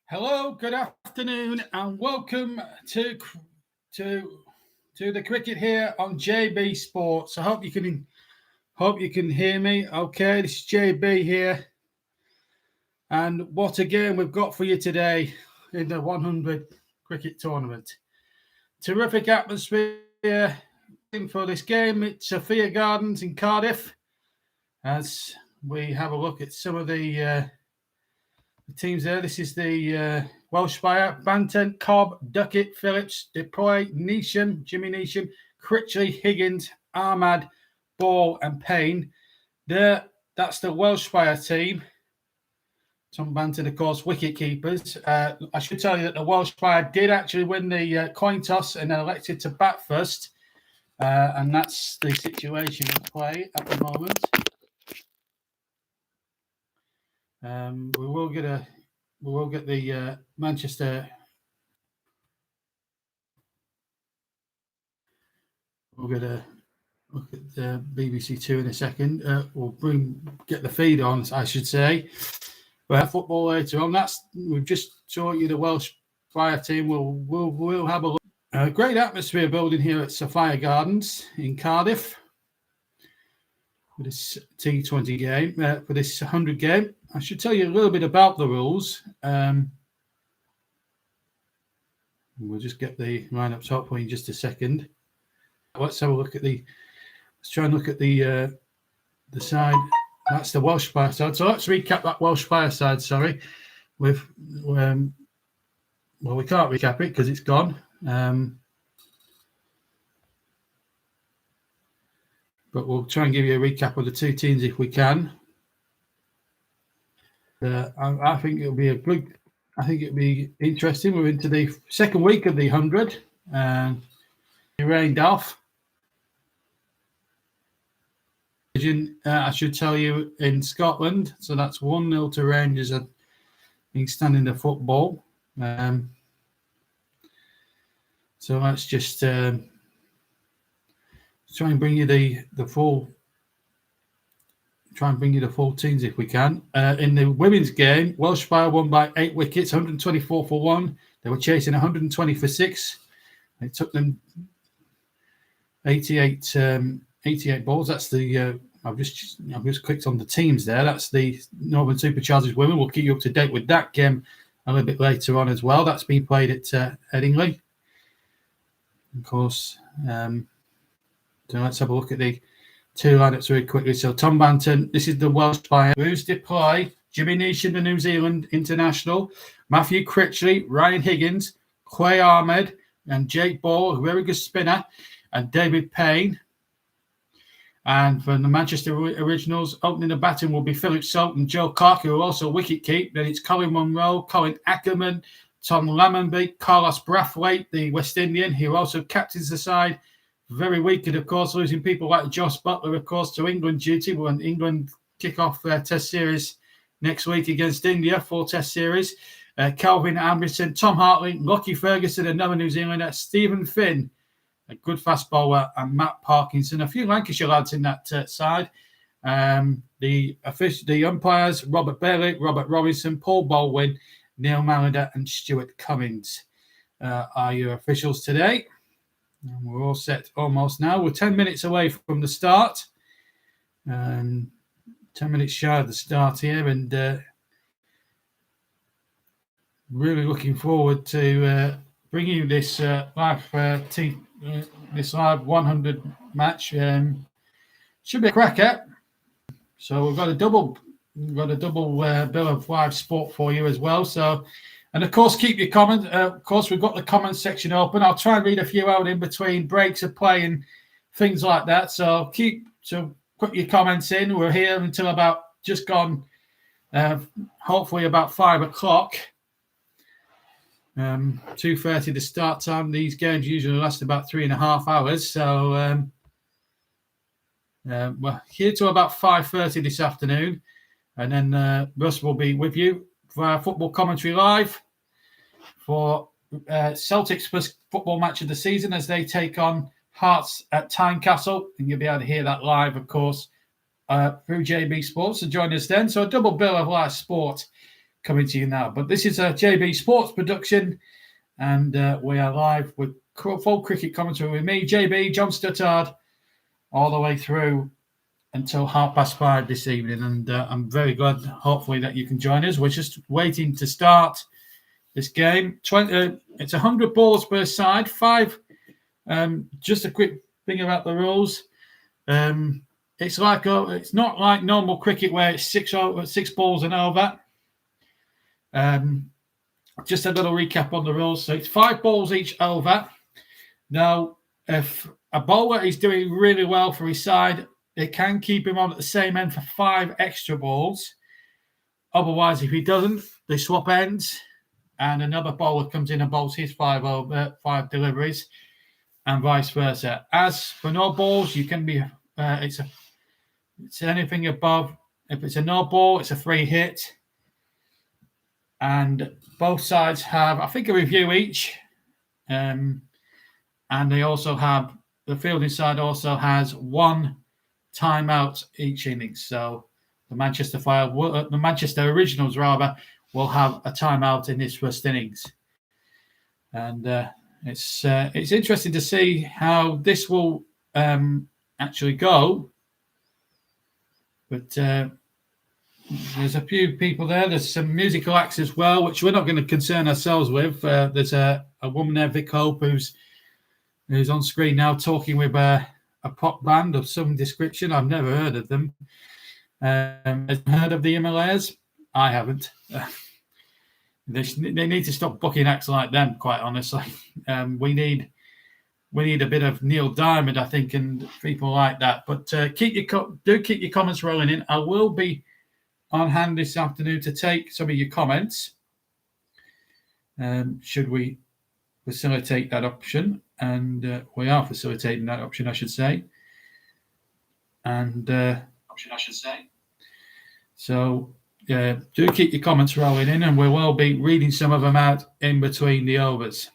Hello, good afternoon, and welcome to to the cricket here on JB Sports. I hope you can hear me. Okay, this is JB here, and what a game we've got for you today in the 100 cricket tournament. Terrific atmosphere for this game at Sophia Gardens in Cardiff. As we have a look at some of the teams there. This is the Welsh Spire: Banton, Cobb, Duckett, Phillips, Depoy, Neesham, Jimmy Neesham, Critchley, Higgins, Ahmad, Ball, and Payne. That's the Welsh Spire team. Tom Banton, of course, wicket keepers. I should tell you that the Welsh Spire did actually win the coin toss and elected to bat first. And that's the situation of play at the moment. We will get the Manchester. We'll get a look at the BBC Two in a second. We'll get the feed on, I should say. But football later on. We've just taught you the Welsh Fire team. We'll have a look. Great atmosphere building here at Sophia Gardens in Cardiff for this T20 game, for this 100 game. I should tell you a little bit about the rules. We'll just get the line up top for you in just a second. Let's have a look at let's try and look at the side. That's the Welsh Fire side. So let's recap that Welsh Fire side, sorry. We can't recap it because it's gone. But we'll try and give you a recap of the two teams if we can. I think it'll be interesting. We're into the second week of the 100. It rained off. I should tell you, in Scotland, so that's 1-0 to Rangers at standing the football. So let's just try and bring you the full. Try and bring you the full teams if we can. In the women's game, Welsh Fire won by 8 wickets, 124 for 1. They were chasing 120 for 6. It took them 88 balls. That's the. I've just clicked on the teams there. That's the Northern Superchargers women. We'll keep you up to date with that game a little bit later on as well. That's been played at Headingley, of course. So let's have a look at the two lineups very quickly. So Tom Banton, this is the Welsh Fire. Bruce Deploy, Jimmy Neesham, the New Zealand international, Matthew Critchley, Ryan Higgins, Quay Ahmed, and Jake Ball, a very good spinner, and David Payne. And from the Manchester Originals, opening the batting will be Philip Salt and Joe Clark, who are also wicket keep. Then it's Colin Munro, Colin Ackerman, Tom Lammonby, Carlos Brathwaite, the West Indian, who also captains the side. Very weak, and of course, losing people like Josh Butler, of course, to England duty when England kick off their Test series next week against India, 4 Test series. Calvin Anderson, Tom Hartley, Lockie Ferguson, another New Zealander, Stephen Finn, a good fast bowler, and Matt Parkinson. A few Lancashire lads in that side. The umpires: Robert Bailey, Robert Robinson, Paul Baldwin, Neil Malander, and Stuart Cummins are your officials today. And we're all set almost now. We're 10 minutes away from the start. 10 minutes shy of the start here, and really looking forward to bringing you this live this live 100 match. Should be a cracker. So we've got a double bill of live sport for you as well. So. And of course, keep your comments. Of course, we've got the comments section open. I'll try and read a few out in between breaks of play and things like that. So put your comments in. We're here until about just gone, hopefully about 5 o'clock. 2:30 the start time. These games usually last about 3.5 hours. So we're here till about 5:30 this afternoon, and then Russ will be with you for our football commentary live for Celtic's first football match of the season as they take on Hearts at Tynecastle. And you'll be able to hear that live, of course, through JB Sports. So join us then. So a double bill of live sport coming to you now. But this is a JB Sports production, and we are live with full cricket commentary with me, JB, John Stuttard, all the way through until 5:30 this evening. And I'm very glad, hopefully, that you can join us. We're just waiting to start this game. It's 100 balls per side, 5. Just a quick thing about the rules. It's not like normal cricket where it's 6 balls and over. Just a little recap on the rules. So it's 5 balls each over. Now, if a bowler is doing really well for his side, they can keep him on at the same end for 5 extra balls. Otherwise, if he doesn't, they swap ends, and another bowler comes in and bowls his 5 deliveries, and vice versa. As for no balls, you can be it's anything above. If it's a no ball, it's a free hit. And both sides have, I think, a review each. And they also have, the fielding side also has 1 timeout each innings. So the Manchester Originals will have a timeout in this first innings. And it's interesting to see how this will actually go. But there's a few people there. There's some musical acts as well, which we're not going to concern ourselves with. There's a woman there, Vic Hope, who's on screen now talking with a pop band of some description. I've never heard of them. Have you heard of the Himalayas? I haven't. They need to stop booking acts like them, quite honestly. We need a bit of Neil Diamond, I think, and people like that. But keep your comments rolling in. I will be on hand this afternoon to take some of your comments. Should we facilitate that option? And we are facilitating that option, I should say. So do keep your comments rolling in, and we will be reading some of them out in between the overs.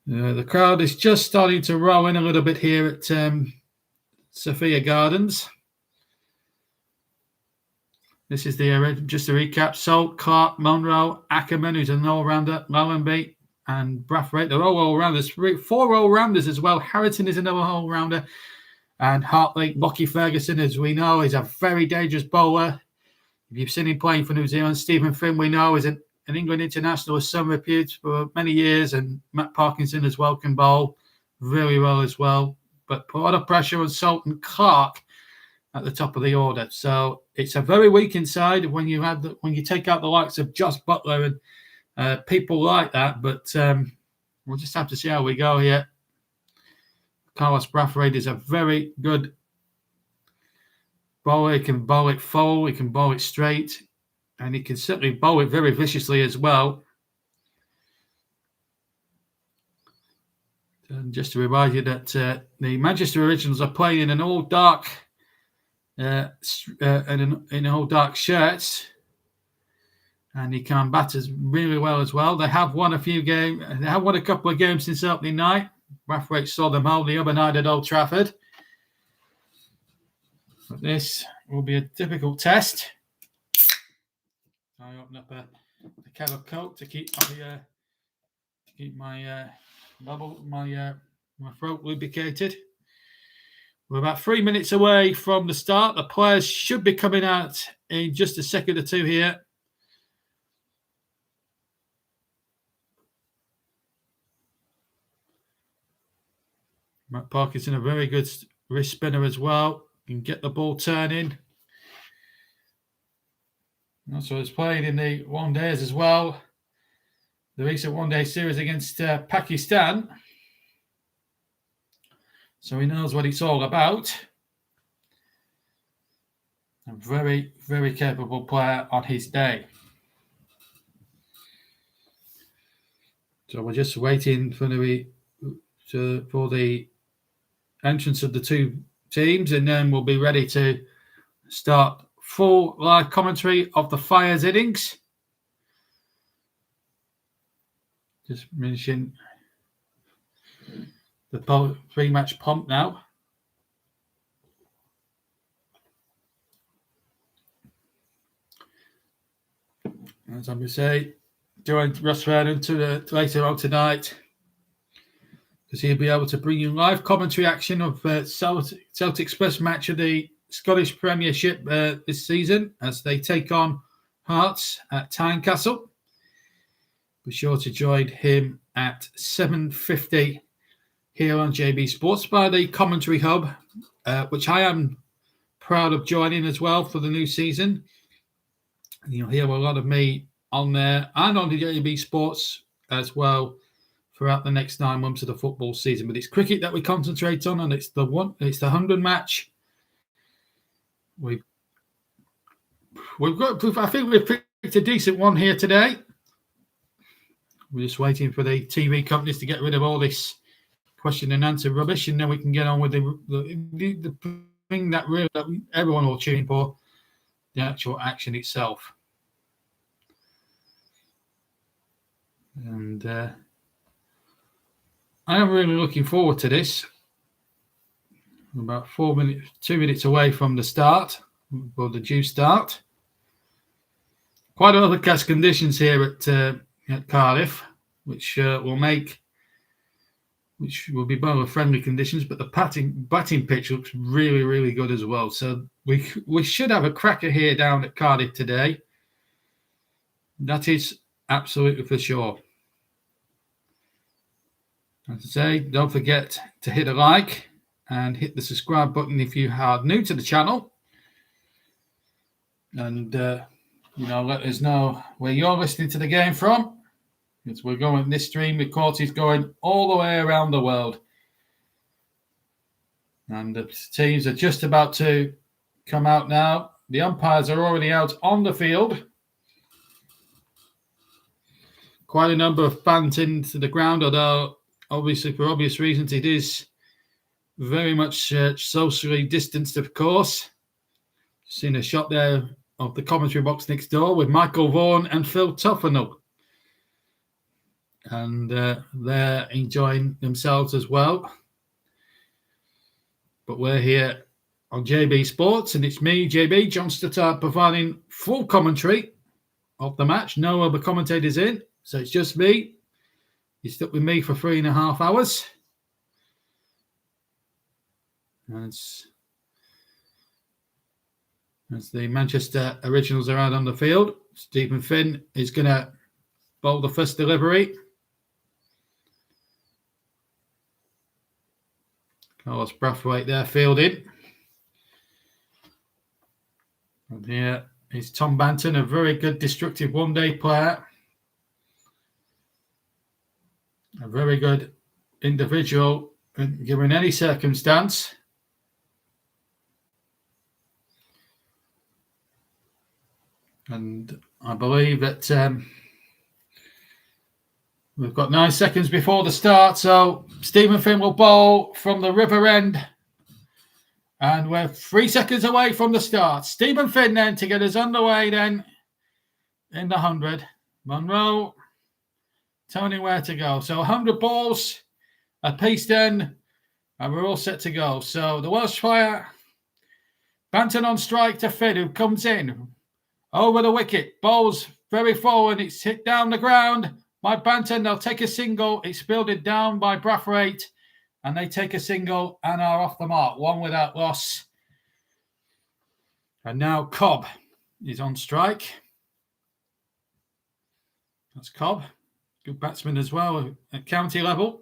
The crowd is just starting to roll in a little bit here at Sophia Gardens. This is just a recap. Salt, Clark, Monroe, Ackerman, who's an all-rounder, Lowrenby, and Brathwaite. They're all all-rounders. 4 all-rounders as well. Harrington is another all-rounder. And Hartley, Lockie Ferguson, as we know, is a very dangerous bowler. If you've seen him playing for New Zealand, Stephen Finn, we know, is an England international with some repute for many years, and Matt Parkinson as well can bowl very well as well. But put a lot of pressure on Salt and Clark at the top of the order. So it's a very weak inside when you take out the likes of Josh Butler and people like that. But we'll just have to see how we go here. Carlos Brathwaite is a very good bowler. He can bowl it full, he can bowl it straight, and he can certainly bowl it very viciously as well. And just to remind you that the Manchester Originals are playing in an all dark, in all dark shirts, and he can bat as really well as well. They have won a few games. They have won a couple of games since opening night. Brathwaite saw them home the other night at Old Trafford. But this will be a difficult test. I open up a can of Coke to keep my throat lubricated. We're about 3 minutes away from the start. The players should be coming out in just a second or two here. Matt Parkinson, a very good wrist spinner as well. Can get the ball turning. Also, he's playing in the one days as well. The recent one-day series against Pakistan. So he knows what it's all about. A very, very capable player on his day. So we're just waiting for the entrance of the two teams, and then we'll be ready to start full live commentary of the Fires innings. Just mention the three-match pump now. as I would say, join Ross Vernon later on tonight, because he'll be able to bring you live commentary action of Celtic's first match of the Scottish Premiership this season as they take on Hearts at Tynecastle. Be sure to join him at 7:50 here on JB Sports by the Commentary Hub, which I am proud of joining as well for the new season. You'll hear a lot of me on there and on the JB Sports as well throughout the next 9 months of the football season. But it's cricket that we concentrate on, and it's the 100 match. We've got. I think we've picked a decent one here today. We're just waiting for the TV companies to get rid of all this question and answer rubbish, and then we can get on with the thing that really that everyone will tune in for, the actual action itself. And I am really looking forward to this. I'm about 2 minutes away from the start, or the due start. Quite overcast conditions here at Cardiff, which will be bowler-friendly conditions, but the batting pitch looks really, really good as well. So we should have a cracker here down at Cardiff today. That is absolutely for sure. As I say, don't forget to hit a like and hit the subscribe button if you are new to the channel. And, let us know where you're listening to the game from. Because we're going, this stream, of course, is going all the way around the world. And the teams are just about to come out now. The umpires are already out on the field. Quite a number of fans into the ground, although obviously for obvious reasons it is very much socially distanced, of course. Seen a shot there of the commentary box next door with Michael Vaughan and Phil Tufnell. And they're enjoying themselves as well. But we're here on JB Sports, and it's me, JB, John Stuttard, providing full commentary of the match. No other commentators in, so it's just me. You stuck with me for 3.5 hours. As the Manchester Originals are out on the field, Stephen Finn is going to bowl the first delivery. Carlos Brathwaite there fielding. And here is Tom Banton, a very good destructive one-day player. A very good individual given any circumstance. And I believe that we've got 9 seconds before the start. So Stephen Finn will bowl from the river end. And we're 3 seconds away from the start. Stephen Finn then to get us underway then in the 100. Monroe telling him where to go. So 100 balls a piece then. And we're all set to go. So the Welsh player, Banton on strike to Finn, who comes in over the wicket. Bowls very forward. It's hit down the ground by Banton. They'll take a single. It's fielded down by Brathwaite. And they take a single and are off the mark. One without loss. And now Cobb is on strike. That's Cobb. Good batsman as well at county level.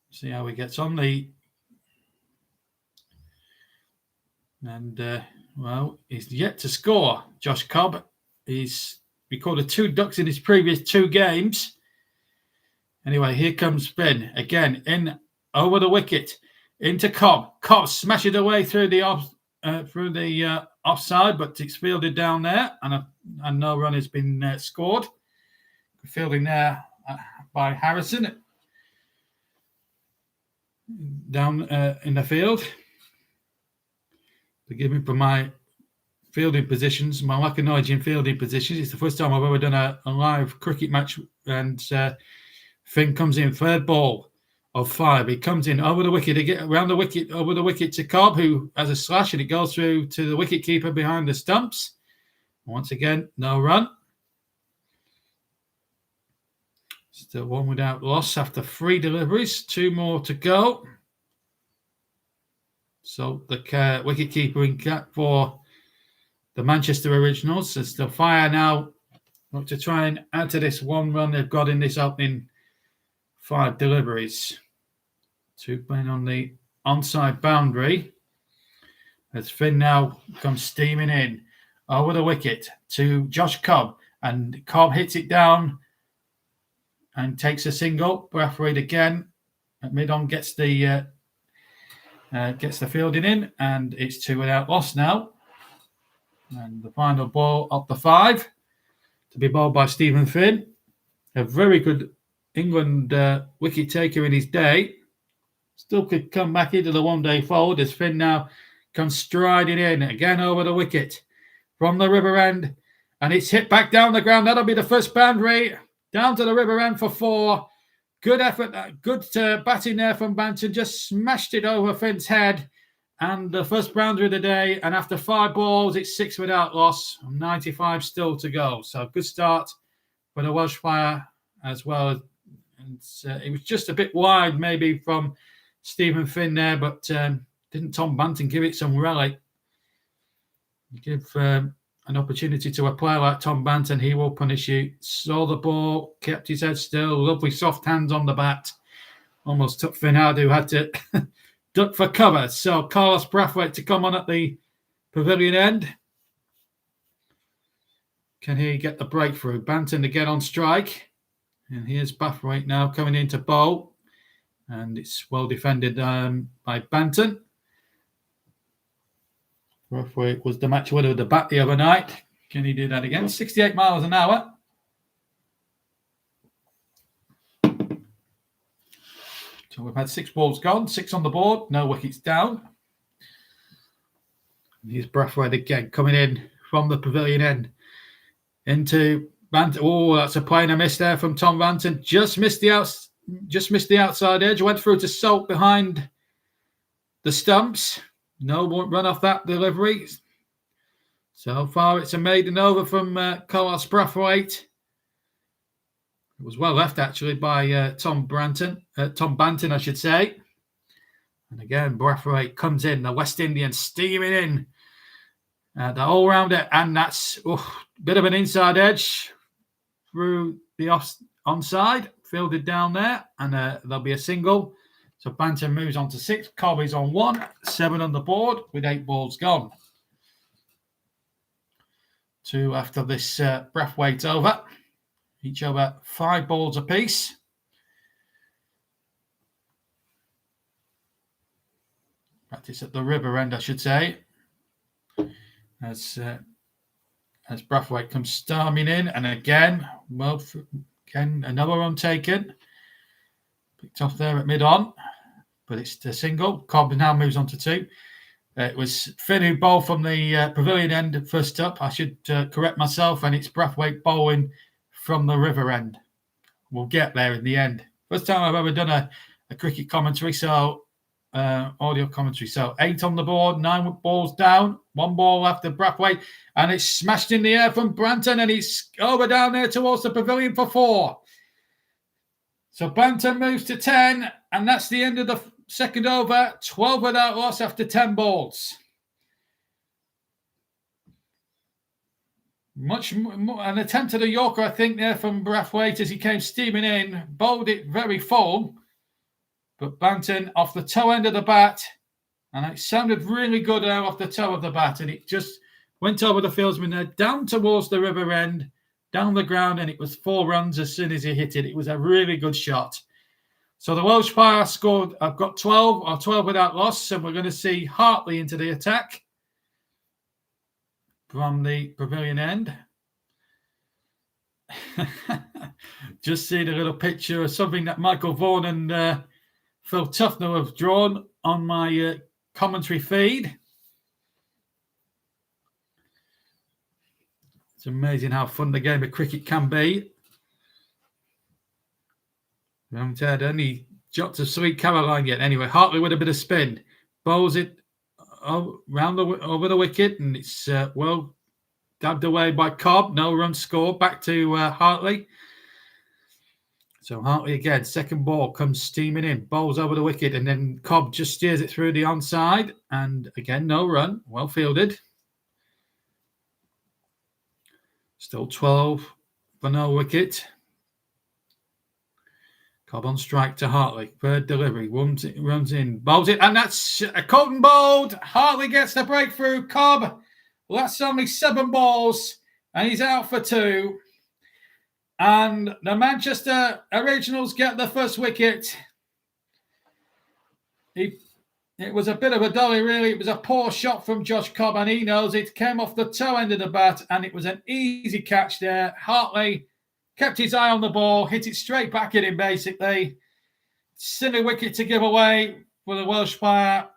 See how he gets on. He's yet to score, Josh Cobb. He's recorded 2 ducks in his previous 2 games. Anyway, here comes Finn again in over the wicket into Cobb. Cobb smashes away through the offside, but it's fielded down there, and no run has been scored. Fielding there by Harrison down in the field. Forgive me for my fielding positions, my lack of knowledge in fielding positions. It's the first time I've ever done a live cricket match, and Finn comes in, third ball of 5. He comes in over the wicket, around the wicket, over the wicket to Cobb, who has a slash, and it goes through to the wicket keeper behind the stumps. Once again, no run. Still one without loss after 3 deliveries. 2 more to go. So the wicketkeeper in gap for the Manchester Originals is to fire now. Look to try and add to this 1 run they've got in this opening 5 deliveries. 2 playing on the onside boundary. As Finn now comes steaming in over the wicket to Josh Cobb. And Cobb hits it down and takes a single. Brathwaite again at mid-on gets the fielding in, and it's 2 without loss now. And the final ball up the 5 to be bowled by Stephen Finn. A very good England wicket taker in his day. Still could come back into the one-day fold as Finn now comes striding in again over the wicket from the river end, and it's hit back down the ground. That'll be the first boundary down to the river end for 4. Good effort, good batting there from Banton. Just smashed it over Finn's head, and the first boundary of the day. And after 5 balls, it's 6 without loss. 95 still to go. So good start for the Welsh Fire as well. And it was just a bit wide maybe from Stephen Finn there, but didn't Tom Banton give it some relic? Give an opportunity to a player like Tom Banton, he will punish you. Saw the ball, kept his head still, lovely soft hands on the bat. Almost took Finn out, who had to duck for cover. So Carlos Brathwaite to come on at the pavilion end. Can he get the breakthrough? Banton again on strike. And here's Brathwaite now coming in to bowl. And it's well defended by Banton. Brathwaite was the match winner with the bat the other night. Can he do that again? 68 miles an hour. So we've had 6 balls gone, 6 on the board, no wickets down. Here's Brathwaite again coming in from the pavilion end into Banton. Oh, that's a plainer miss there from Tom Banton. Just missed the outside edge. Went through to Salt behind the stumps. No run off that delivery. So far, it's a maiden over from Carlos Brathwaite. It was well left, actually, by Tom Banton, I should say. And again, Brathwaite comes in, the West Indian steaming in. The all-rounder, and that's a bit of an inside edge through the onside, fielded down there, and there'll be a single. So Banton moves on to 6. Cobby's on 1. 7 on the board with 8 balls gone. 2 after this Brathwaite over. Each over 5 balls apiece. Practice at the river end, I should say. As Brathwaite comes storming in. And again, another run taken. Picked off there at mid-on. But it's the single. Cobb now moves on to 2. It was Finn who bowled from the pavilion end first up. I should correct myself, and it's Brathwaite bowling from the river end. We'll get there in the end. First time I've ever done a cricket commentary, so audio commentary. So 8 on the board, 9 balls down, 1 ball after Brathwaite, and it's smashed in the air from Banton, and it's over down there towards the pavilion for 4. So Banton moves to 10, and that's the end of the second over. 12 without loss after 10 balls. An attempt at a Yorker, I think, there from Brathwaite as he came steaming in. Bowled it very full. But Banton off the toe end of the bat. And it sounded really good off the toe of the bat. And it just went over the fieldsman there, down towards the river end, down the ground. And it was 4 runs as soon as he hit it. It was a really good shot. So the Welsh Fire scored, I've got 12 without loss. And we're going to see Hartley into the attack from the pavilion end. Just see the little picture of something that Michael Vaughan and Phil Tufnell have drawn on my commentary feed. It's amazing how fun the game of cricket can be. We haven't had any shots of Sweet Caroline yet. Anyway, Hartley with a bit of spin. Bowls it over the wicket, and it's well dabbed away by Cobb. No run score. Back to Hartley. So Hartley again, second ball comes steaming in, bowls over the wicket, and then Cobb just steers it through the onside. And again, no run. Well fielded. Still 12 for no wicket. Cobb on strike to Hartley. Third delivery. Runs in. Bowls it. And that's a Colton bowled. Hartley gets the breakthrough. Cobb. Well, that's only 7 balls. And he's out for 2. And the Manchester Originals get the first wicket. It was a bit of a dolly, really. It was a poor shot from Josh Cobb. And he knows it. Came off the toe end of the bat. And it was an easy catch there. Hartley kept his eye on the ball, hit it straight back at him, basically. Silly wicket to give away for the Welsh Fire.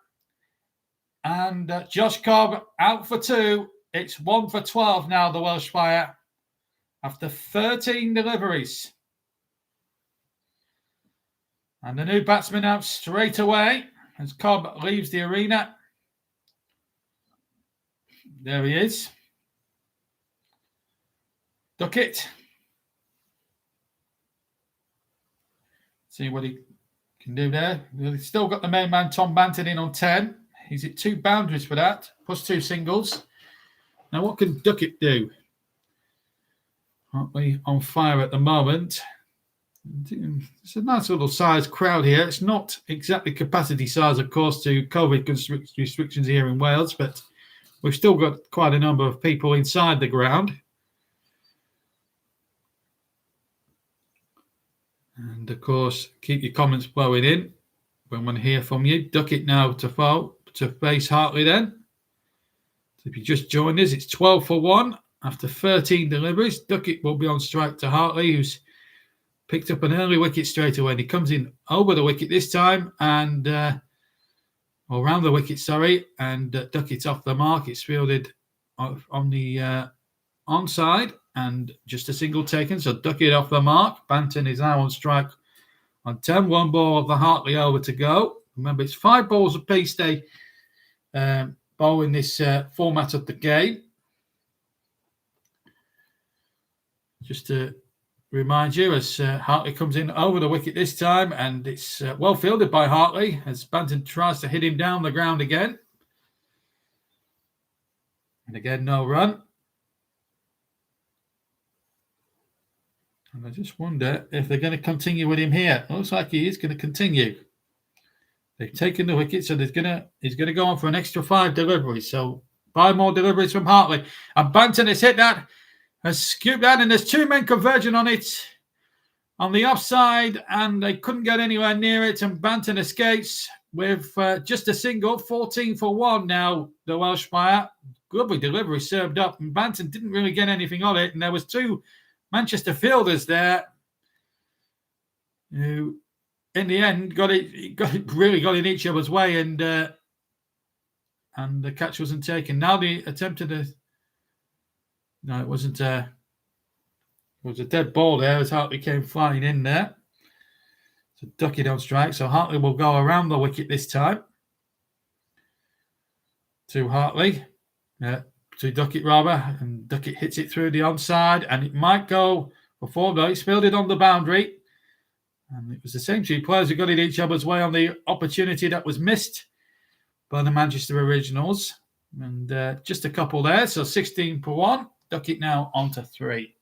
And Josh Cobb out for 2. It's 1 for 12 now, the Welsh Fire, after 13 deliveries. And the new batsman out straight away as Cobb leaves the arena. There he is. Duckett. See what he can do there. He's still got the main man, Tom Banton, in on 10. He's at 2 boundaries for that, plus 2 singles. Now, what can Duckett do? Aren't we on fire at the moment? It's a nice little size crowd here. It's not exactly capacity size, of course, to COVID restrictions here in Wales, but we've still got quite a number of people inside the ground. And, of course, keep your comments flowing in. We want to hear from you. Duckett now to face Hartley then. So if you just joined us, it's 12 for 1 after 13 deliveries. Duckett will be on strike to Hartley, who's picked up an early wicket straight away. And he comes in over the wicket this time, and or around the wicket, sorry. And Duckett's off the mark. It's fielded on the onside. And just a single taken, so Duckett off the mark. Banton is now on strike on 10. 1 ball of the Hartley over to go. Remember, it's 5 balls apiece they bowl in this format of the game. Just to remind you, as Hartley comes in over the wicket this time, and it's well fielded by Hartley as Banton tries to hit him down the ground again. And again, no run. And I just wonder if they're going to continue with him here. It looks like he is going to continue. They've taken the wicket, so he's going to go on for an extra 5 deliveries. So 5 more deliveries from Hartley. And Banton has hit that, has scooped that, and there's 2 men converging on it on the offside, and they couldn't get anywhere near it. And Banton escapes with just a single. 14 for 1 now, the Welsh Fire. Lovely delivery served up, and Banton didn't really get anything on it. And there was 2 Manchester fielders there who, in the end, got it in each other's way, and the catch wasn't taken. Now the attempted no, it wasn't. It was a dead ball there as Hartley came flying in there. So Duckett on strike. So Hartley will go around the wicket this time to Hartley. To Duckett rather, and Duckett hits it through the onside, and it might go before, though. It's fielded on the boundary, and it was the same 2 players who got in each other's way on the opportunity that was missed by the Manchester Originals, and just a couple there, so 16 for 1. Duckett now on to 3.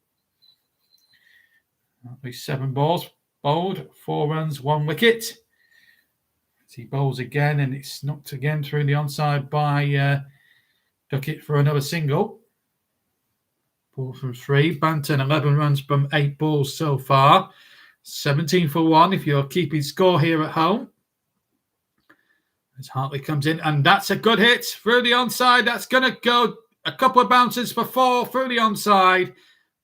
At least 7 balls bowled, 4 runs, 1 wicket. As he bowls again, and it's knocked again through the onside by Duckett for another single. 4 from 3. Banton 11 runs from 8 balls so far. 17 for 1 if you're keeping score here at home. As Hartley comes in, and that's a good hit through the onside. That's going to go a couple of bounces for 4 through the onside.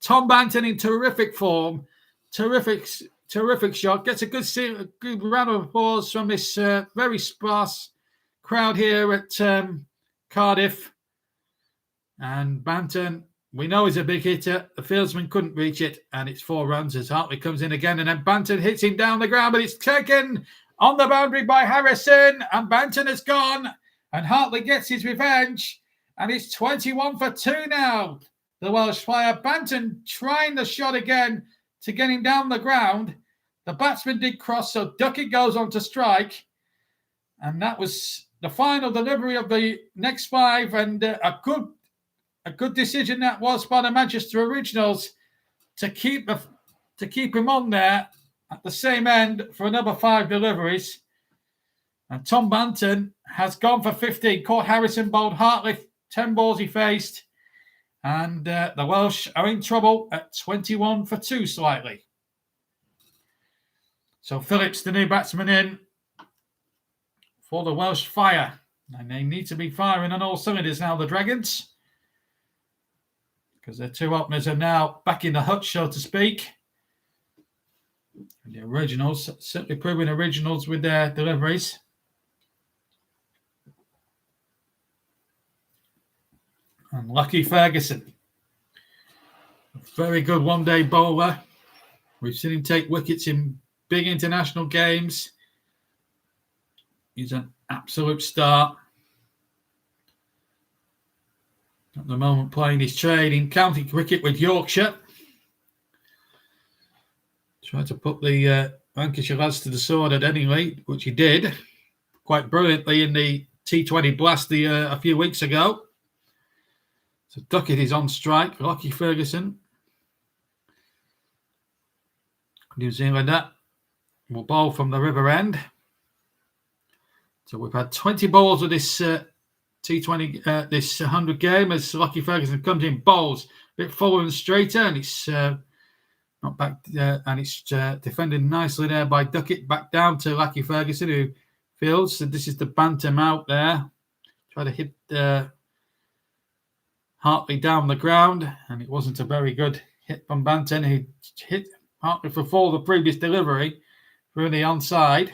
Tom Banton in terrific form. Terrific shot. Gets a good round of applause from this very sparse crowd here at Cardiff. And Banton, we know he's a big hitter. The fieldsman couldn't reach it, and it's 4 runs as Hartley comes in again, and then Banton hits him down the ground, but it's taken on the boundary by Harrison, and Banton has gone, and Hartley gets his revenge, and it's 21 for 2 now. the Welsh player. Banton trying the shot again to get him down the ground. The batsman did cross, so Duckett goes on to strike. And that was the final delivery of the next 5, and a good decision that was by the Manchester Originals to keep him on there at the same end for another 5 deliveries. And Tom Banton has gone for 15. Caught Harrison bowled Hartley 10 balls he faced. And the Welsh are in trouble at 21 for 2 slightly. So Phillips, the new batsman, in for the Welsh Fire. And they need to be firing on all cylinders now, the Dragons. Because their 2 openers are now back in the hutch, so to speak. And the Originals, certainly proving Originals with their deliveries. And Lucky Ferguson, a very good one-day bowler. We've seen him take wickets in big international games. He's an absolute star. At the moment, playing his trade in county cricket with Yorkshire. Tried to put the Lancashire lads to the sword at any rate, which he did quite brilliantly in the T20 Blast a few weeks ago. So Duckett is on strike. Lucky Ferguson, New Zealander, will bowl from the River End. So we've had 20 balls of this T20, this 100 game, as Lucky Ferguson comes in, bowls a bit fuller and straighter, and it's not back, and it's defended nicely there by Duckett. Back down to Lucky Ferguson, who fields. So this is the bantam out there. Try to hit Hartley down the ground, and it wasn't a very good hit from Banton, who hit Hartley for 4 the previous delivery through the onside.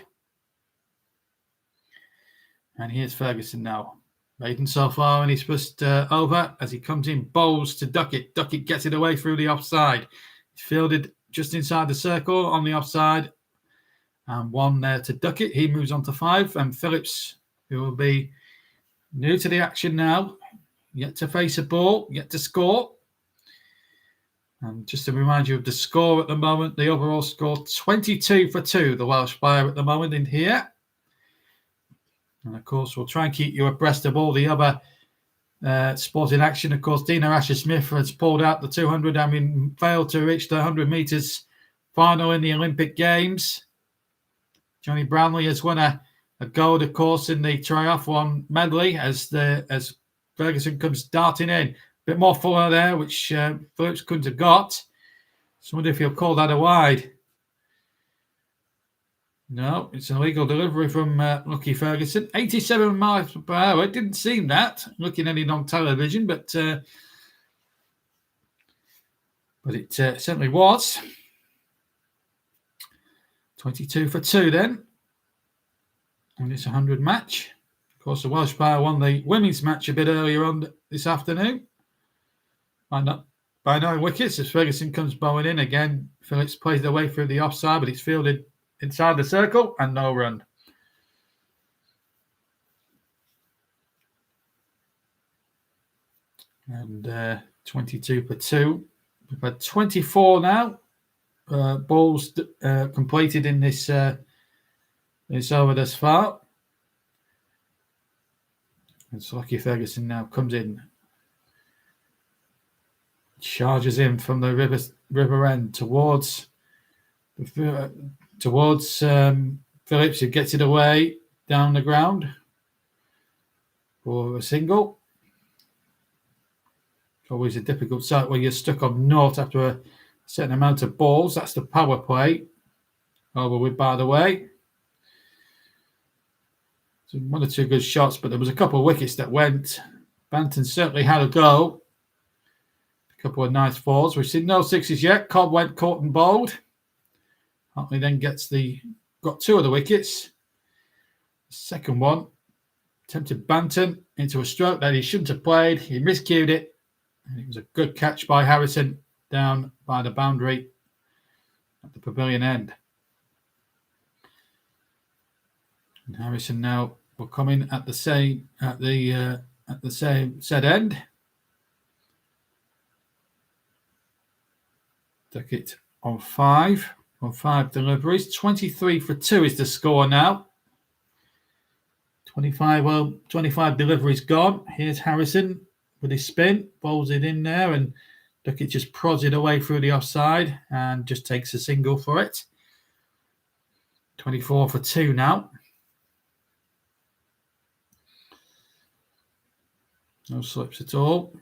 And here's Ferguson now. Maiden so far in his first over as he comes in, bowls to Duckett. Duckett gets it away through the offside. He's fielded just inside the circle on the offside. And 1 there to Duckett. He moves on to 5. And Phillips, who will be new to the action now, yet to face a ball, yet to score. And just to remind you of the score at the moment, the overall score 22 for 2, the Welsh Fire at the moment in here. And of course, we'll try and keep you abreast of all the other sporting action. Of course, Dina Asher-Smith has pulled out the 200, having failed to reach the 100 metres final in the Olympic Games. Johnny Brownlee has won a gold, of course, in the triathlon medley as Ferguson comes darting in. A bit more fuller there, which Phillips couldn't have got. So I wonder if he'll call that a wide. No, it's an illegal delivery from Lucky Ferguson. 87 miles per hour. It didn't seem that, looking at it on television, but it certainly was. 22 for 2 then. And it's a 100 match. Of course, the Welsh Fire won the women's match a bit earlier on this afternoon. By 9 wickets as Ferguson comes bowling in. Again, Phillips plays their way through the offside, but it's fielded inside the circle and no run. And 22 for 2. We've had 24 now balls completed in this over thus far. And so Lucky Ferguson now comes in, charges in from the river end towards Phillips, who gets it away down the ground for a single. Always a difficult site where you're stuck on naught after a certain amount of balls. That's the power play over with, by the way. So 1 or 2 good shots, but there was a couple of wickets that went. Banton certainly had a go. A couple of nice falls. We've seen no 6s yet. Cobb went caught and bowled. Hartley then got 2 of the wickets. The second one tempted Banton into a stroke that he shouldn't have played. He miscued it. And it was a good catch by Harrison down by the boundary at the pavilion end. And Harrison now will come in at the same set end. Duckett on 5. On 5 deliveries. 23 for 2 is the score now. 25 deliveries gone. Here's Harrison with his spin. Bowls it in there, and Duckett just prods it away through the offside and just takes a single for it. 24 for 2 now. No slips at all.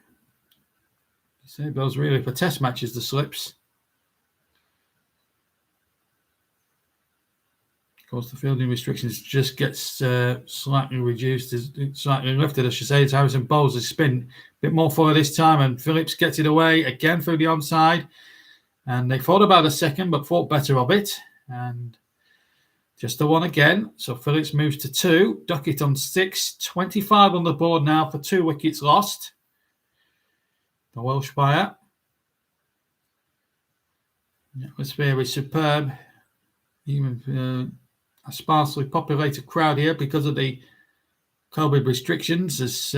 You see, those really for test matches, the slips. Of course, the fielding restrictions just gets slightly reduced, slightly lifted, I should say, as Harrison bowls his spin. A bit more forward this time, and Phillips gets it away again through the onside. And they thought about a second, but thought better of it. And just the one again. So Phillips moves to 2. Duckett on 6. 25 on the board now for 2 wickets lost. The Welsh buyer. The atmosphere is superb. Even a sparsely populated crowd here because of the COVID restrictions. As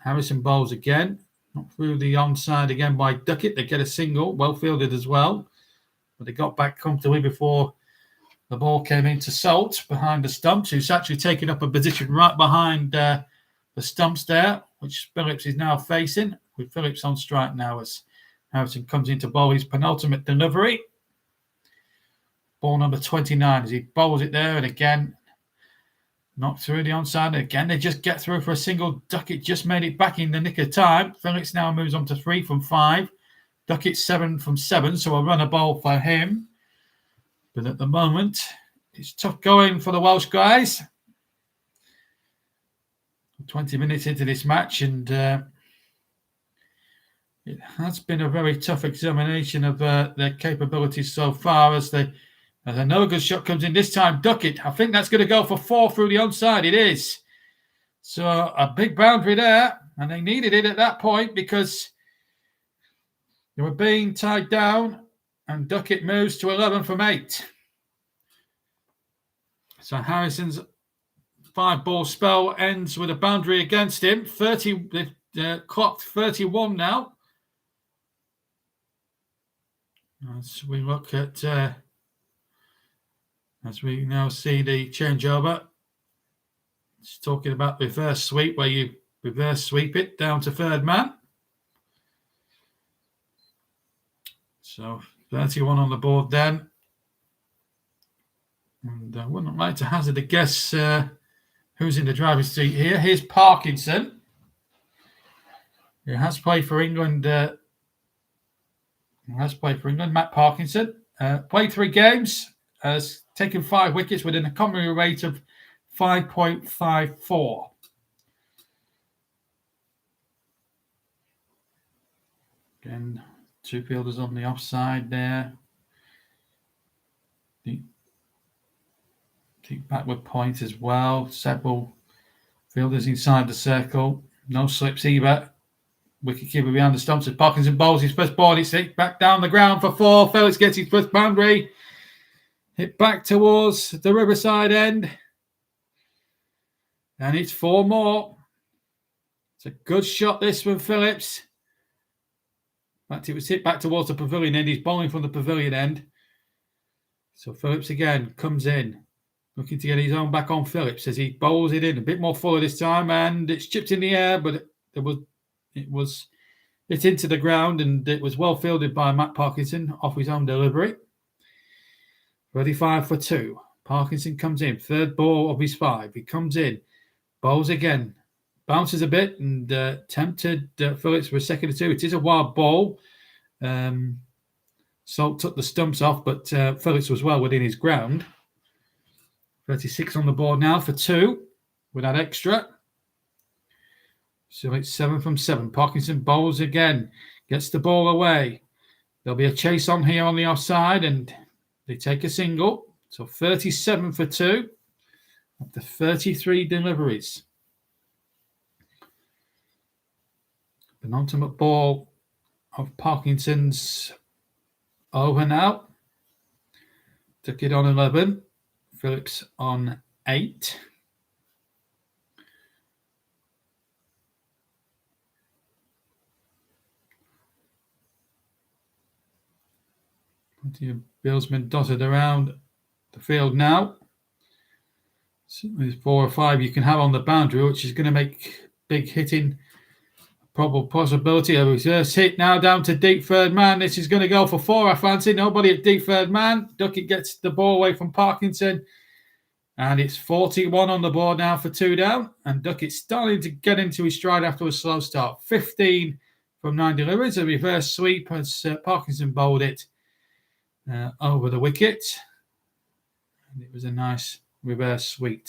Harrison bowls again. Not through the onside again by Duckett. They get a single. Well fielded as well. But they got back comfortably before the ball came into Salt behind the stumps, who's actually taken up a position right behind the stumps there, which Phillips is now facing, with Phillips on strike now as Harrison comes into bowl his penultimate delivery. Ball number 29 as he bowls it there, and again, knocked through the onside. And again, they just get through for a single. Duckett just made it back in the nick of time. Phillips now moves on to 3 from 5. Duckett 7 from 7, so a runner ball for him. But at the moment, it's tough going for the Welsh guys. 20 minutes into this match, and it has been a very tough examination of their capabilities so far. As another good shot comes in this time, Duckett. I think that's going to go for 4 through the onside. It is. So a big boundary there, and they needed it at that point because they were being tied down. And Duckett moves to 11 from 8. So Harrison's 5-ball spell ends with a boundary against him. 30, clocked 31 now. As we look at, as we now see the changeover, it's talking about reverse sweep, where you reverse sweep it down to third man. So 31 on the board then. And I wouldn't like to hazard a guess who's in the driver's seat here. Here's Parkinson, who has played for England. Matt Parkinson. Played 3 games, has taken 5 wickets with an economy rate of 5.54. Again, 2 fielders on the offside there. Deep backward point as well. Several fielders inside the circle. No slips either. Wicketkeeper behind the stumps as Parkinson bowls his first ball. It's hit back down the ground for 4. Phillips gets his first boundary. Hit back towards the Riverside end. And it's 4 more. It's a good shot, this from Phillips. In fact, it was hit back towards the pavilion end. He's bowling from the pavilion end. So Phillips again comes in, looking to get his own back on Phillips as he bowls it in a bit more fuller this time, and it's chipped in the air, but it was hit into the ground, and it was well fielded by Matt Parkinson off his own delivery. 35 for 2. Parkinson comes in, 3rd ball of his 5. He comes in, bowls again, bounces a bit, and tempted Phillips for a second or 2. It is a wild ball. Salt took the stumps off, but Phillips was well within his ground. 36 on the board now for 2 with that extra. So it's 7 from 7. Parkinson bowls again, gets the ball away. There'll be a chase on here on the offside, and they take a single. So 37 for 2 after 33 deliveries. Penultimate ball of Parkinson's over now. Took it on 11. Phillips on 8. The Billsmen dotted around the field now. So there's 4 or 5 you can have on the boundary, which is going to make big hitting probable possibility. A reverse hit now down to deep third man. This is going to go for 4, I fancy. Nobody at deep third man. Duckett gets the ball away from Parkinson. And it's 41 on the board now for 2 down. And Duckett's starting to get into his stride after a slow start. 15 from 9 deliveries. A reverse sweep as Parkinson bowled it over the wicket. And it was a nice reverse sweep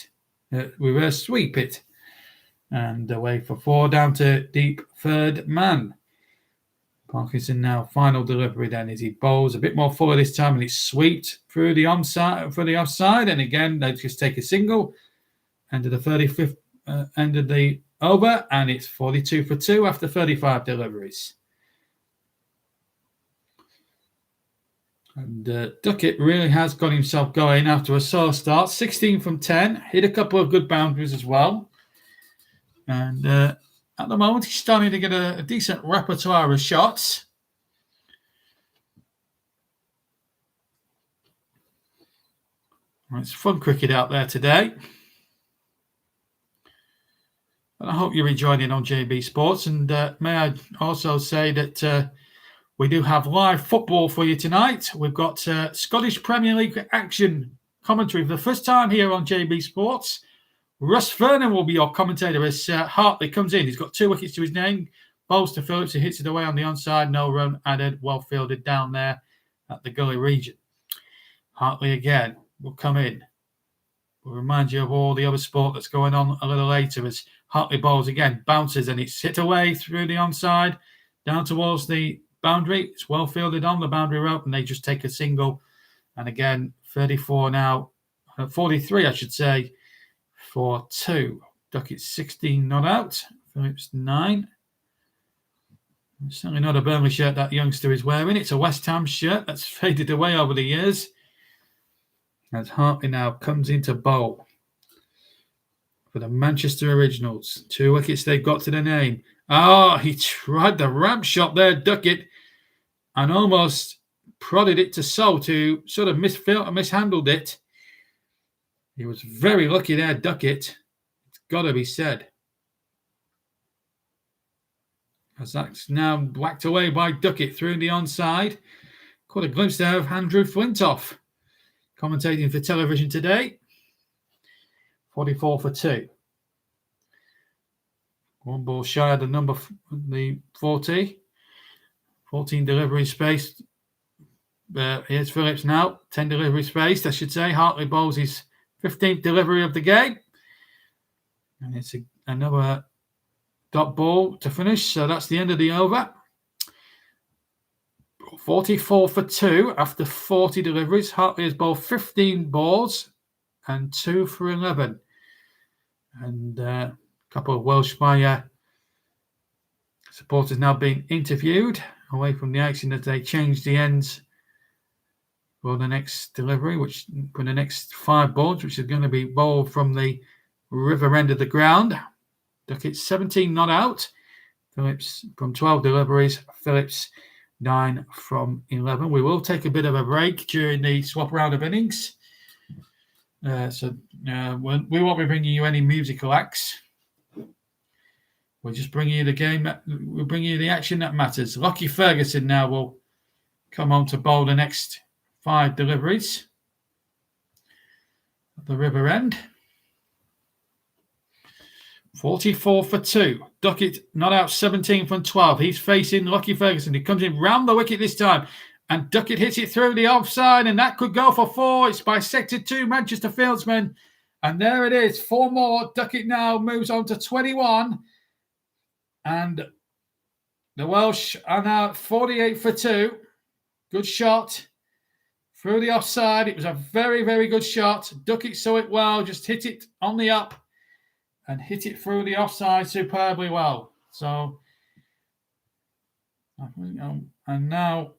it. And away for 4 down to deep third man. Parkinson now final delivery then as he bowls a bit more fuller this time, and it's swept through the offside, and again they just take a single. End of the 35th end of the over, and it's 42 for 2 after 35 deliveries. And Duckett really has got himself going after a slow start. 16 from 10, hit a couple of good boundaries as well. And at the moment, he's starting to get a decent repertoire of shots. Well, it's fun cricket out there today. And I hope you're enjoying it on JB Sports. And may I also say that we do have live football for you tonight. We've got Scottish Premier League action commentary for the first time here on JB Sports. Russ Vernon will be your commentator as Hartley comes in. He's got 2 wickets to his name. Bowls to Phillips, who hits it away on the onside. No run added. Well fielded down there at the gully region. Hartley again will come in. We'll remind you of all the other sport that's going on a little later as Hartley bowls again. Bounces and it's hit away through the onside. Down towards the boundary. It's well fielded on the boundary rope and they just take a single. And again, 34 now. 43, I should say. For 2. Duckett's 16 not out. Phillips 9. Certainly not a Burnley shirt that youngster is wearing. It's a West Ham shirt that's faded away over the years. As Hartley now comes into bowl for the Manchester Originals. 2 wickets they've got to the name. Oh, he tried the ramp shot there, Duckett, and almost prodded it to to sort of mishandled it. He was very lucky there, Duckett. It's got to be said. As that's now whacked away by Duckett through the onside. Caught a glimpse there of Andrew Flintoff commentating for television today. 44 for 2. 1 ball shy of the 40. 14 delivery space. Here's Phillips now. 10 delivery space, I should say. Hartley bowls his 15th delivery of the game. And it's another dot ball to finish. So that's the end of the over. 44 for 2 after 40 deliveries. Hartley has bowled 15 balls and 2 for 11. And a couple of Welsh supporters now being interviewed away from the action as they change the ends for the next delivery, which for the next 5 balls, which is going to be bowled from the river end of the ground. Duckett's 17 not out. Phillips from 12 deliveries. Phillips 9 from 11. We will take a bit of a break during the swap round of innings. So we won't be bringing you any musical acts. We'll just bring you the game. We'll bring you the action that matters. Lockie Ferguson now will come on to bowl the next 5 deliveries at the river end. 44 for 2. Duckett not out, 17 from 12. He's facing Lockie Ferguson. He comes in round the wicket this time. And Duckett hits it through the offside. And that could go for 4. It's bisected 2 Manchester fieldsmen. And there it is. 4 more. Duckett now moves on to 21. And the Welsh are now 48 for 2. Good shot. Through the offside. It was a very, very good shot. Duckett saw it well. Just hit it on the up. And hit it through the offside superbly well. So, and now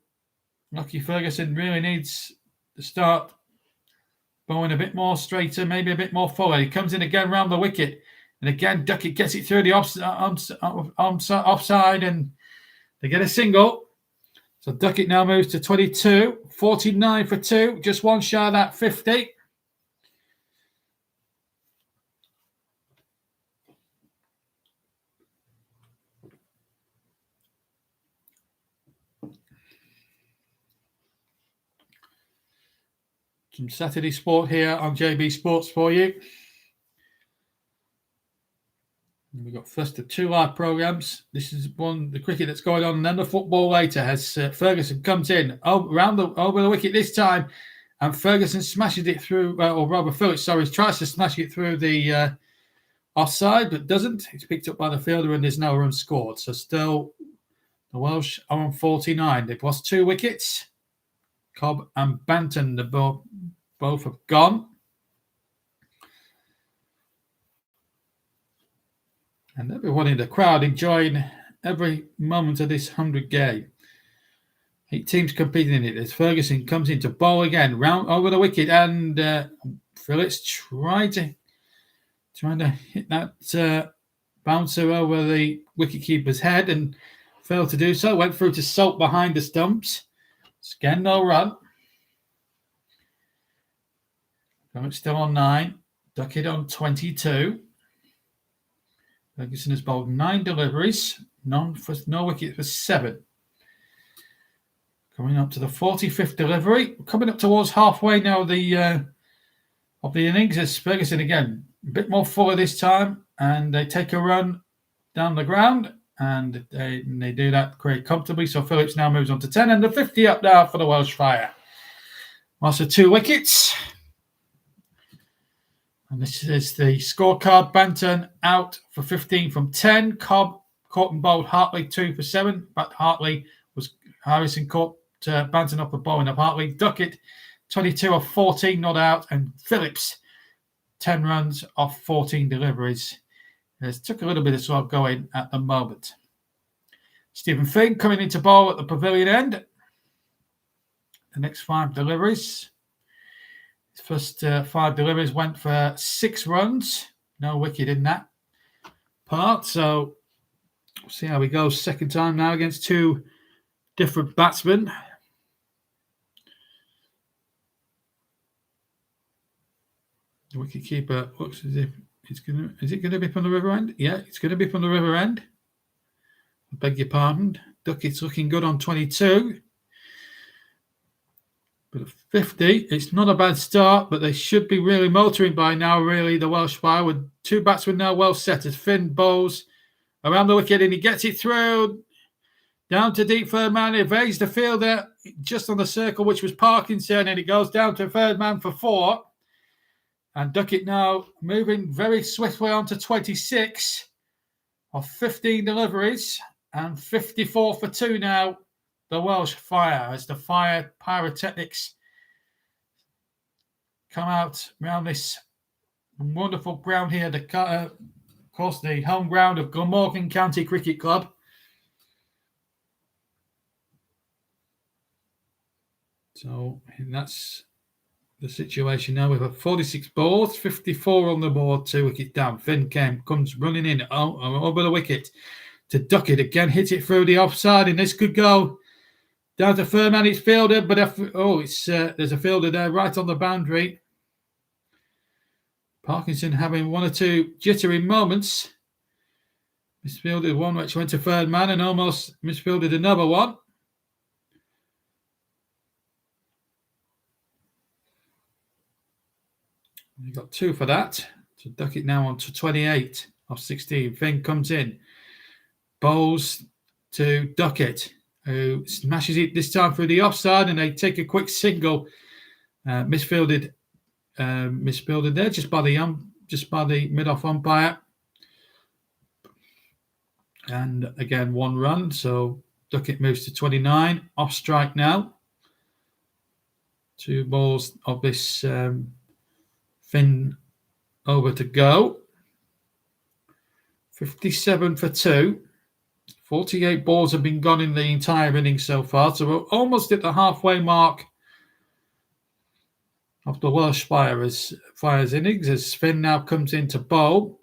Lockie Ferguson really needs to start bowling a bit more straighter, maybe a bit more forward. He comes in again round the wicket. And again, Duckett gets it through the offside and they get a single. So Duckett now moves to 22, 49 for 2, just one shy of that 50. Some Saturday sport here on JB Sports for you. And we've got first the 2 live programs. This is the cricket that's going on, and then the football later as Ferguson comes in over the wicket this time, and Ferguson smashes it through, or Robert Phillips, tries to smash it through the offside, but doesn't. It's picked up by the fielder, and there's no run scored. So still, the Welsh are on 49. They've lost 2 wickets. Cobb and Banton, both have gone. And everyone in the crowd enjoying every moment of this 100 game. 8 teams competing in it as Ferguson comes in to bowl again, round over the wicket, and Phillips trying to hit that bouncer over the wicketkeeper's head and failed to do so. Went through to Salt behind the stumps. Again, no run. Phillips still on 9. Duckett on 22. Ferguson has bowled 9 deliveries, no wicket for 7. Coming up to the 45th delivery, coming up towards halfway now of the innings as Ferguson again a bit more fuller this time, and they take a run down the ground, and they do that quite comfortably. So Phillips now moves on to 10, and the 50 up now for the Welsh Fire. Lost the 2 wickets. And this is the scorecard. Banton out for 15 from 10. Cobb caught and bowled Hartley 2 for 7. But Harrison caught Banton up a bowling of Hartley. Duckett 22 of 14 not out. And Phillips 10 runs off 14 deliveries. It took a little bit of sort of going at the moment. Stephen Finn coming into bowl at the pavilion end. The next 5 deliveries. His first 5 deliveries went for 6 runs. No wicket in that part. So we'll see how he goes second time now against 2 different batsmen. The wicketkeeper looks as if is it going to be from the river end? Yeah, it's going to be from the river end. I beg your pardon. Duckett's looking good on 22. But at 50, it's not a bad start, but they should be really motoring by now, really, the Welsh Fire, with 2 batsmen now well set as Finn bowls around the wicket, and he gets it through down to deep third man, evades the fielder just on the circle, which was Parkinson, and it goes down to third man for 4. And Duckett now moving very swiftly on to 26 of 15 deliveries, and 54 for 2 now. The Welsh Fire, as the Fire pyrotechnics come out around this wonderful ground here, of course, the home ground of Glamorgan County Cricket Club. So that's the situation now. We've got 46 balls, 54 on the board, 2 wickets down. Finn comes running in over the wicket to Duckett. Again, hits it through the offside, and this could go down to third man. It's fielded, but there's a fielder there right on the boundary. Parkinson having 1 or 2 jittery moments. Misfielded one which went to third man and almost misfielded another one. You got 2 for that. So Duckett now on to 28 of 16. Finn comes in, bowls to Duckett, who smashes it this time through the offside, and they take a quick single. Misfielded there just by the mid-off umpire, and again 1 run. So Duckett moves to 29 off strike now. 2 balls of this Finn over to go. 57 for 2. 48 balls have been gone in the entire innings so far. So we're almost at the halfway mark of the Welsh Fire's innings as Finn now comes in to bowl.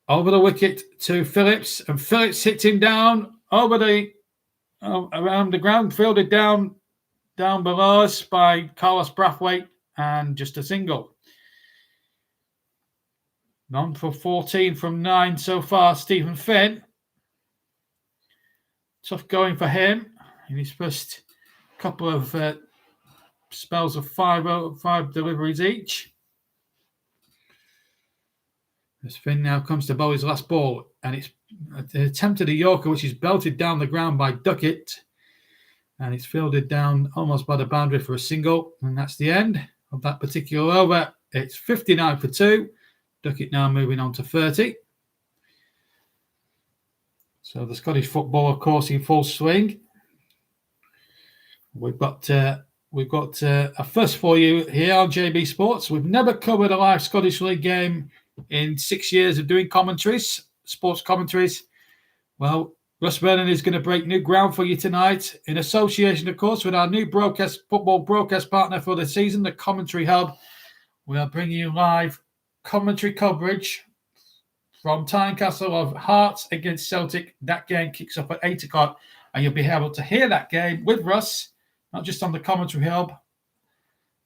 Over the wicket to Phillips, and Phillips hits him down over the around the ground, fielded down below us by Carlos Brathwaite, and just a single. None for 14 from 9 so far, Stephen Finn. Tough going for him in his first couple of spells of five deliveries each. As Finn now comes to bowl his last ball, and it's an attempt at a Yorker, which is belted down the ground by Duckett, and it's fielded down almost by the boundary for a single, and that's the end of that particular over. It's 59 for 2. Duckett now moving on to 30. So the Scottish football, of course, in full swing. We've got a first for you here on JB Sports. We've never covered a live Scottish League game in 6 years of doing sports commentaries. Well, Russ Vernon is going to break new ground for you tonight in association, of course, with our new football broadcast partner for the season, the Commentary Hub. We are bringing you live commentary coverage from Tynecastle of Hearts against Celtic. That game kicks off at 8 o'clock, and you'll be able to hear that game with Russ, not just on the Commentary Hub,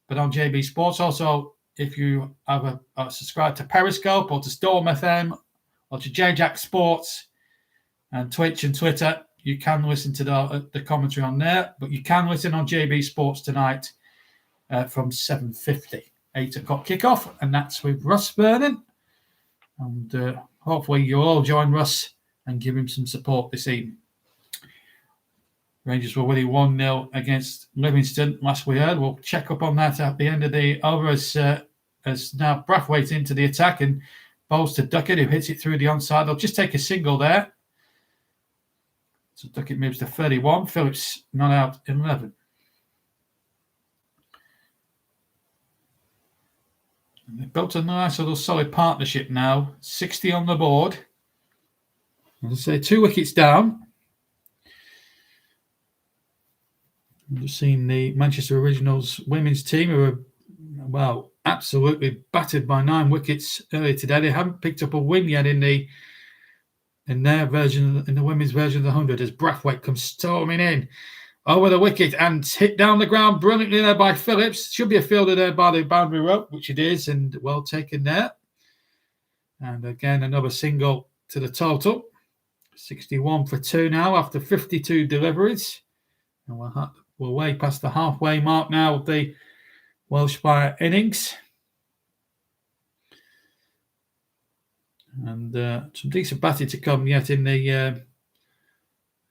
but on JB Sports. Also, if you have subscribed to Periscope or to Storm FM or to JJack Sports and Twitch and Twitter, you can listen to the commentary on there, but you can listen on JB Sports tonight from 7:50. 8 o'clock kickoff, and that's with Russ Vernon. And hopefully you'll all join Russ and give him some support this evening. Rangers were winning 1-0 against Livingston last we heard. We'll check up on that at the end of the over as now Brathwaite into the attack and bowls to Duckett, who hits it through the onside. They'll just take a single there. So Duckett moves to 31. Phillips not out 11. They've built a nice little solid partnership now. 60 on the board. As I say, 2 wickets down. I've just seen the Manchester Originals women's team who are, absolutely battered by 9 wickets earlier today. They haven't picked up a win yet in the women's version of the 100 as Brathwaite comes storming in over the wicket and hit down the ground brilliantly there by Phillips. Should be a fielder there by the boundary rope, which it is, and well taken there. And again, another single to the total. 61 for 2 now after 52 deliveries. And we're way past the halfway mark now of the Welsh Fire innings. And some decent batting to come yet in the...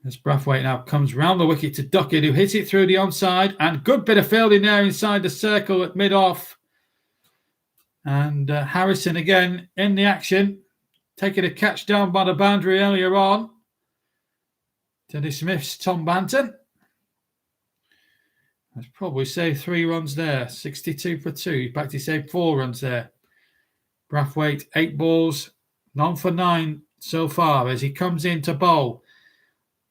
as Brathwaite now comes round the wicket to Duckett, who hits it through the onside. And good bit of fielding there inside the circle at mid-off. And Harrison again in the action, taking a catch down by the boundary earlier on to dismiss Tom Banton. That's probably saved 3 runs there. 62 for 2. In fact, he saved 4 runs there. Brathwaite, 8 balls, none for 9 so far as he comes in to bowl.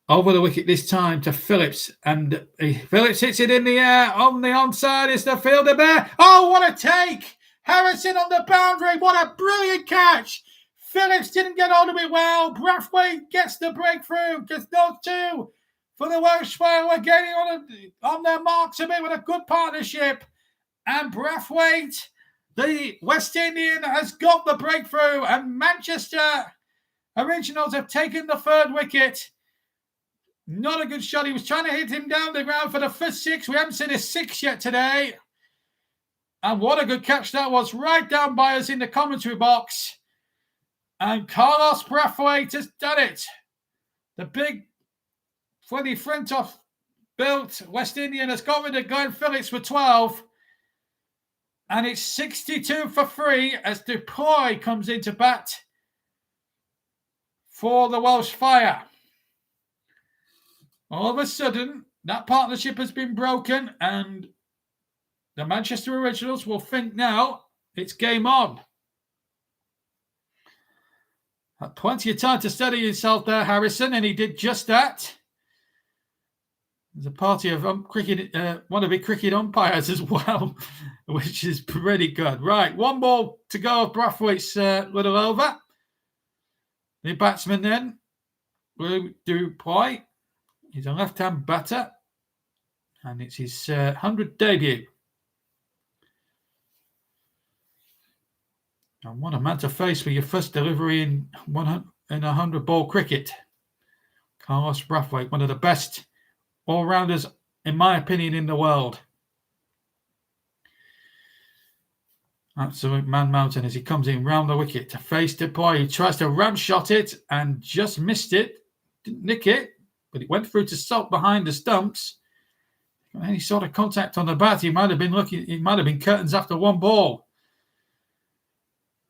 Over the wicket this time to Phillips. And Phillips hits it in the air. On the onside is the fielder there. Oh, what a take! Harrison on the boundary. What a brilliant catch! Phillips didn't get on to it well. Brathwaite gets the breakthrough. Gets those 2 for the Welsh Fire. We're getting on their marks a bit with a good partnership. And Brathwaite, the West Indian, has got the breakthrough. And Manchester Originals have taken the 3rd wicket. Not a good shot. He was trying to hit him down the ground for the first 6. We haven't seen a 6 yet today. And what a good catch that was, right down by us in the commentary box. And Carlos Brathwaite has done it. The big, fully front-off built West Indian has got rid of Glenn Phillips for 12. And it's 62 for 3 as Dupoy comes into bat for the Welsh Fire. All of a sudden, that partnership has been broken and the Manchester Originals will think now it's game on. Had plenty of time to steady himself there, Harrison, and he did just that. There's a party of wannabe cricket umpires as well, which is pretty good. Right, 1 ball to go of Brathwaite's little over. The batsman then will do play. He's a left-hand batter, and it's his 100th debut. And what a man to face for your first delivery in 100-ball cricket. Carlos Brathwaite, one of the best all-rounders, in my opinion, in the world. Absolute man mountain as he comes in round the wicket to face Dupuy. He tries to ram shot it and just missed it. Didn't nick it, but it went through to Salt behind the stumps. Any sort of contact on the bat, he might have been lucky. It might have been curtains after one ball.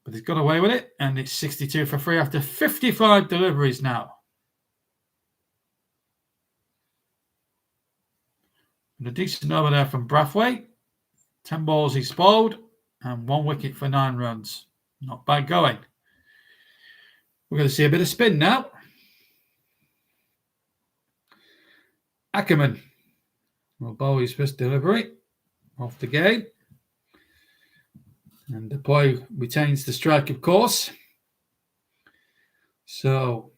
But he's got away with it, and it's 62 for 3 after 55 deliveries now. And a decent over there from Brathwaite. 10 balls he's bowled, and 1 wicket for 9 runs. Not bad going. We're going to see a bit of spin now. Ackerman will bowl his first delivery off the game. And the boy retains the strike, of course. So,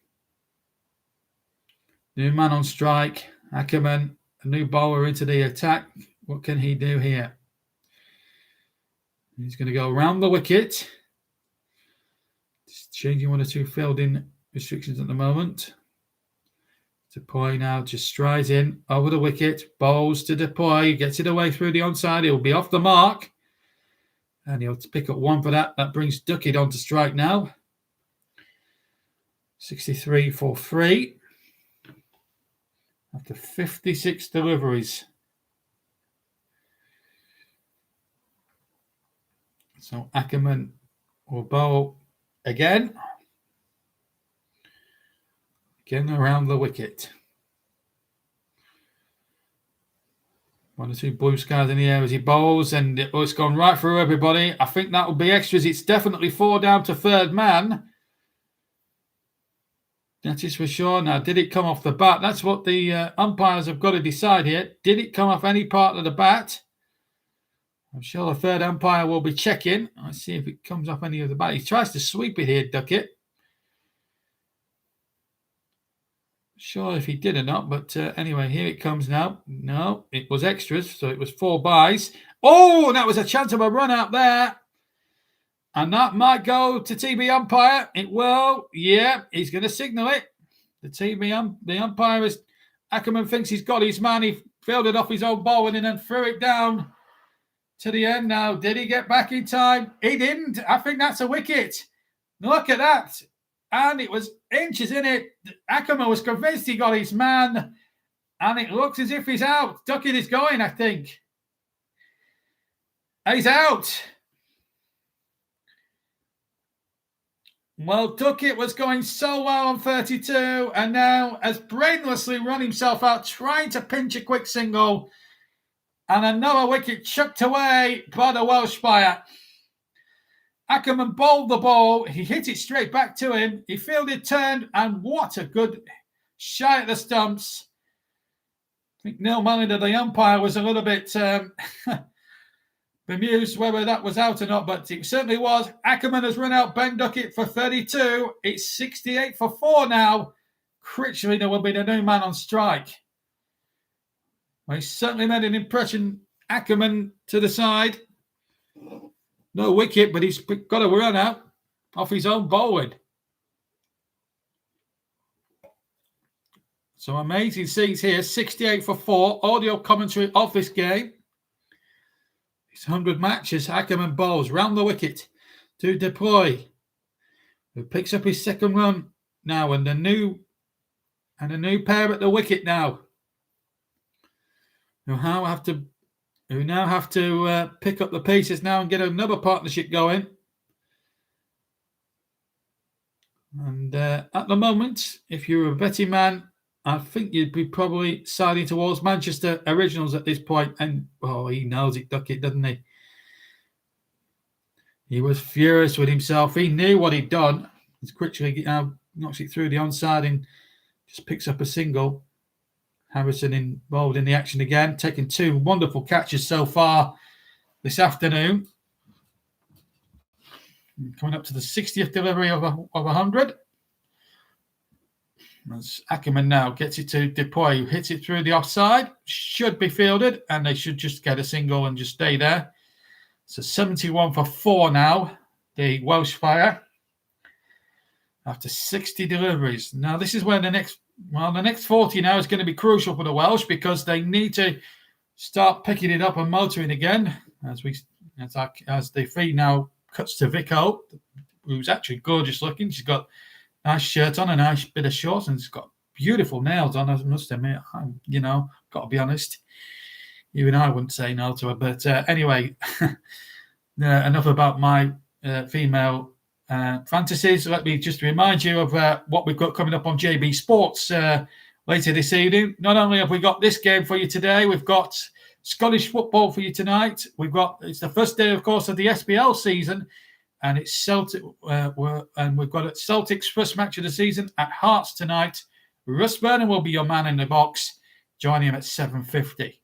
new man on strike. Ackerman, a new bowler into the attack. What can he do here? He's going to go around the wicket. Just changing 1 or 2 fielding restrictions at the moment. Dupuy now just strides in over the wicket. Bowls to Dupuy. Gets it away through the onside. He'll be off the mark. And he'll pick up 1 for that. That brings Duckett on to strike now. 63 for 3. After 56 deliveries. So Ackerman will bowl again. Again around the wicket. 1 or 2 blue skies in the air as he bowls, and it's gone right through everybody. I think that will be extras. It's definitely 4 down to 3rd man. That is for sure. Now, did it come off the bat? That's what the umpires have got to decide here. Did it come off any part of the bat? I'm sure the 3rd umpire will be checking. Let's see if it comes off any of the bat. He tries to sweep it here, Duckett. Sure if he did or not, but anyway, here it comes now. No, it was extras, so it was 4 byes. Oh, that was a chance of a run out there. And that might go to TV umpire. It will. Yeah, he's going to signal it. The umpire is, Ackerman thinks he's got his man. He fielded off his own ball and then threw it down to the end now. Did he get back in time? He didn't. I think that's a wicket. Look at that. And it was inches in it. Ackerman was convinced he got his man. And it looks as if he's out. Duckett is going, I think. He's out. Well, Duckett was going so well on 32 and now has brainlessly run himself out trying to pinch a quick single. And another wicket chucked away by the Welsh buyer. Ackerman bowled the ball. He hit it straight back to him. He fielded, turned, and what a good shot at the stumps. I think Neil Mullender, the umpire, was a little bit bemused whether that was out or not, but it certainly was. Ackerman has run out Ben Duckett for 32. It's 68 for 4 now. Critchley will be the new man on strike. Well, he certainly made an impression. Ackerman to the side. No wicket, but he's got a run out off his own bowling. So amazing scenes here. 68 for 4. Audio commentary of this game. It's 100 matches. Ackerman bowls round the wicket to Dupuy, who picks up his 2nd run now, and a new pair at the wicket now. Who now have to pick up the pieces now and get another partnership going. And at the moment, if you're a betting man, I think you'd be probably siding towards Manchester Originals at this point. And, he knows it, Duckett, doesn't he? He was furious with himself. He knew what he'd done. He's quickly knocks it through the onside and just picks up a single. Harrison involved in the action again, taking 2 wonderful catches so far this afternoon. Coming up to the 60th delivery of 100. As Ackerman now gets it to Depoy, who hits it through the offside. Should be fielded, and they should just get a single and just stay there. So 71 for 4 now, the Welsh Fire, after 60 deliveries. Now, this is where the next 40 now is going to be crucial for the Welsh, because they need to start picking it up and motoring again. As the feed now cuts to Vico, who's actually gorgeous looking. She's got a nice shirt on, a nice bit of shorts, and she's got beautiful nails on, I must admit. Got to be honest. Even I wouldn't say no to her. But anyway, enough about my female fantasies. Let me just remind you of what we've got coming up on JB Sports later this evening. Not only have we got this game for you today, we've got Scottish football for you tonight. It's the first day, of course, of the SPL season, and it's Celtic. And we've got Celtic's first match of the season at Hearts tonight. Russ Vernon will be your man in the box, joining him at 7:50.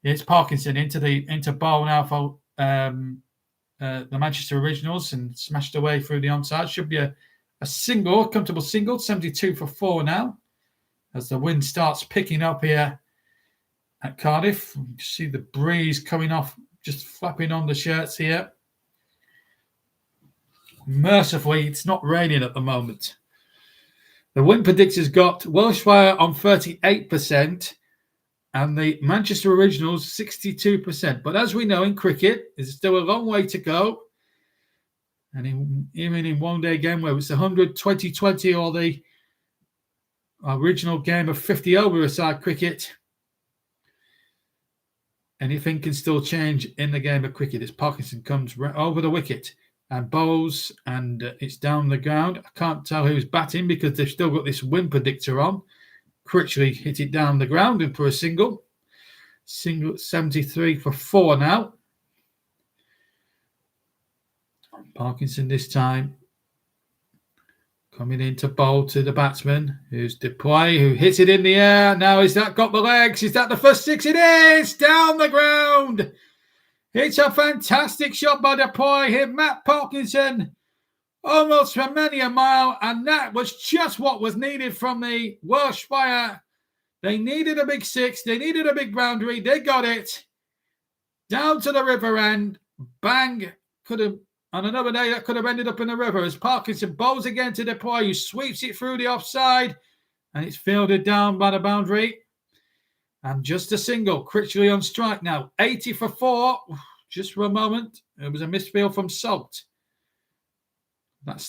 It's Parkinson into Bow now for the Manchester Originals, and smashed away through the onside. Should be a comfortable single. 72 for 4 now, as the wind starts picking up here at Cardiff. You see the breeze coming off, just flapping on the shirts here. Mercifully, it's not raining at the moment. The wind predictor's got Welsh Fire on 38% and the Manchester Originals 62%. But as we know in cricket, there's still a long way to go. And even in one day game where it's 100, 20, or the original game of 50 over aside cricket, anything can still change in the game of cricket as Parkinson comes over the wicket and bowls, and it's down the ground. I can't tell who's batting because they've still got this wind predictor on. Critchley hit it down the ground and for a single. 73 for 4 now. Parkinson this time coming in to bowl to the batsman, who's Depoy, who hits it in the air. Now, has that got the legs? Is that the first 6? It is! Down the ground! It's a fantastic shot by Depoy. Hit Matt Parkinson almost for many a mile, and that was just what was needed from the Welsh Fire. They needed a big 6. They needed a big boundary. They got it. Down to the river end. Bang. On another day, that could have ended up in the river as Parkinson bowls again to Depoy, who sweeps it through the offside, and it's fielded down by the boundary. And just a single. Critchley on strike now. 80 for 4. Just for a moment. It was a misfield from Salt.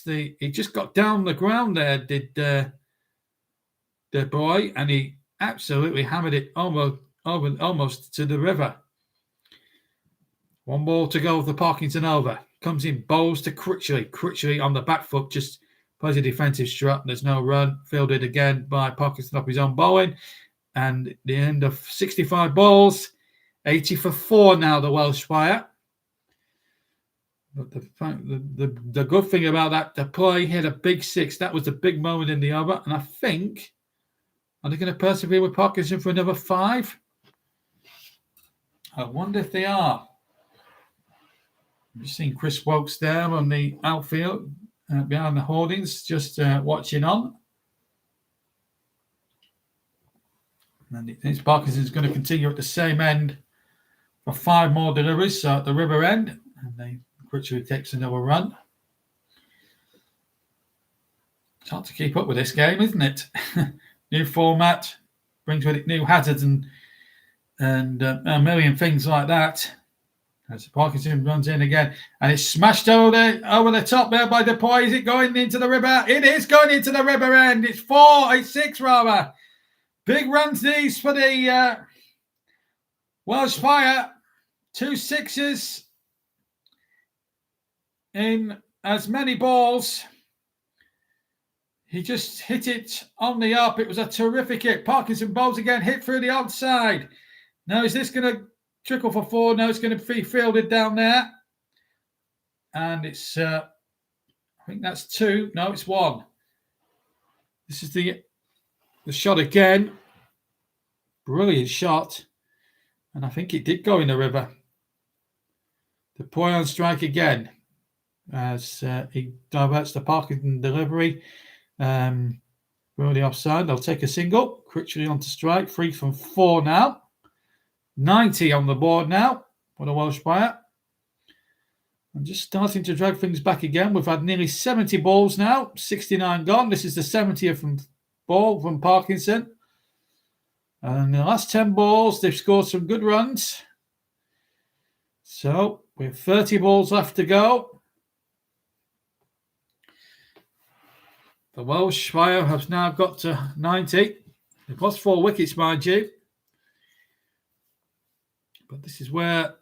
He just got down the ground there, did Depoy, and he absolutely hammered it almost to the river. One ball to go with the Parkinson over. Comes in, bowls to Critchley. Critchley on the back foot, just plays a defensive strut. There's no run. Fielded again by Parkinson off his own bowling. And at the end of 65 balls, 80 for 4 now, the Welsh Fire. But the good thing about that, the play hit a big 6. That was the big moment in the over. And I think, are they going to persevere with Parkinson for another 5? I wonder if they are. I've seen Chris Wokes there on the outfield, behind the hoardings, just watching on. And it thinks Parkinson's going to continue at the same end for 5 more deliveries, so at the river end. And they Critchley takes another run. It's hard to keep up with this game, isn't it? New format brings with it new hazards and a million things like that. As Parkinson runs in again, and it's smashed over the top there by Depoy. Is it going into the river? It is going into the river end. It's 6 rather. Big runs these for the Welsh Fire. 2 6s in as many balls. He just hit it on the up. It was a terrific hit. Parkinson bowls again, hit through the outside. Now, is this going to trickle for 4? No, it's going to be fielded down there. And it's, I think that's 2. No, it's 1. This is the shot again. Brilliant shot. And I think it did go in the river. Depoy on strike again as he diverts the Parkinson delivery. Through the offside, they'll take a single. Critchley onto strike. 3 from 4 now. 90 on the board now for the Welsh player. I'm just starting to drag things back again. We've had nearly 70 balls now. 69 gone. This is the 70th ball from Parkinson. And in the last 10 balls, they've scored some good runs. So, with 30 balls left to go, the Welsh player has now got to 90. They've lost 4 wickets, mind you. But this is where,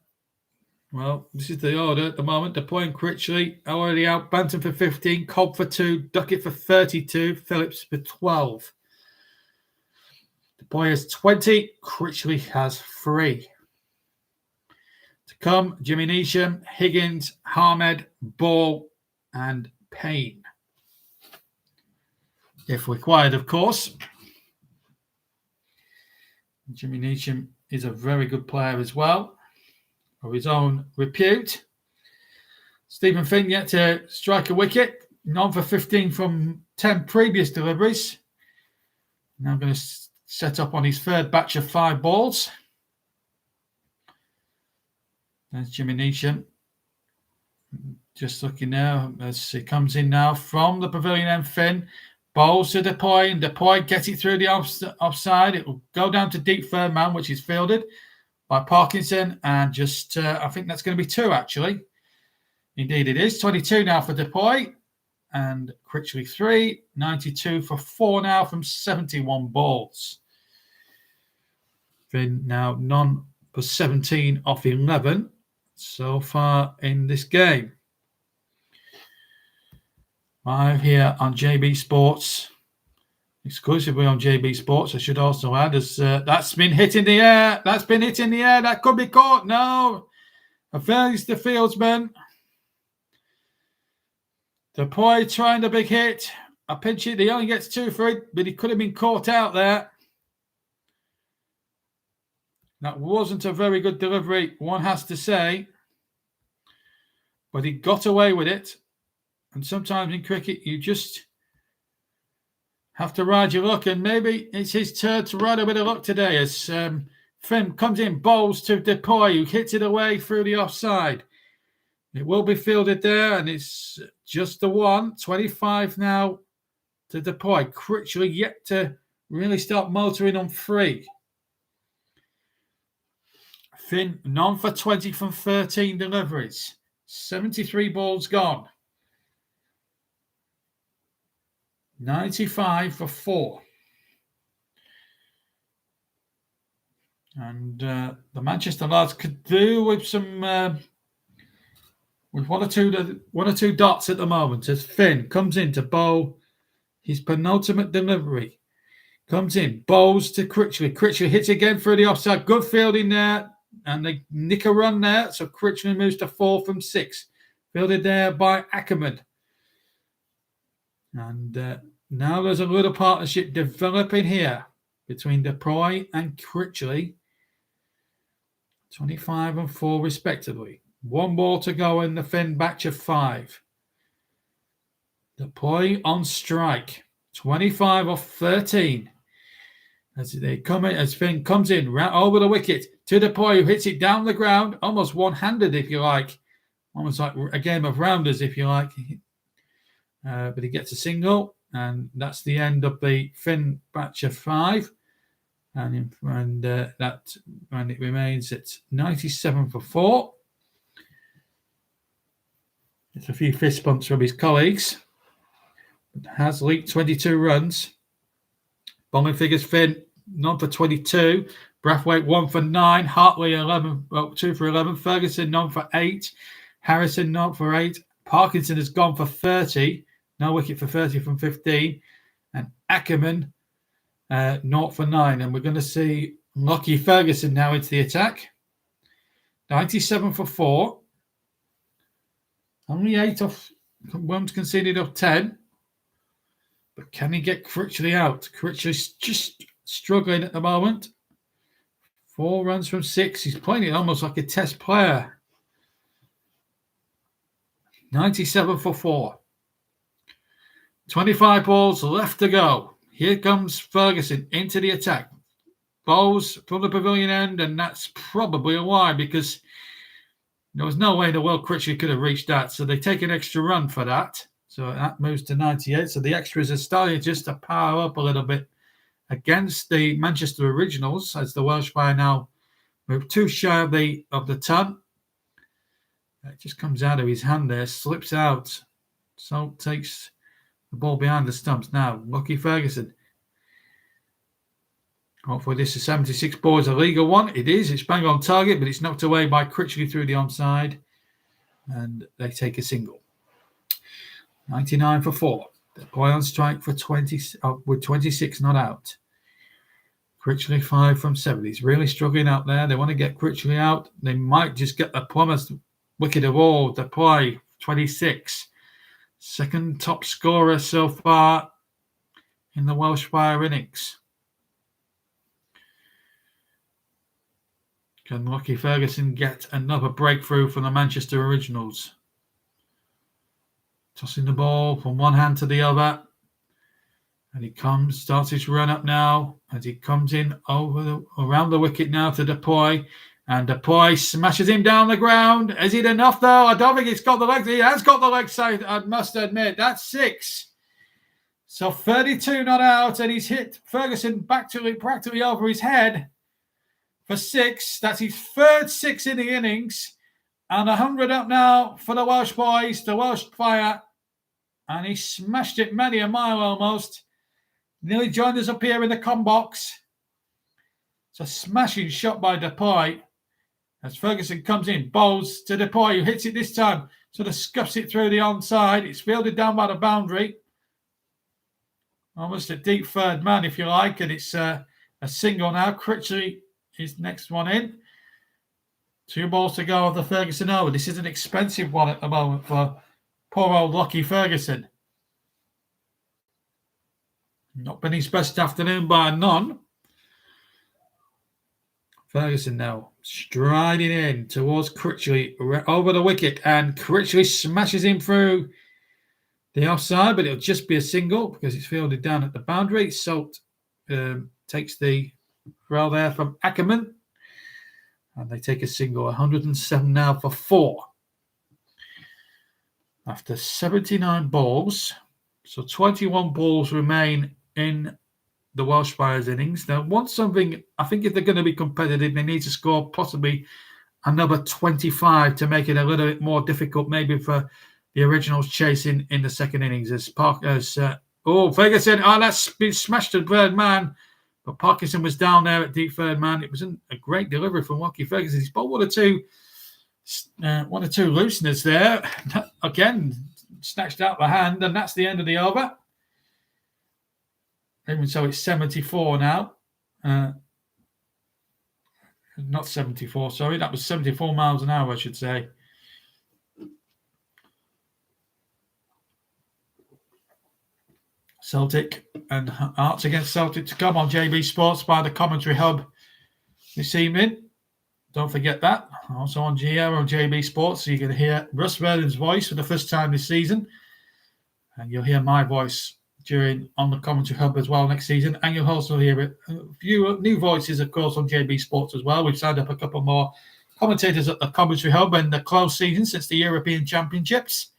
well, this is the order at the moment. They're playing Critchley, already out. Bantam for 15, Cobb for 2, Duckett for 32, Phillips for 12. The boy has 20, Critchley has 3. To come, Jimmy Neesham, Higgins, Hamed, Ball, and Payne. If required, of course. Jimmy Neesham is a very good player as well, of his own repute. Stephen Finn yet to strike a wicket, none for 15 from 10 previous deliveries. Now going to set up on his third batch of 5 balls. There's Jimmy Neesham. Just looking now as he comes in now from the pavilion end. Finn bowls to Depoy, and Depoy gets it through the offside. It will go down to deep third man, which is fielded by Parkinson, and just I think that's going to be 2 actually. Indeed it is. 22 now for Depoy, and Critchley 3, 92 for 4 now from 71 balls. Finn now none for 17 off 11 so far in this game. Live here on JB Sports, exclusively on JB Sports. I should also add, as that's been hit in the air. That's been hit in the air. That could be caught. No, affairs the fieldsman. Depoy trying the big hit. A pinch hit. He only gets 2 for it, but he could have been caught out there. That wasn't a very good delivery, one has to say, but he got away with it. And sometimes in cricket, you just have to ride your luck. And maybe it's his turn to ride a bit of luck today as Finn comes in, bowls to Depoy, who hits it away through the offside. It will be fielded there, and it's just the 1. 25 now to Depoy. Critchley yet to really start motoring on 3. Finn, none for 20 from 13 deliveries. 73 balls gone. 95 for 4. And the Manchester lads could do with some with one or two dots at the moment as Finn comes in to bowl his penultimate delivery. Comes in, bowls to Critchley. Critchley hits again through the offside. Good fielding there. And they nick a run there. So Critchley moves to 4 from 6. Fielded there by Ackerman. And now there's a little partnership developing here between Depoy and Critchley. 25 and 4 respectively. 1 ball to go in the Finn batch of 5. Depoy on strike. 25 off 13. As they come in, as Finn comes in over the wicket to Depoy, who hits it down the ground, almost one-handed, if you like. Almost like a game of rounders, if you like. But he gets a single, and that's the end of the Finn batch of 5. And it remains at 97 for 4. It's a few fist bumps from his colleagues. But has leaked 22 runs. Bowling figures: Finn, none for 22. Brathwaite, 1 for 9. Hartley, 2 for 11. Ferguson, none for 8. Harrison, none for 8. Parkinson has gone for 30. No wicket for 30 from 15. And Ackerman, 0 for 9. And we're going to see Lockie Ferguson now into the attack. 97 for 4. Only 8 off, runs conceded off 10. But can he get Critchley out? Critchley's just struggling at the moment. 4 runs from 6. He's playing it almost like a test player. 97 for 4. 25 balls left to go. Here comes Ferguson into the attack. Bowls from the pavilion end, and that's probably a wide because there was no way the World Critchley could have reached that. So they take an extra run for that. So that moves to 98. So the extras are starting just to power up a little bit against the Manchester Originals as the Welsh Fire now move too shy of the ton. It just comes out of his hand there, slips out. So takes the ball behind the stumps. Now, Lucky Ferguson. Hopefully this is 76 ball is a legal one. It is. It's bang on target, but it's knocked away by Critchley through the onside. And they take a single. 99 for 4. The boy on strike for 20 with 26 not out. Critchley 5 from 7. He's really struggling out there. They want to get Critchley out. They might just get the plumber's wicket of all to play. 26. Second top scorer so far in the Welsh Fire innings. Can Lucky Ferguson get another breakthrough from the Manchester Originals? Tossing the ball from one hand to the other. And he starts his run up now as he comes in around the wicket now to Dupuy. And Dupuy smashes him down the ground. Is it enough though? I don't think it's got the legs. He has got the leg side, I must admit. That's 6. So 32 not out, and he's hit Ferguson practically over his head for 6. That's his third 6 in the innings. And 100 up now for the Welsh boys, the Welsh Fire. And he smashed it many a mile almost. Nearly joined us up here in the com box. It's a smashing shot by Dupuy. As Ferguson comes in, bowls to Dupuy, who hits it this time. Sort of scuffs it through the onside. It's fielded down by the boundary. Almost a deep third man, if you like. And it's a single now. Critchley is next one in. 2 balls to go of the Ferguson over. This is an expensive one at the moment for poor old Lucky Ferguson. Not been his best afternoon by none. Ferguson now striding in towards Critchley over the wicket, and Critchley smashes him through the offside, but it'll just be a single because it's fielded down at the boundary. Salt takes the throw there from Ackerman, and they take a single. 107 now for 4. After 79 balls, so 21 balls remain in the Welsh Fire's innings. They want something, I think if they're going to be competitive, they need to score possibly another 25 to make it a little bit more difficult, maybe for the Originals chasing in the second innings. Ferguson, that's been smashed to third man, but Parkinson was down there at deep third man. It wasn't a great delivery from Lucky Ferguson. He's bowled one or two looseners there. Again, snatched out the hand, and that's the end of the over. Even so, it's 74 now. Not 74, sorry. That was 74 miles an hour, I should say. Celtic and Hearts against Celtic to come on JB Sports by the Commentary Hub this evening. Don't forget that. Also on JB Sports, so you can hear Russ Verdon's voice for the first time this season. And you'll hear my voice on the Commentary Hub as well next season. And you'll also hear a few new voices, of course, on JB Sports as well. We've signed up a couple more commentators at the Commentary Hub in the close season since the European Championships.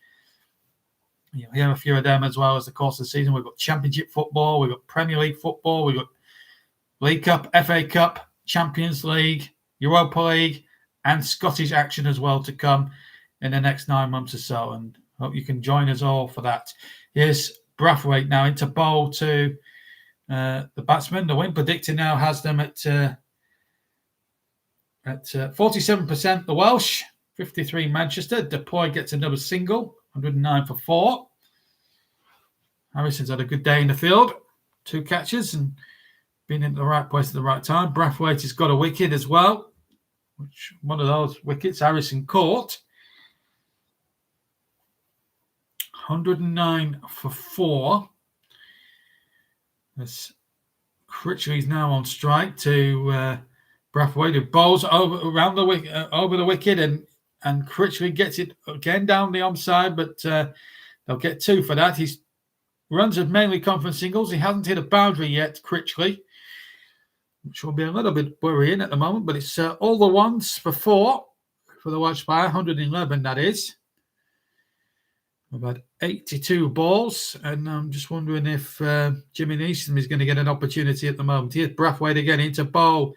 You'll hear a few of them as well as the course of the season. We've got Championship football, we've got Premier League football, we've got League Cup, FA Cup, Champions League, Europa League, and Scottish action as well to come in the next 9 months or so. And hope you can join us all for that. Here's Brathwaite now into bowl to the batsman. The win predictor now has them at 47%, the Welsh, 53 Manchester. Dupuy gets another single, 109 for 4. Harrison's had a good day in the field. 2 catches and been in the right place at the right time. Brathwaite has got a wicket as well, which one of those wickets Harrison caught. 109 for 4. As Critchley's now on strike to Brathwaite, who bowls over the wicket, and Critchley gets it again down the onside, but they'll get 2 for that. He's runs have mainly come from singles. He hasn't hit a boundary yet, Critchley, which will be a little bit worrying at the moment, but it's all the ones for 4 for the Welsh Spire, 111 that is. We've had 82 balls, and I'm just wondering if Jimmy Neeson is going to get an opportunity at the moment. Here's Brathwaite again into bowl,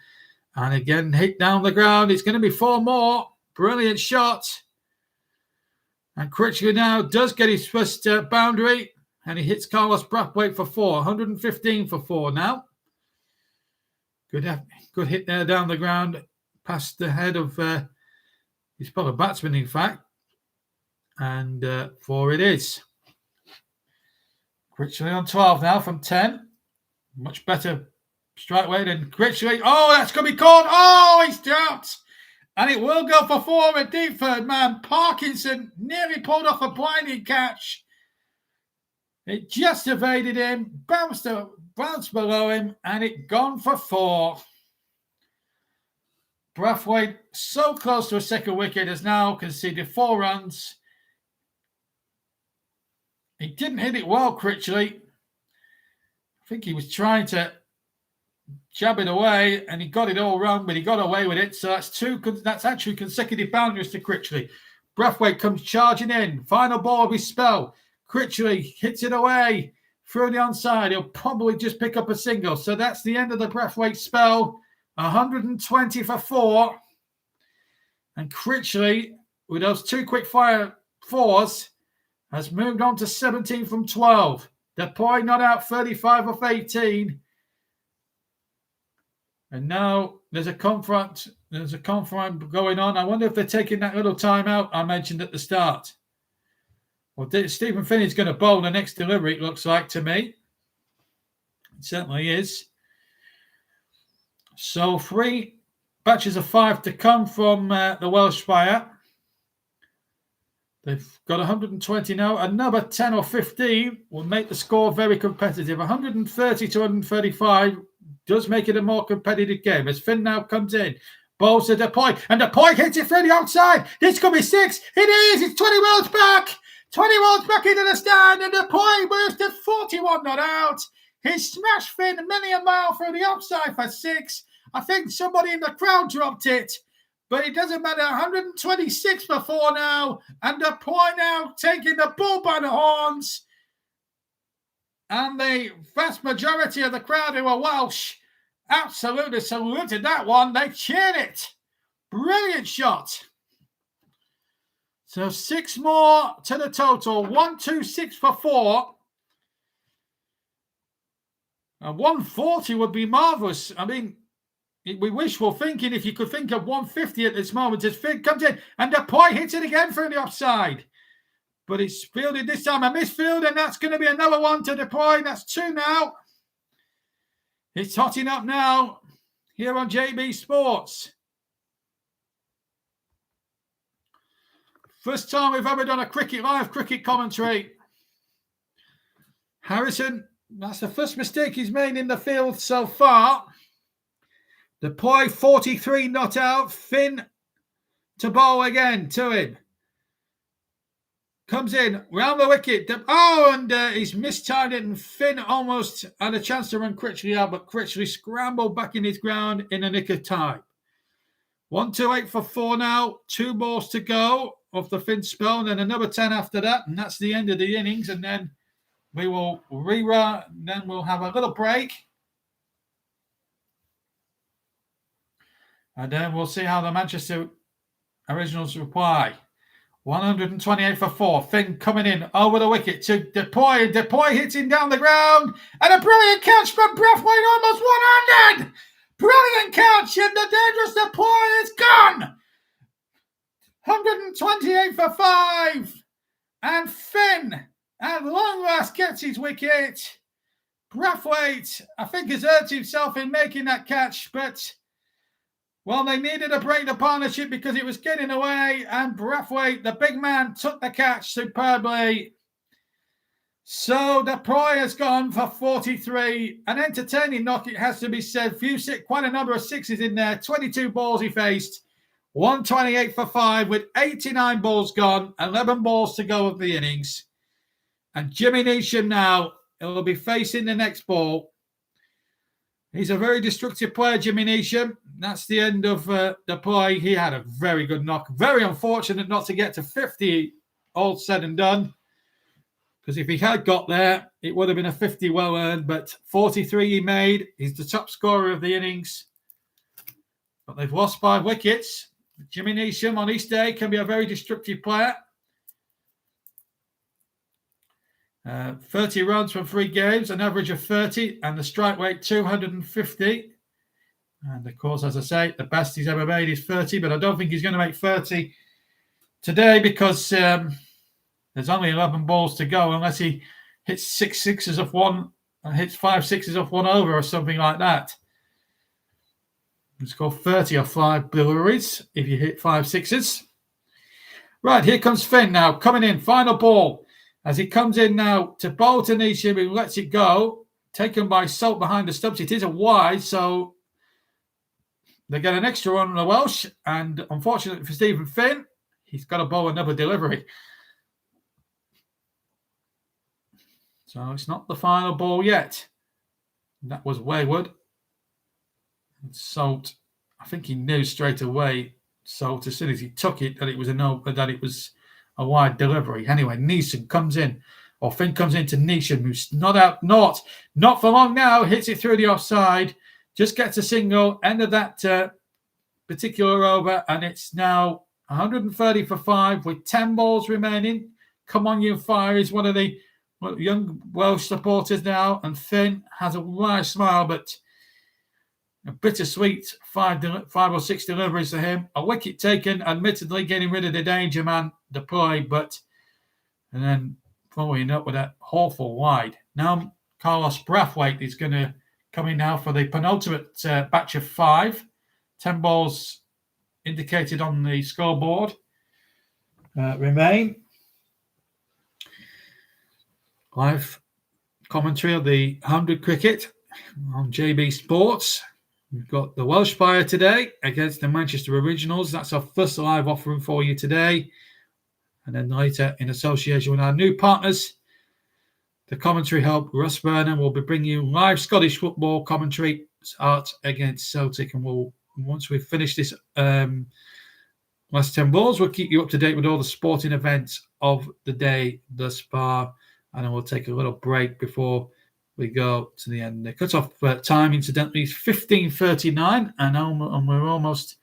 and again hit down the ground. It's going to be 4 more. Brilliant shot. And Critchley now does get his first boundary, and he hits Carlos Brathwaite for 4. 115 for 4 now. Good hit there down the ground, past the head of his fellow batsman, in fact. And 4 it is. Critchley on 12 now from 10. Much better strike rate than Critchley. Oh, that's going to be caught. Oh, he's dropped. And it will go for 4 at deep third man. Parkinson nearly pulled off a blinding catch. It just evaded him, bounced below him, and it gone for 4. Brathwaite, so close to a second wicket, has now conceded 4 runs. He didn't hit it well, Critchley. I think he was trying to jab it away, and he got it all wrong, but he got away with it. So that's actually consecutive boundaries to Critchley. Brathwaite comes charging in. Final ball of his spell. Critchley hits it away through the onside. He'll probably just pick up a single. So that's the end of the Brathwaite spell. 120 for 4. And Critchley, with those 2 quick fire 4s, has moved on to 17 from 12. Depoy not out 35 of 18. And now there's a confront going on. I wonder if they're taking that little timeout I mentioned at the start. Well, Stephen Finney's going to bowl the next delivery, it looks like to me. It certainly is. So 3 batches of 5 to come from the Welsh Spire. They've got 120 now. Another 10 or 15 will make the score very competitive. 130 to 135 does make it a more competitive game. As Finn now comes in, bowls to Depoy, and Depoy hits it through the outside. This could be 6. It is. It's 20 miles back. 20 miles back into the stand, and Depoy moves to 41 not out. He smashed Finn many a mile through the outside for 6. I think somebody in the crowd dropped it. But it doesn't matter. 126 for 4 now. And Depoy now taking the bull by the horns. And the vast majority of the crowd who are Welsh absolutely saluted that one. They cheered it. Brilliant shot. So 6 more to the total. 126 for 4. And 140 would be marvellous. I mean, we wishful thinking if you could think of 150 at this moment as Finn comes in and Depoy hits it again through the offside. But it's fielded this time a misfield, and that's going to be another one to Depoy. That's 2 now. It's hotting up now here on JB Sports. First time we've ever done a live cricket commentary. Harrison, that's the first mistake he's made in the field so far. Depoy 43 not out. Finn to bowl again to him. Comes in round the wicket. He's mistimed it, and Finn almost had a chance to run Critchley out, but Critchley scrambled back in his ground in a nick of time. 128 for 4 now. 2 balls to go off the Finn spell, and then another 10 after that, and that's the end of the innings. And then we will rerun. Then we'll have a little break. And then we'll see how the Manchester Originals reply. 128 for 4. Finn coming in over the wicket to Depoy. And Depoy hits him down the ground. And a brilliant catch from Brathwaite, almost one-handed. Brilliant catch. And the dangerous Depoy is gone. 128 for 5. And Finn, at long last, gets his wicket. Brathwaite, I think, has hurt himself in making that catch, but... well, they needed to break the partnership because it was getting away, and Brathwaite, the big man, took the catch superbly. So Depoy has gone for 43. An entertaining knock, it has to be said. Quite a number of 6s in there. 22 balls he faced. 128 for 5 with 89 balls gone. 11 balls to go of the innings. And Jimmy Neesham now He'll be facing the next ball. He's a very destructive player, Jimmy Neesham. That's the end of the play. He had a very good knock. Very unfortunate not to get to 50, all said and done. Because if he had got there, it would have been a 50 well earned. But 43 he made. He's the top scorer of the innings. But they've lost 5 wickets. Jimmy Neesham on each day can be a very destructive player. 30 runs from 3 games, an average of 30, and the strike rate 250. And of course, as I say, the best he's ever made is 30, but I don't think he's going to make 30 today because there's only 11 balls to go unless he hits 6 sixes off one and hits 5 sixes off one over or something like that. It's called 30 off 5 deliveries if you hit 5 sixes. Right, here comes Finn now, coming in, final ball. As he comes in now to bowl to Neesham, who lets it go, taken by Salt behind the stumps. It is a wide, so they get an extra run on the Welsh. And unfortunately for Stephen Finn, he's got to bowl another delivery. So it's not the final ball yet. That was wayward. And Salt, I think he knew straight away, Salt, as soon as he took it, that it was a wide delivery. Anyway, Neesham comes in, or Finn comes into Neesham, who's not for long now, hits it through the offside, just gets a single, end of that particular over, and it's now 130 for 5 with 10 balls remaining. Come on, you fire, is one of the young Welsh supporters now, and Finn has a wide smile, but a bittersweet 5 or 6 deliveries to him. A wicket taken, admittedly getting rid of the danger man deployed, and then following up with that awful wide. Now Carlos Brathwaite is going to come in now for the penultimate batch of 5. 10 balls indicated on the scoreboard remain. Live commentary of the 100 cricket on JB Sports. We've got the Welsh Fire today against the Manchester Originals. That's our first live offering for you today. And then later, in association with our new partners, the commentary hub, Russ Burnham, will be bringing you live Scottish football commentary art against Celtic. And once we've finished this last 10 balls, we'll keep you up to date with all the sporting events of the day thus far. And then we'll take a little break before we go to the end. The cut-off time, incidentally, is 15:39, and we're almost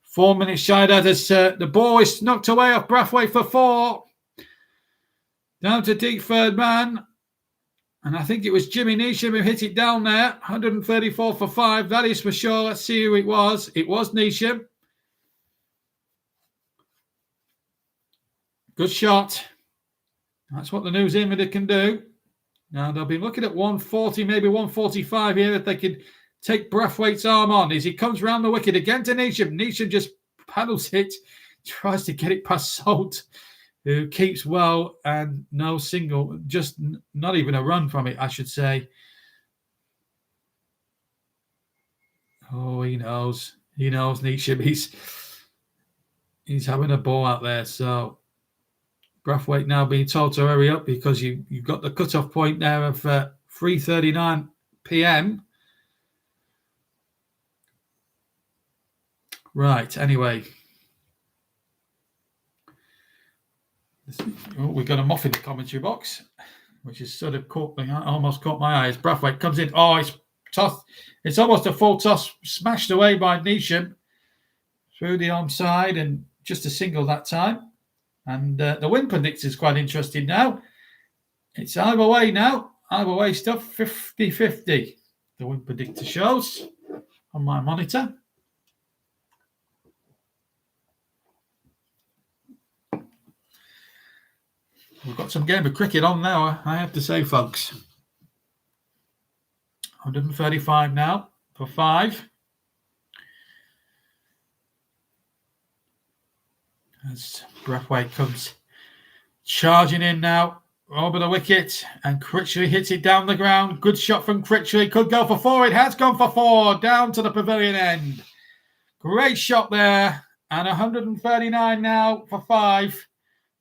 4 minutes shy of that as the ball is knocked away off Brathwaite for 4. Down to deep third man. And I think it was Jimmy Neesham who hit it down there. 134 for 5, that is for sure. Let's see who it was. It was Neesham. Good shot. That's what the New Zealander can do. Now they'll be looking at 140, maybe 145 here if they could take Brathwaite's arm on as he comes round the wicket again to Neesham. Neesham just paddles it, tries to get it past Salt, who keeps well and no single, just not even a run from it, I should say. Oh, he knows. He knows Neesham. He's having a ball out there, so Brathwaite now being told to hurry up because you've got the cut-off point there of 3:39 p.m. Right, anyway. We've got a muff in the commentary box, which is sort of almost caught my eyes. Brathwaite comes in. Oh, it's tossed. It's almost a full toss, smashed away by Neesham through the onside, and just a single that time. And the win predictor is quite interesting now. It's either way now. Either way stuff, 50-50. The win predictor shows on my monitor. We've got some game of cricket on now, I have to say, folks. 135 now for 5. As Brathwaite comes charging in now over the wicket, and Critchley hits it down the ground. Good shot from Critchley. Could go for 4. It has gone for 4. Down to the pavilion end. Great shot there. And 139 now for 5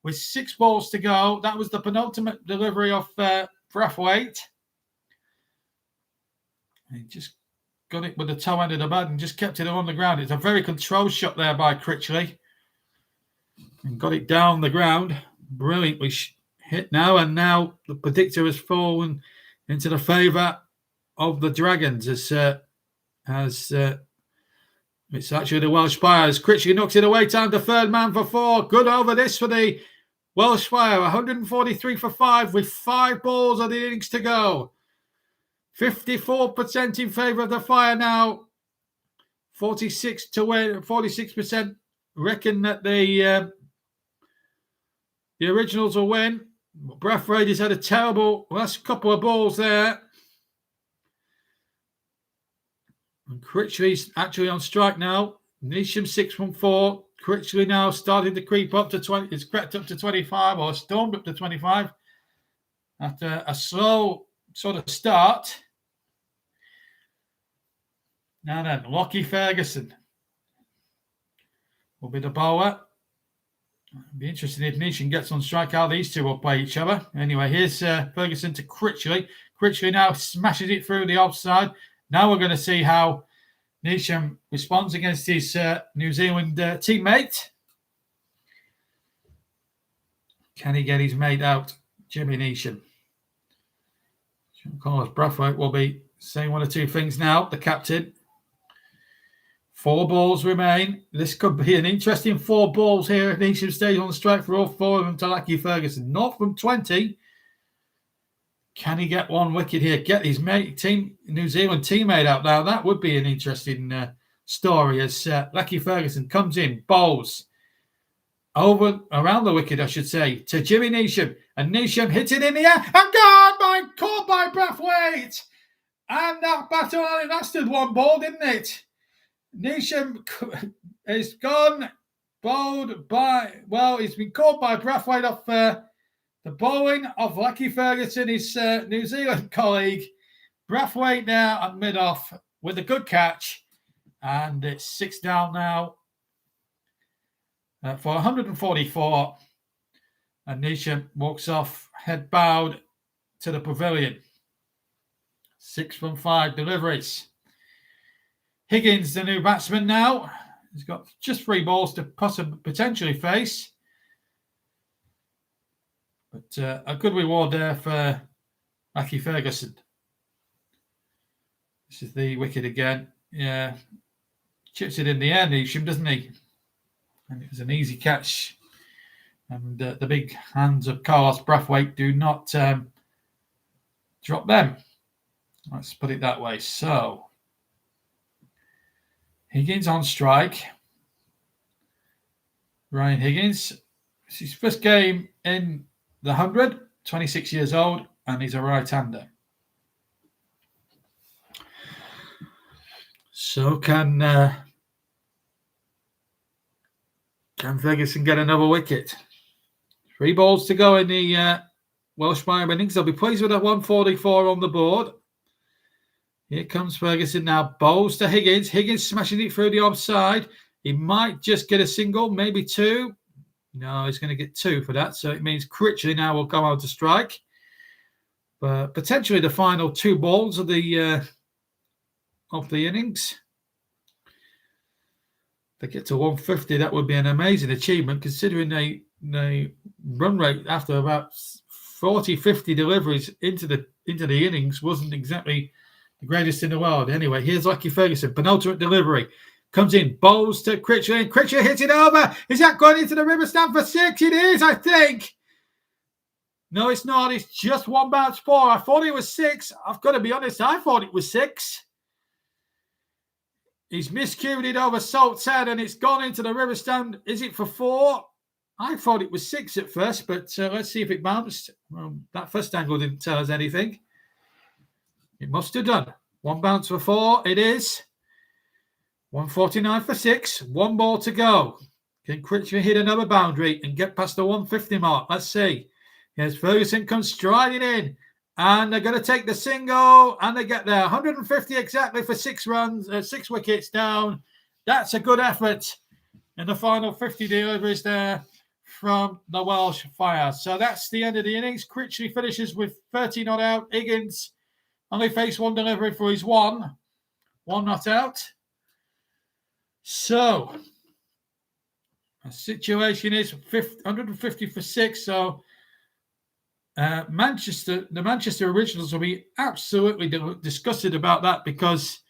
with 6 balls to go. That was the penultimate delivery of Brathwaite. He just got it with the toe end of the bat and just kept it on the ground. It's a very controlled shot there by Critchley. And got it down the ground. Brilliantly hit now. And now the predictor has fallen into the favour of the Dragons as it's actually the Welsh Fire. As Critchley knocks it away, time to third man for 4. Good over this for the Welsh Fire. 143 for 5 with 5 balls of the innings to go. 54% in favour of the Fire now. 46% reckon that the Originals will win. Brathwaite has had a terrible last couple of balls there. And Critchley's actually on strike now. Neesham 6-4. Critchley now starting to creep up to 20. It's crept up to 25 or stormed up to 25 after a slow sort of start. Now then, Lockie Ferguson will be the bowler. It'll be interesting if Neesham gets on strike how these two will play each other. Anyway, here's Ferguson to Critchley. Critchley now smashes it through the offside. Now we're going to see how Neesham responds against his New Zealand teammate. Can he get his mate out? Jimmy Neesham. Carlos Brathwaite will be saying one or two things now, the captain. 4 balls remain. This could be an interesting 4 balls here if Neesham stays on strike for all 4 of them to Lockie Ferguson. Not from 20. Can he get 1 wicket here? Get his New Zealand teammate out now. That would be an interesting story as Lockie Ferguson comes in, bowls around the wicket, I should say, to Jimmy Neesham. And Neesham hits it in the air. And gone! Caught by Brathwaite. And that batter only lasted 1 ball, didn't it? Neesham is gone, bowled by, he's been caught by Brathwaite off the bowling of Lockie Ferguson, his New Zealand colleague. Brathwaite now at mid-off with a good catch, and it's 6 down now for 144. And Neesham walks off, head bowed to the pavilion. 6 from 5 deliveries. Higgins, the new batsman now. He's got just 3 balls to potentially face. But a good reward there for Lockie Ferguson. This is the wicket again. Yeah. Chips it in the air, Neesham, doesn't he? And it was an easy catch. And the big hands of Carlos Brathwaite do not drop them. Let's put it that way. So, Higgins on strike. Ryan Higgins. It's his first game in the 100, 26 years old, and he's a right-hander. So can Ferguson get another wicket? 3 balls to go in the Welsh Fire innings. They'll be pleased with a 144 on the board. Here comes Ferguson now. Bowls to Higgins. Higgins smashing it through the offside. He might just get a single, maybe 2. No, he's going to get 2 for that. So it means Critchley now will come out to strike. But potentially the final 2 balls of the innings. If they get to 150, that would be an amazing achievement considering they run rate after about 40, 50 deliveries into the innings wasn't exactly the greatest in the world. Anyway, here's Lockie Ferguson. Penultimate delivery. Comes in, bowls to Critchley, and Critchley hits it over. Is that going into the river stand for 6? It is, I think. No, it's not. It's just 1 bounce 4. I thought it was 6. I've got to be honest, I thought it was 6. He's miscued it over Salt's head, and it's gone into the river stand. Is it for 4? I thought it was 6 at first, but let's see if it bounced. Well, that first angle didn't tell us anything. It must have done. 1 bounce for 4. It is. 149 for 6. 1 ball to go. Can Critchley hit another boundary and get past the 150 mark? Let's see. Here's Ferguson comes striding in. And they're going to take the single. And they get there. 150 exactly for 6 runs. 6 wickets down. That's a good effort. In the final 50 deliveries there from the Welsh Fire. So that's the end of the innings. Critchley finishes with 30 not out. Higgins only faced one delivery for his one not out. So the situation is 150 for 6. So the Manchester Originals will be absolutely disgusted about that, because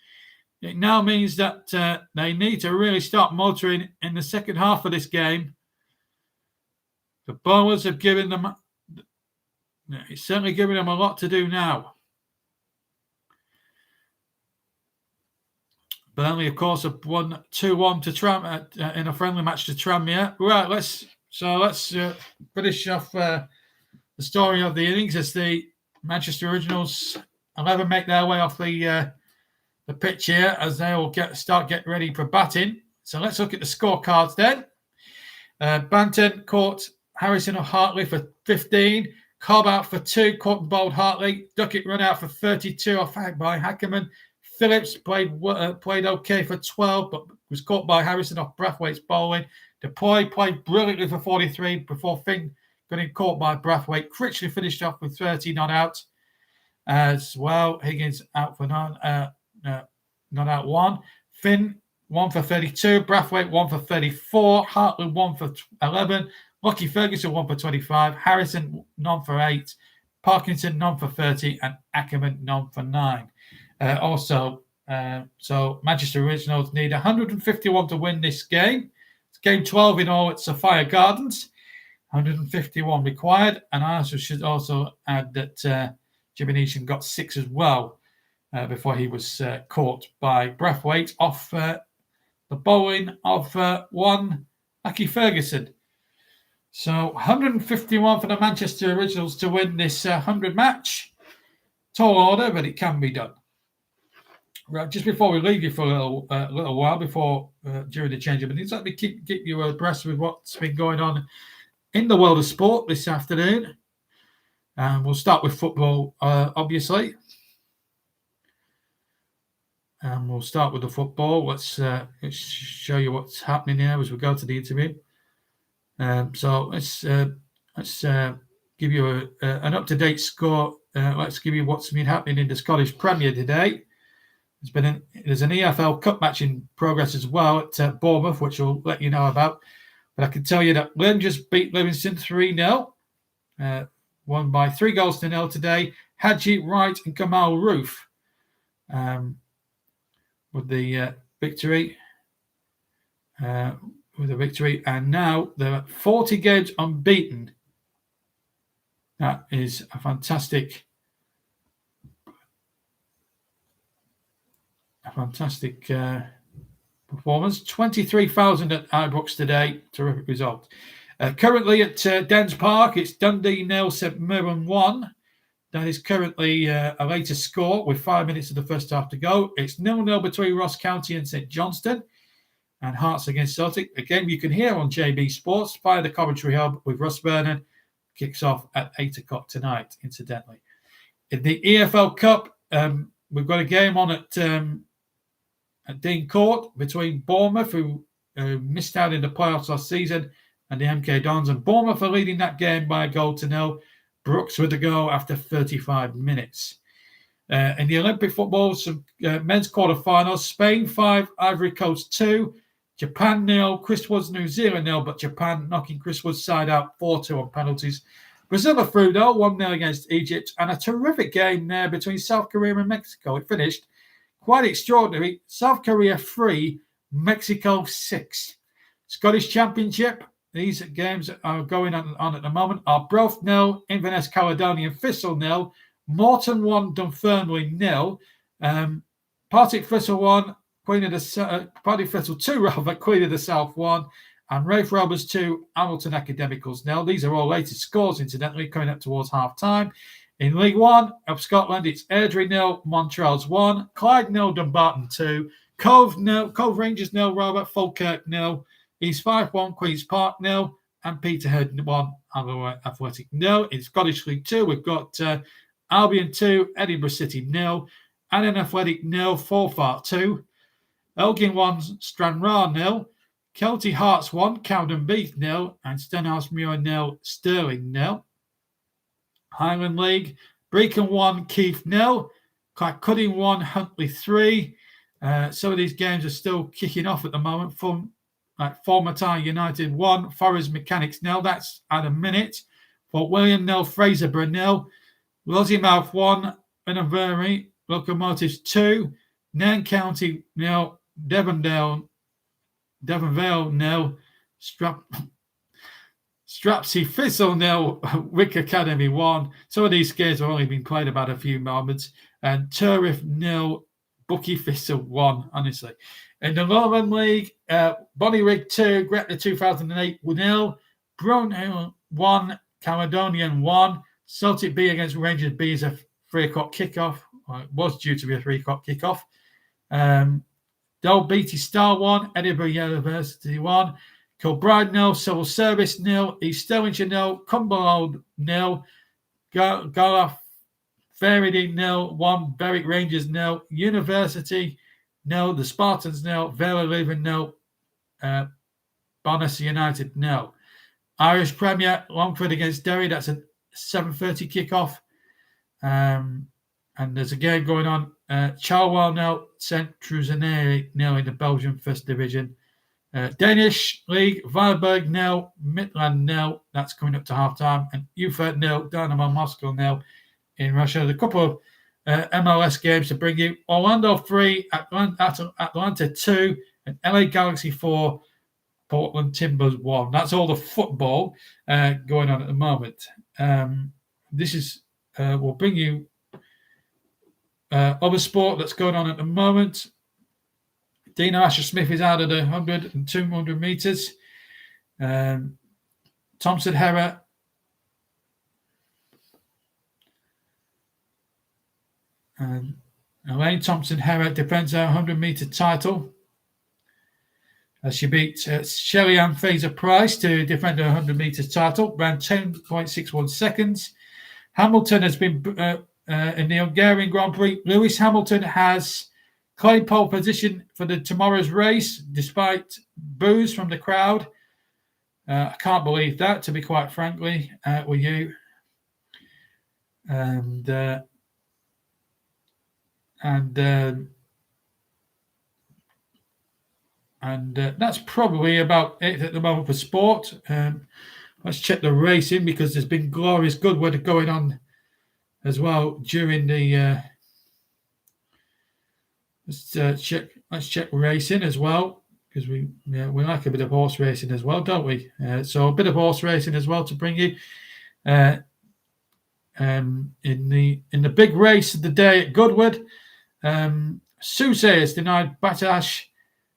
it now means that they need to really start motoring in the second half of this game. The bowlers have given them, it's certainly giving them a lot to do now. Burnley, of course, have won 2-1 to in a friendly match to Tranmere. Right, let's finish off the story of the innings as the Manchester Originals 11 make their way off the pitch here as they will start getting ready for batting. So let's look at the scorecards then. Banton caught Harrison or Hartley for 15. Cobb out for 2, caught and bowled Hartley. Duckett run out for 32 off by Hackerman. Phillips played okay for 12, but was caught by Harrison off Brathwaite's bowling. DePoy played brilliantly for 43 before Finn got caught by Brathwaite. Critchley finished off with 30 not out as well. Higgins out for not out 1. Finn 1 for 32. Brathwaite 1 for 34. Hartley 1 for 11. Lockie Ferguson 1 for 25. Harrison none for 8. Parkinson none for 30. And Ackerman none for 9. So Manchester Originals need 151 to win this game. It's game 12 in all at Sophia Gardens. 151 required. And I should also add that Jimmy Neesham got 6 as well before he was caught by Brathwaite off the bowling of one Lockie Ferguson. So 151 for the Manchester Originals to win this 100 match. Tall order, but it can be done. Right, just before we leave you for a little while before during the change of minutes, let me keep you abreast with what's been going on in the world of sport this afternoon. And we'll start with football, obviously. And we'll start with the football. Let's show you what's happening here as we go to the interview. So let's give you an up-to-date score. Let's give you what's been happening in the Scottish Premier today. There's an EFL Cup match in progress as well at Bournemouth, which we'll let you know about. But I can tell you that Rangers beat Livingston 3-0, won by 3-0 today. Hadji, Wright, and Kamal Roof with the victory. And now they're 40 games unbeaten. That is a fantastic performance. 23,000 at Ibrox today. Terrific result. Currently at Dens Park, it's Dundee 0, St Mirren 1. That is currently a latest score with 5 minutes of the first half to go. It's 0-0 between Ross County and St Johnstone. And Hearts against Celtic. A game you can hear on JB Sports via the commentary hub with Russ Vernon. Kicks off at 8 o'clock tonight, incidentally. In the EFL Cup, we've got a game on at Dean Court between Bournemouth, who missed out in the playoffs last season, and the MK Dons. And Bournemouth are leading that game by 1-0. Brooks with the goal after 35 minutes. In the Olympic football, some men's quarterfinals, Spain 5, Ivory Coast 2, Japan 0, Chris Wood's New Zealand 0, but Japan knocking Chris Wood's side out 4-2 on penalties. Brazil are through though, 1-0 against Egypt, and a terrific game there between South Korea and Mexico. It finished quite extraordinary. South Korea 3, Mexico 6. Scottish Championship, these games are going on at the moment, are Brough 0, Inverness Caledonian Thistle 0, Morton 1, Dunfermline 0, Partick Thistle 1, Partick Thistle 2, rather, Queen of the South 1, and Rafe Rovers 2, Hamilton Academicals 0. These are all latest scores, incidentally, coming up towards half-time. In League One of Scotland, it's Airdrie 0, Montreal's 1, Clyde 0, Dumbarton 2, Cove Rangers 0, Falkirk 0, East Fife 1, Queen's Park 0, and Peterhead 1, Athletic 0. In Scottish League 2, we've got Albion 2, Edinburgh City 0, Annan Athletic 0, Forfar 2, Elgin 1, Stranraer 0, Kelty Hearts 1, Cowden Beath 0, and Stenhousemuir 0, Stirling 0. Highland League, Brecon 1, Keith 0, Clackcuddy 1, Huntley 3. Some of these games are still kicking off at the moment. Formatar United 1, Forest Mechanics 0. That's at a minute. Fort William 0, Fraserburgh 0. Lossiemouth 1, Inverary Locomotives 2. Nairn County 0, Devonvale 0. Strapsy Thistle 0, Wick Academy 1. Some of these games have only been played about a few moments. And Turriff 0, Bucky Thistle 1, honestly. In the Lowland League, Bonnyrig 2, Gretna 2008 0, Brownhill 1, Caledonian 1. Celtic B against Rangers B is a 3 o'clock kickoff. Well, it was due to be a 3 o'clock kickoff. Dole Beatty Star 1, Edinburgh University 1, Kilbride 0, Civil Service 0, East Stirlingshire 0, Cumberland 0, Gareth Faraday 0, 1, Berwick Rangers 0, University 0, the Spartans 0, Vale Leven 0, Barness United 0. Irish Premier, Longford against Derry, that's a 7:30 kickoff. And there's a game going on. Charwell 0, St. Trusaneri 0 in the Belgian First Division. Danish League, Viborg 0, Midland 0. That's coming up to half-time. And Ufa 0, Dynamo Moscow 0 in Russia. There's a couple of MLS games to bring you. Orlando 3, Atlanta 2, and LA Galaxy 4, Portland Timbers 1. That's all the football going on at the moment. This is we'll bring you other sport that's going on at the moment. Dino Asher-Smith is out of the 100 and 200 meters. Thompson Herrera Elaine Thompson Herrera defends her 100-meter title as she beat Shelly Ann Fraser-Price to defend her 100 meters title, ran 10.61 seconds. Hamilton has been in the Hungarian Grand Prix. Lewis Hamilton has claimed pole position for tomorrow's race, despite boos from the crowd. I can't believe that, to be quite frankly, with you. And that's probably about it at the moment for sport. Let's check the racing, because there's been glorious good weather going on as well during the. Let's check racing as well, because we like a bit of horse racing as well, don't we? So a bit of horse racing as well to bring you. In the big race of the day at Goodwood, Sousay has denied Batash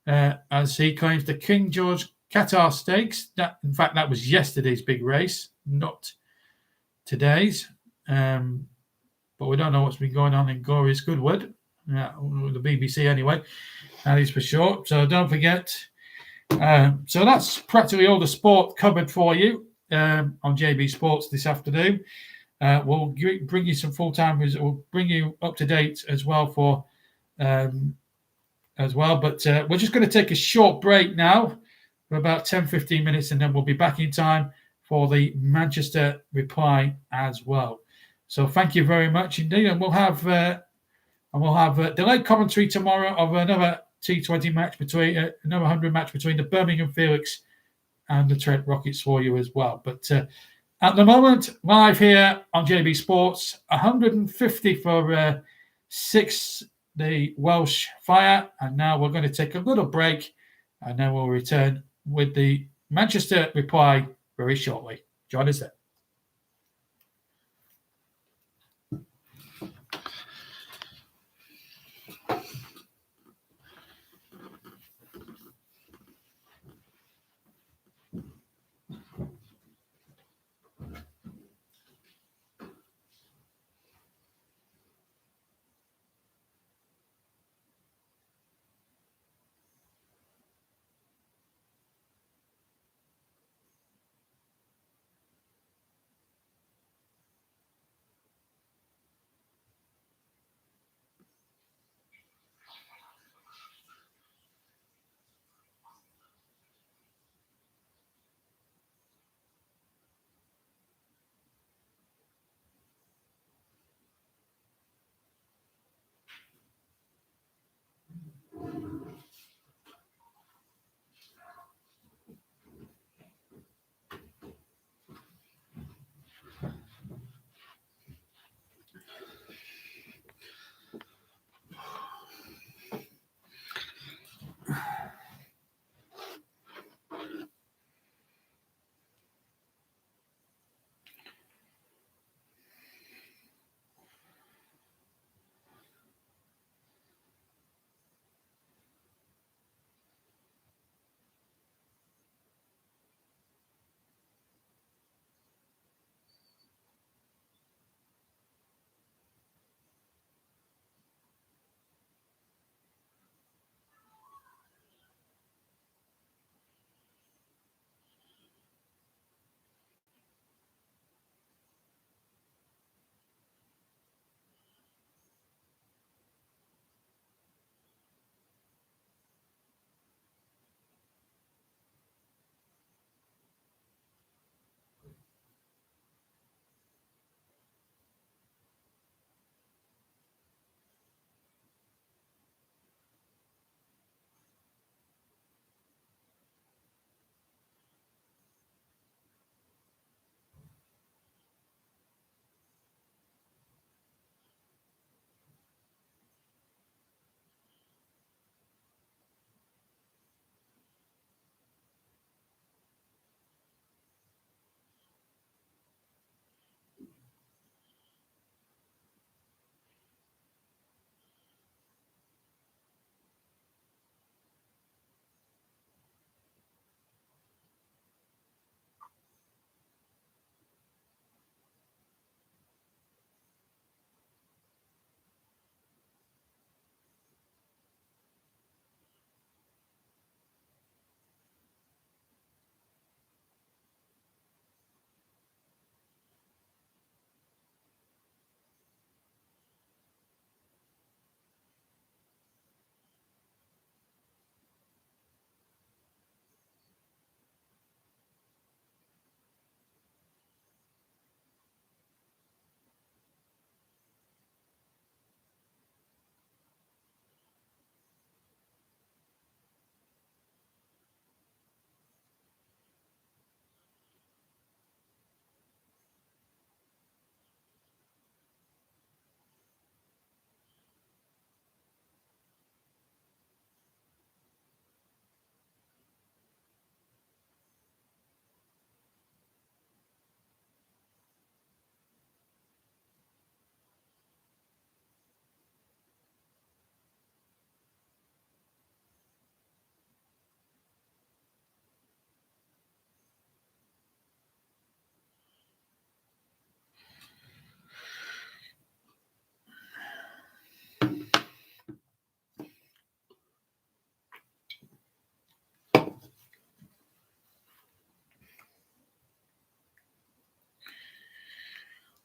as he claims the King George Qatar Stakes. In fact, that was yesterday's big race, not today's. But we don't know what's been going on in glorious Goodwood. The BBC anyway, that is for sure. So don't forget. So that's practically all the sport covered for you on JB Sports this afternoon. We'll bring you some full-time. We'll bring you up to date as well But we're just going to take a short break now for about 10-15 minutes, and then we'll be back in time for the Manchester reply as well. So thank you very much indeed, and we'll have delayed commentary tomorrow of another T20 match between another 100 match between the Birmingham Felix and the Trent Rockets for you as well. But at the moment, live here on JB Sports, 150 for 6, the Welsh Fire. And now we're going to take a little break, and then we'll return with the Manchester reply very shortly. Join us there.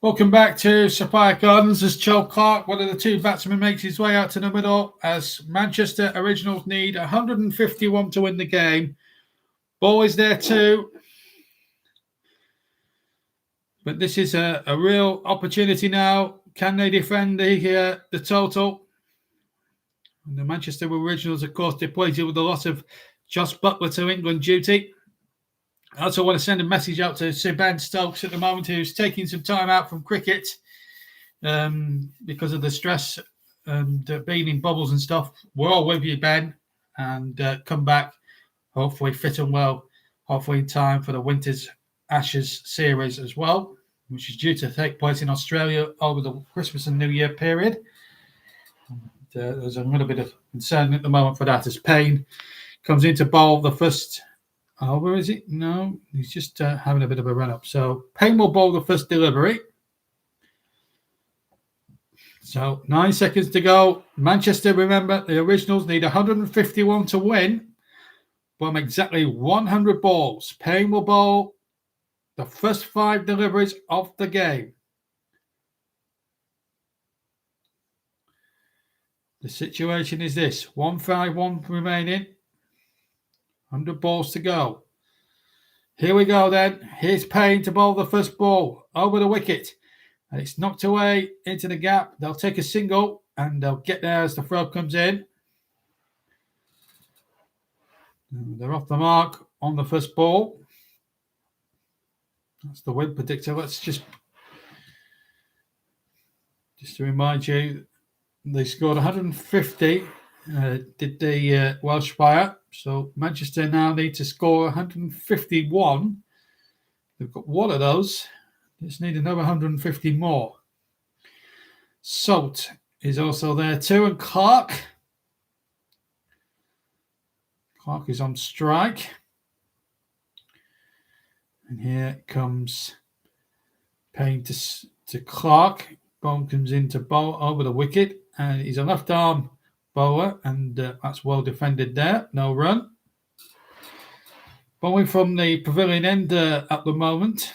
Welcome back to Sapphire Gardens as Joel Clark, one of the two batsmen, makes his way out to the middle as Manchester Originals need 151 to win the game. Ball is there too. But this is a real opportunity now. Can they defend the total? And the Manchester Originals, of course, depleted with a lot of Josh Buttler to England duty. I also want to send a message out to Sir Ben Stokes at the moment, who's taking some time out from cricket because of the stress and being in bubbles and stuff. We're all with you, Ben, and come back hopefully fit and well, hopefully in time for the Winter's Ashes series as well, which is due to take place in Australia over the Christmas and New Year period. There's a little bit of concern at the moment for that as Payne comes into bowl the first. Oh, where is it? No, he's just having a bit of a run-up. So Payne will bowl the first delivery. So 9 seconds to go. Manchester, remember, the Originals need 151 to win from exactly 100 balls. Payne will bowl the first 5 deliveries of the game. The situation is this. 151 remaining. 100 balls to go. Here we go then. Here's Payne to bowl the first ball over the wicket. And it's knocked away into the gap. They'll take a single and they'll get there as the throw comes in. And they're off the mark on the first ball. That's the win predictor. Let's just to remind you, they scored 150, did the Welsh Fire. So Manchester now need to score 151. They've got one of those. Just need another 150 more. Salt is also there too, and Clark. Clark is on strike. And here comes Payne to Clark. Ball comes into bowl over the wicket, and he's a left arm bowler, and that's well defended there. No run. Bowling from the pavilion end at the moment.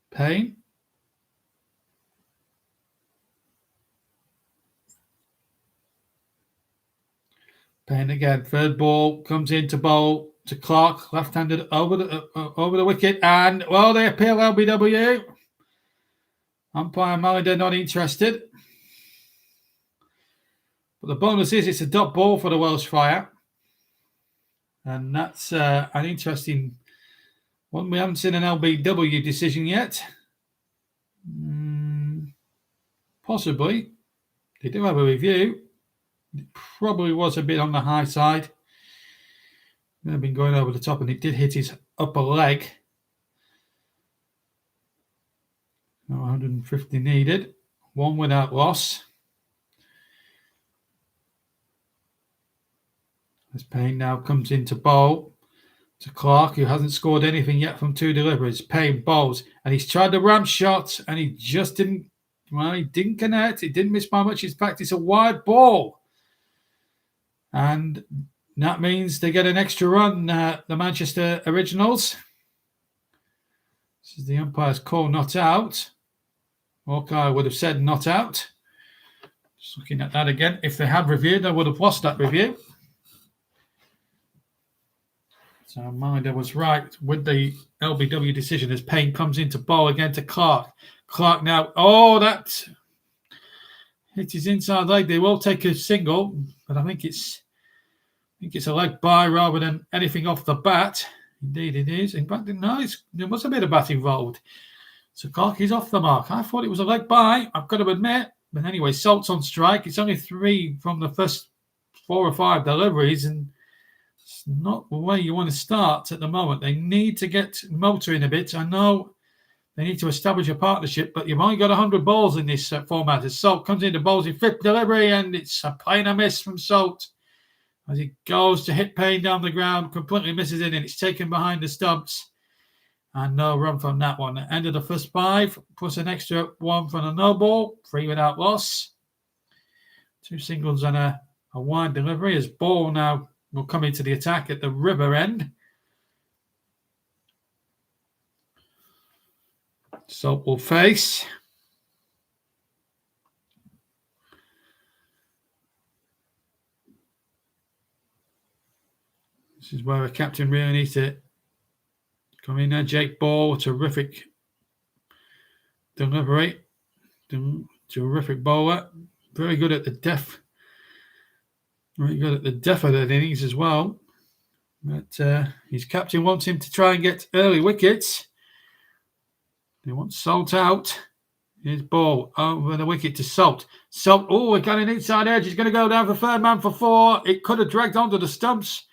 Payne. Payne again. Third ball comes into bowl to Clark, left-handed over the wicket, and well, they appeal LBW. Umpire Malander not interested. But the bonus is it's a dot ball for the Welsh Fire. And that's an interesting one. We haven't seen an LBW decision yet. Possibly. They do have a review. It probably was a bit on the high side. May have been going over the top, and it did hit his upper leg. No 150 needed. One without loss. As Payne now comes into bowl to Clark, who hasn't scored anything yet from 2 deliveries. Payne bowls, and he's tried the ramp shot, and he just didn't. Well, he didn't connect. It didn't miss by much. In fact, it's a wide ball. And that means they get an extra run, the Manchester Originals. This is the umpire's call, not out. Hawkeye would have said not out. Just looking at that again. If they had reviewed, they would have lost that review. So Minder was right with the LBW decision as Payne comes into bowl again to Clark. Clark now, that hit his inside leg. They will take a single, but I think it's a leg by rather than anything off the bat. Indeed it is. In fact, no, there was a bit of bat involved. So Clark is off the mark. I thought it was a leg by, I've got to admit. But anyway, Salt's on strike. It's only 3 from the first 4 or 5 deliveries, and it's not the way you want to start at the moment. They need to get motoring a bit. I know they need to establish a partnership, but you've only got 100 balls in this format. As Salt comes into bowls in 5th delivery, and it's a plainer miss from Salt. As he goes to hit Payne down the ground, completely misses it, and it's taken behind the stumps. And no run from that one. End of the first 5, plus an extra 1 from a no ball, 3 without loss. 2 singles and a wide delivery as ball now will come into the attack at the river end. Salt will face. This is where a captain really needs to come in there. Jake Ball, terrific delivery. Terrific bowler. Very good at the depth. Very good at the depth of the innings as well. But his captain wants him to try and get early wickets. They want Salt out. Here's Ball over the wicket to Salt. Salt, oh, we got an inside edge. He's going to go down for third man for 4. It could have dragged onto the stumps.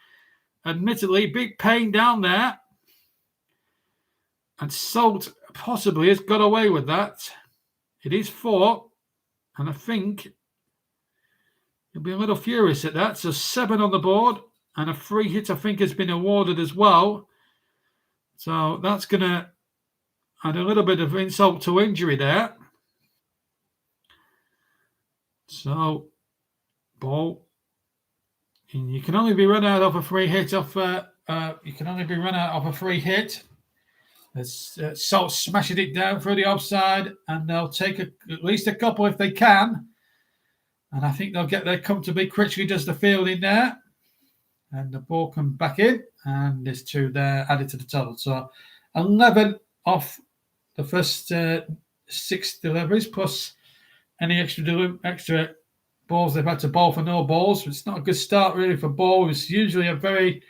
Admittedly, big pain down there. And Salt possibly has got away with that. It is 4. And I think he'll be a little furious at that. So 7 on the board. And a free hit, I think, has been awarded as well. So that's going to add a little bit of insult to injury there. So, Ball. And you can only be run out of a free hit As Salt smashes it down through the offside, and they'll take at least a couple if they can. And I think they'll get there comfortably. Critchley does the fielding there. And the ball comes back in, and there's 2 there added to the total. So 11 off the first 6 deliveries, plus any extra balls they've had to bowl for no balls. It's not a good start really for Ball. It's usually a very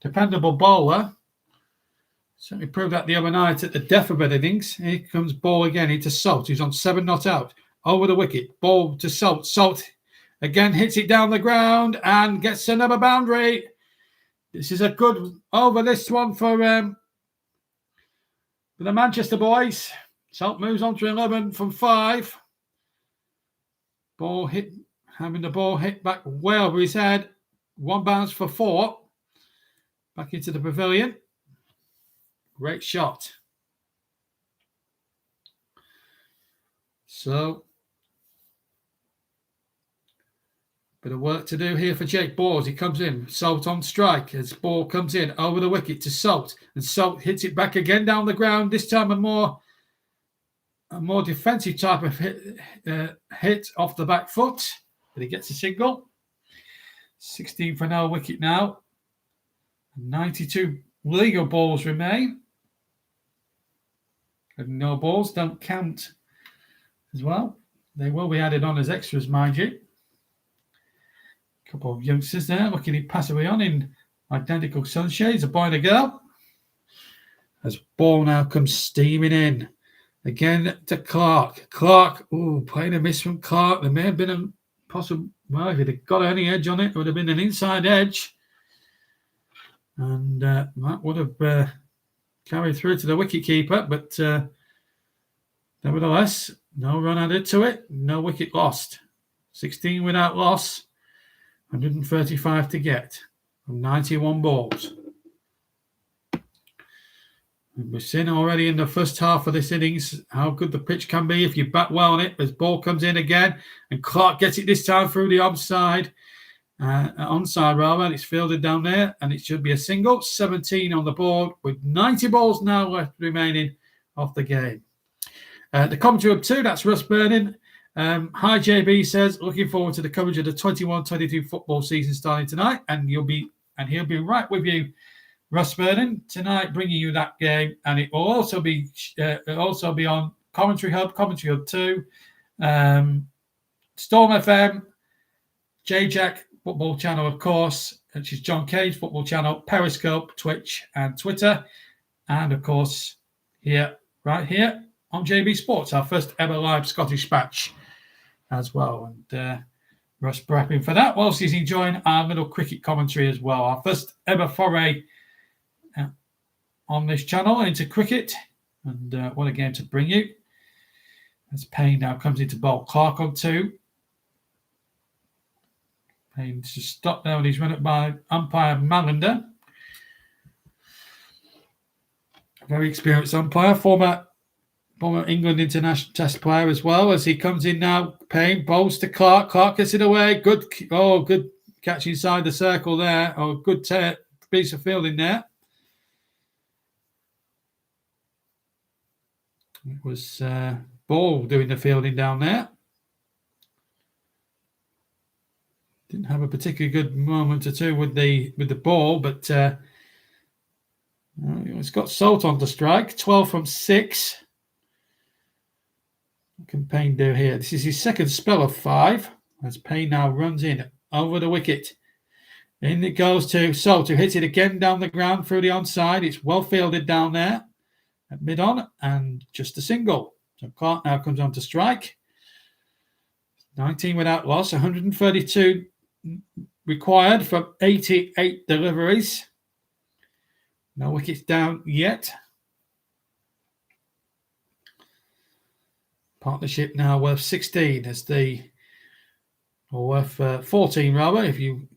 dependable bowler. Certainly proved that the other night at the deathbed innings. Here comes Ball again into Salt. He's on 7 not out. Over the wicket. Ball to Salt. Salt again hits it down the ground and gets another boundary. This is a good over this one for the Manchester boys. Salt moves on to 11 from 5. Having the ball hit back way over his head. 1 bounce for 4. Back into the pavilion. Great shot. So, bit of work to do here for Jake Ball as he comes in. Salt on strike as Ball comes in over the wicket to Salt. And Salt hits it back again down the ground. This time a more defensive type of hit off the back foot. But he gets a single. 16 for no wicket now. 92 legal balls remain. And no balls don't count as well. They will be added on as extras, mind you. A couple of youngsters there looking it passively on in identical sunshades, a boy and a girl. As Ball now comes steaming in. Again to Clark. Clark, playing a miss from Clark. There may have been a possible, well, if he'd have got any edge on it, it would have been an inside edge. And that would have carried through to the wicketkeeper, but nevertheless, no run added to it, no wicket lost. 16 without loss, 135 to get from 91 balls. And we've seen already in the first half of this innings how good the pitch can be if you bat well on it. As Ball comes in again, and Clark gets it this time through the onside, and it's fielded down there, and it should be a single. 17 on the board with 90 balls now left remaining of the game. The commentary of 2, that's Russ Burning. Hi JB says, looking forward to the coverage of the 21-22 football season starting tonight, and he'll be right with you, Russ Burning, tonight, bringing you that game, and it will also be on Commentary Hub 2, Storm FM, JJack Football Channel, of course, which is John Cage Football Channel, Periscope, Twitch, and Twitter, and of course right here on JB Sports, our first ever live Scottish match as well. And Russ prepping for that whilst he's enjoying our little cricket commentary as well. Our first ever foray on this channel into cricket, and what a game to bring you. As Payne now comes into bowl. Clark on 2. Payne to stop now, and he's run up by umpire Malander. A very experienced umpire, former England international test player as well. As he comes in now, Payne bowls to Clark. Clark gets it away. Good catch inside the circle there. Good piece of fielding there. It was Ball doing the fielding down there. Didn't have a particularly good moment or two with the ball, but it's got Salt on the strike. 12 from 6. What can Payne do here? This is his second spell of 5. As Payne now runs in over the wicket. In it goes to Salt, who hits it again down the ground through the onside. It's well fielded down there at mid-on and just a single. So Clark now comes on to strike. 19 without loss, 132 required from 88 deliveries. No wickets down yet. Partnership now worth 16 or worth 14 rather, if you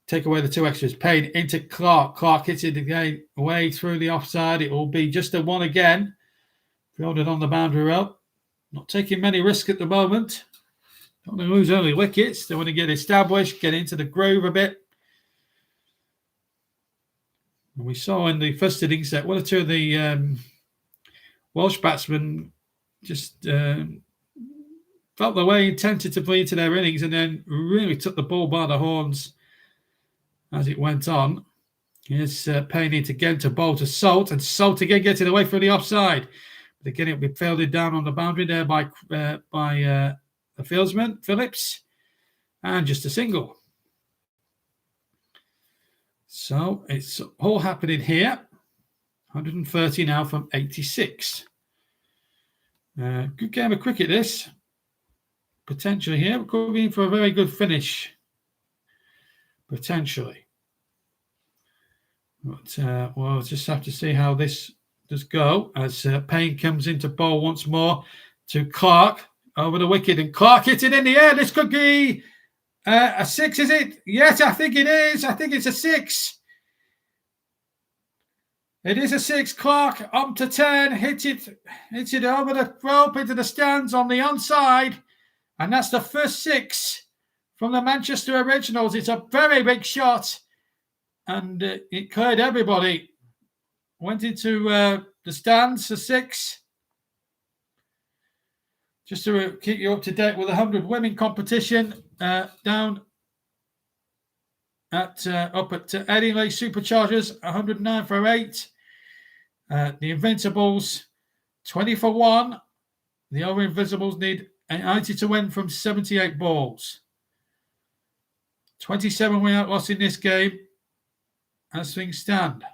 take away the 2 extras. Payne into Clark. Clark hits it again away through the offside. It will be just a 1 again. Fielded on the boundary rope. Not taking many risks at the moment. Don't want to lose early wickets. They want to get established, get into the groove a bit. And we saw in the first innings that 1 or 2 of the Welsh batsmen just felt the way tentatively into their innings and then really took the ball by the horns as it went on. Here's Payne again to bowl to Salt, and Salt again getting away from the offside. But again, it'll be fielded down on the boundary there by the fieldsman, Phillips, and just a single. So it's all happening here. 130 now from 86. Good game of cricket, this. Potentially here. Could be in for a very good finish. Potentially. But we'll just have to see how this does go as Payne comes into bowl once more to Clark over the wicket. And Clark hits it in the air. This could be a 6, is it? Yes, I think it is. I think it's a 6. It is a 6. Clark up to 10. Hits it over the rope into the stands on the onside. And that's the first 6 from the Manchester Originals. It's a very big shot. And it cleared everybody. Went into the stands for 6. Just to keep you up to date with the 100 women competition down at up at Edingley Superchargers, 109 for 8. The Invincibles, 20 for 1. The Over Invisibles need 90 to win from 78 balls. 27 without loss in this game as things stand.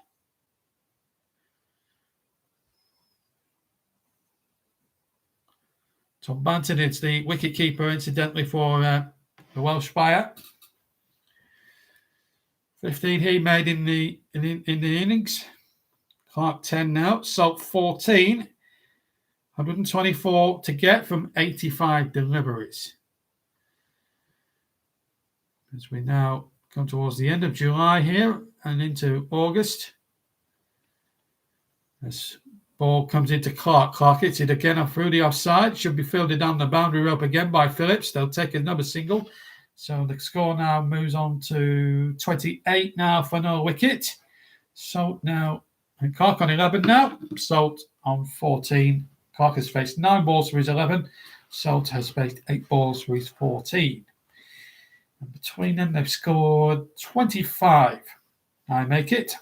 Tom Banton is the wicket-keeper, incidentally, for the Welsh Fire. 15 he made in the innings. Clark 10 now. Salt 14. 124 to get from 85 deliveries. As we now come towards the end of July here and into August. As ball comes into Clark. Clark hits it again off through the offside. Should be fielded down the boundary rope again by Phillips. They'll take another single. So the score now moves on to 28 now for no wicket. Salt now, and Clark on 11 now. Salt on 14. Clark has faced 9 balls for his 11. Salt has faced 8 balls for his 14. And between them, they've scored 25. I make it.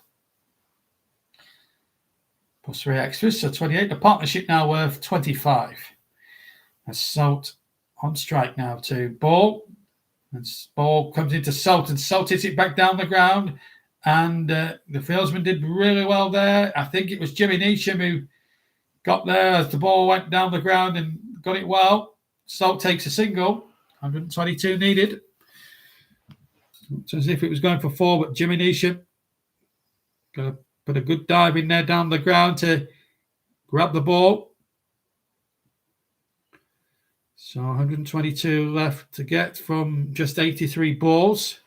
Plus 3 extras, so 28. The partnership now worth 25. As Salt on strike now to Ball. And Ball comes into Salt, and Salt hits it back down the ground. And the fieldsman did really well there. I think it was Jimmy Neesham who got there as the ball went down the ground and got it well. Salt takes a single. 122 needed. It's as if it was going for 4, but Jimmy Neesham got to put a good dive in there down the ground to grab the ball. So 122 left to get from just 83 balls.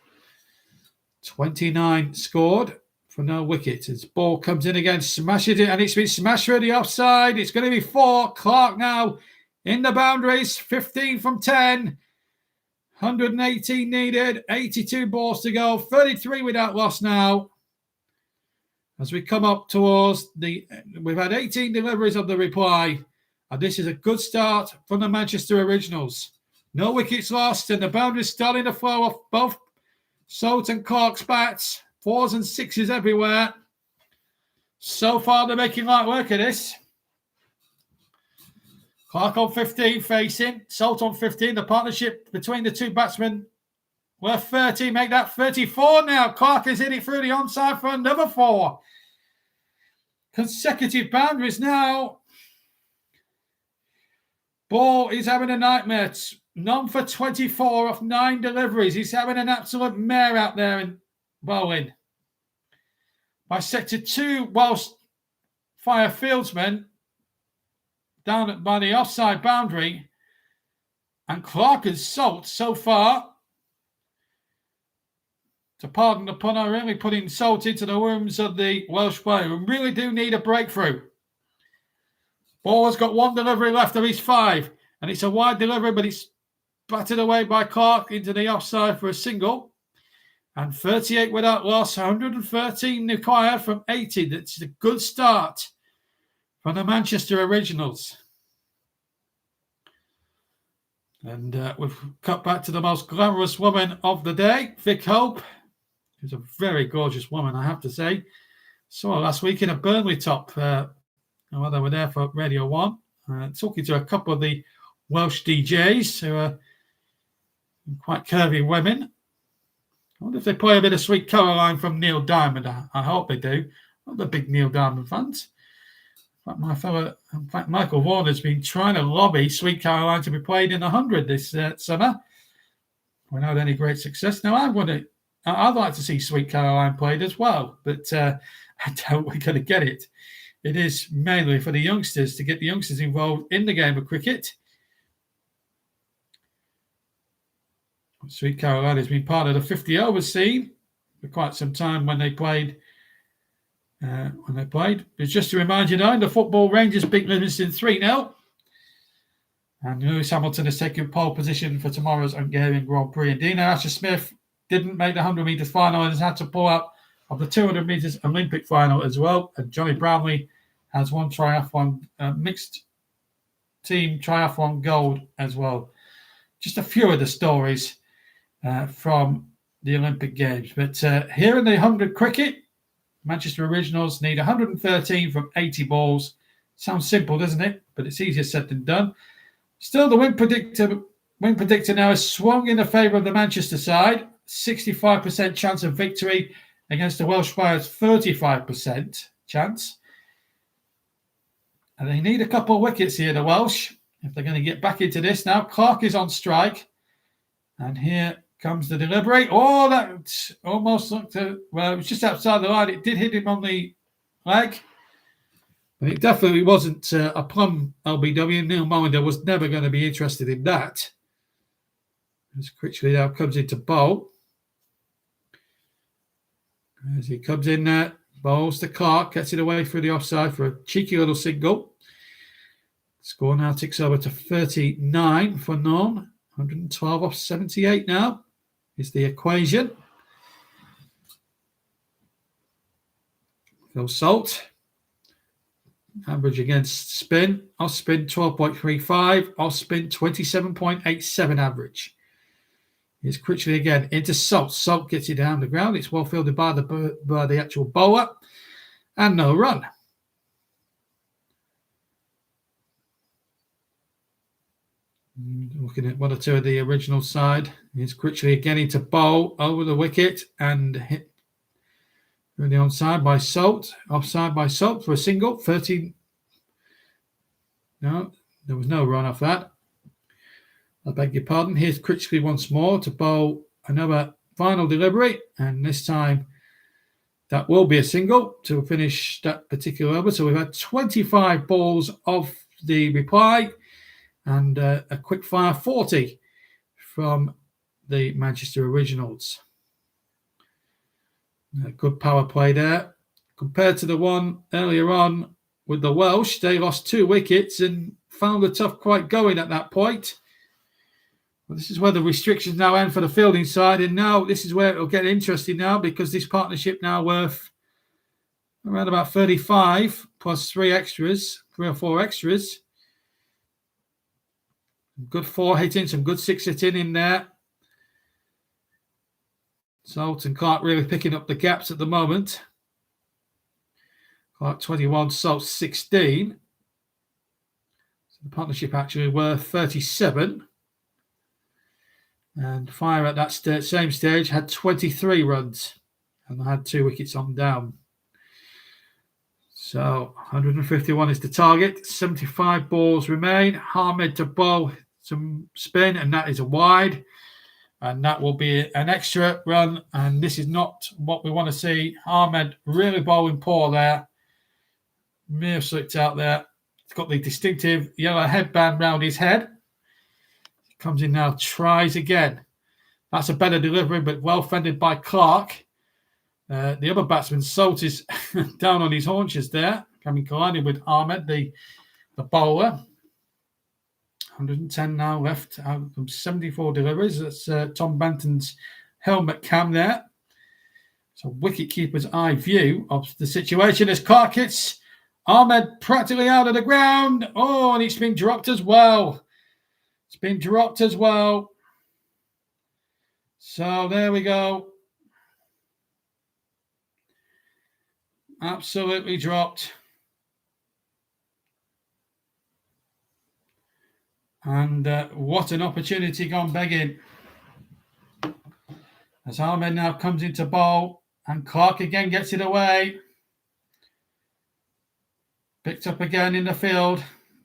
29 scored for no wicket. As ball comes in again, smashes it, and it's been smashed through the offside. It's going to be 4. Clark now in the boundaries, 15 from 10. 118 needed, 82 balls to go, 33 without loss now. As we come up towards we've had 18 deliveries of the reply, And this is a good start from the Manchester Originals. No wickets lost, and the boundaries starting to flow off both Salt and Clark's bats. 4s and 6s everywhere. So far, they're making light work of this. Clark on 15 facing, Salt on 15. The partnership between the two batsmen were 30. Make that 34 now. Clark is in it through the onside for another 4. Consecutive boundaries now. Ball is having a nightmare. None for 24 off 9 deliveries. He's having an absolute mare out there in bowling. By sector 2, Welsh fire fieldsmen down by the offside boundary. And Clark and Salt so far, to pardon the pun, are really putting Salt into the rooms of the Welsh player who really do need a breakthrough. Ball has got 1 delivery left of his 5. And it's a wide delivery, but it's battered away by Clark into the offside for a single. And 38 without loss, 113 required from 80. That's a good start from the Manchester Originals. And we've cut back to the most glamorous woman of the day, Vic Hope. She's a very gorgeous woman, I have to say. Saw her last week in a Burnley top. They were there for Radio 1. Talking to a couple of the Welsh DJs who are quite curvy women. I wonder if they play a bit of Sweet Caroline from Neil Diamond. I hope they do. I'm a big Neil Diamond fans. In fact, Michael Warner's been trying to lobby Sweet Caroline to be played in the 100 this summer. Without any great success. Now, I'd like to see Sweet Caroline played as well, but I doubt we're going to get it. It is mainly for the youngsters, to get the youngsters involved in the game of cricket. Sweet Caroline has been part of the 50 over scene for quite some time when they played. It's just to remind you now, in the football, Rangers beat Livingston 3-0. And Lewis Hamilton has taken pole position for tomorrow's Hungarian Grand Prix. And Dina Asher-Smith didn't make the 100 metres final and has had to pull out of the 200 metres Olympic final as well. And Johnny Brownlee has won triathlon, mixed team triathlon gold as well. Just a few of the stories from the Olympic Games. But here in the 100 cricket, Manchester Originals need 113 from 80 balls. Sounds simple, doesn't it? But it's easier said than done. Still, the win predictor now has swung in the favour of the Manchester side. 65% chance of victory against the Welsh Flyers' 35% chance. And they need a couple of wickets here, the Welsh, if they're going to get back into this. Now, Clark is on strike. And here comes the delivery. Oh, that almost looked it was just outside the line. It did hit him on the leg. But it definitely wasn't a plum LBW. Neil Molinder was never going to be interested in that. As Critchley now comes into bowl. As he comes in there, bowls to Clark, gets it away through the offside for a cheeky little single. Score now ticks over to 39 for Norm. 112 off 78 now is the equation. Phil Salt. Average against spin. Off spin 12.35. Off spin 27.87 average. Here's Critchley again into Salt. Salt gets it down the ground. It's well fielded by the actual bowler. And no run. Looking at one or two of the original side. Here's Critchley again into bowl over the wicket and hit through the onside by Salt. Offside by Salt for a single. 13. No, there was no run off that. I beg your pardon. Here's Critchley once more to bowl another final delivery. And this time that will be a single to finish that particular over. So we've had 25 balls of the reply. And a quick fire 40 from the Manchester Originals. A good power play there. Compared to the one earlier on with the Welsh, they lost 2 wickets and found the tough quite going at that point. Well, this is where the restrictions now end for the fielding side. And now this is where it'll get interesting now, because this partnership now worth around about 35 plus 3 or 4 extras. Good 4 hitting, some good 6 hitting in there. Salt and Clark really picking up the gaps at the moment. Clark 21, Salt 16. So the partnership actually were 37. And Fire at that same stage had 23 runs and had 2 wickets on down. So 151 is the target. 75 balls remain. Ahmed to bowl some spin, and that is a wide. And that will be an extra run. And this is not what we want to see. Ahmed really bowling poor there. May have slipped out there. He's got the distinctive yellow headband round his head. Comes in now, tries again. That's a better delivery, but well fended by Clark. The other batsman, Salt, is down on his haunches there, coming colliding with Ahmed, the bowler. 110 now left out of 74 deliveries. That's Tom Banton's helmet cam there. So wicket-keeper's eye view of the situation as Clark hits Ahmed practically out of the ground. Oh, and it's been dropped as well. It's been dropped as well. So there we go. Absolutely dropped. And what an opportunity gone begging. As Ahmed now comes into bowl and Clark again gets it away. Picked up again in the field.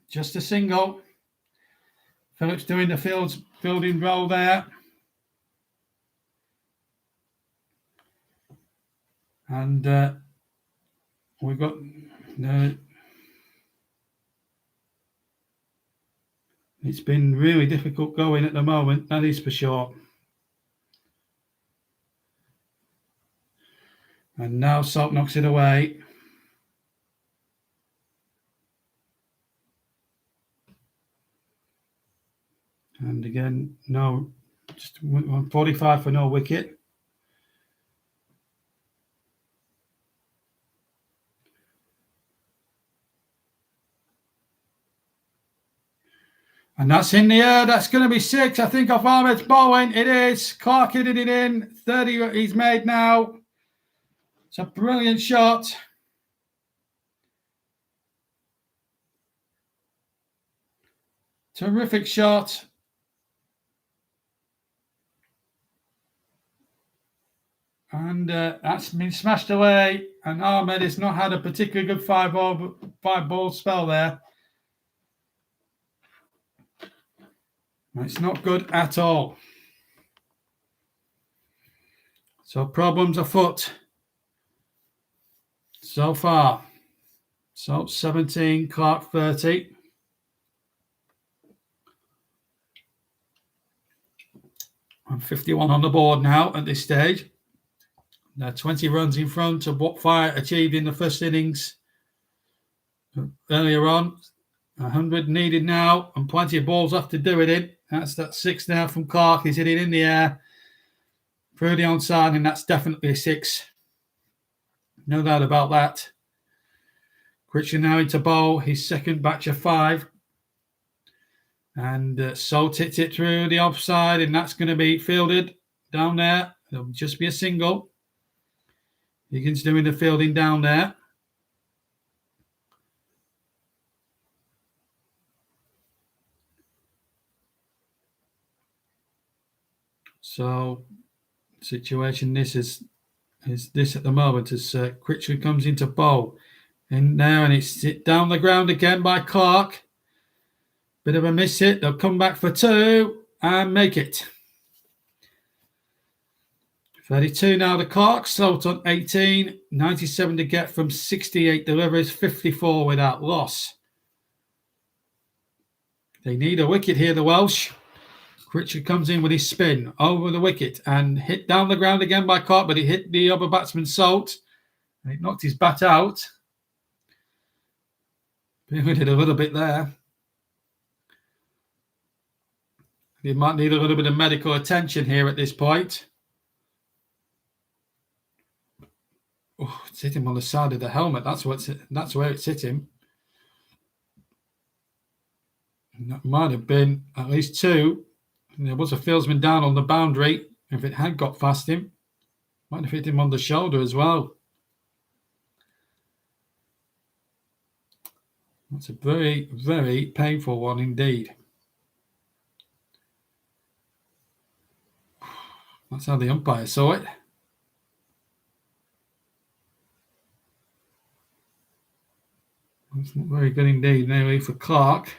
Just a single. Phillips doing the fielding role there. And we've got it's been really difficult going at the moment, that is for sure. And now Salt knocks it away. And again, no, just 45 for no wicket. And that's in the air. That's going to be 6, I think, off Ahmed's bowling. It is. Clark hitting it in. 30 he's made now. It's a brilliant shot. Terrific shot. And that's been smashed away. And Ahmed has not had a particularly good five-ball spell there. It's not good at all. So problems afoot so far. So 17, Clark 30. I'm 51 on the board now at this stage. They're 20 runs in front of what Fire achieved in the first innings earlier on. 100 needed now, and plenty of balls left to do it in. That's that 6 now from Clark. He's hitting in the air through the onside, and that's definitely a 6. No doubt about that. Critchley now into bowl, his second batch of 5. And Salt hits it through the offside, and that's going to be fielded down there. It'll just be a single. Higgins doing the fielding down there. So, situation this is this at the moment as Critchley comes into bowl in there, and it's down the ground again by Clark. Bit of a miss hit. They'll come back for 2 and make it. 32 now to Clark. Salt on 18. 97 to get from 68 deliveries. 54 without loss. They need a wicket here, the Welsh. Critchley comes in with his spin over the wicket and hit down the ground again by Clark, but he hit the other batsman, Salt. And it knocked his bat out. We did a little bit there. He might need a little bit of medical attention here at this point. Oh, it's hit him on the side of the helmet. That's where it's hit him. That might have been at least 2. And there was a fieldsman down on the boundary. If it had got past him, might have hit him on the shoulder as well. That's a very, very painful one indeed. That's how the umpire saw it. That's not very good indeed. Nearly for Clark.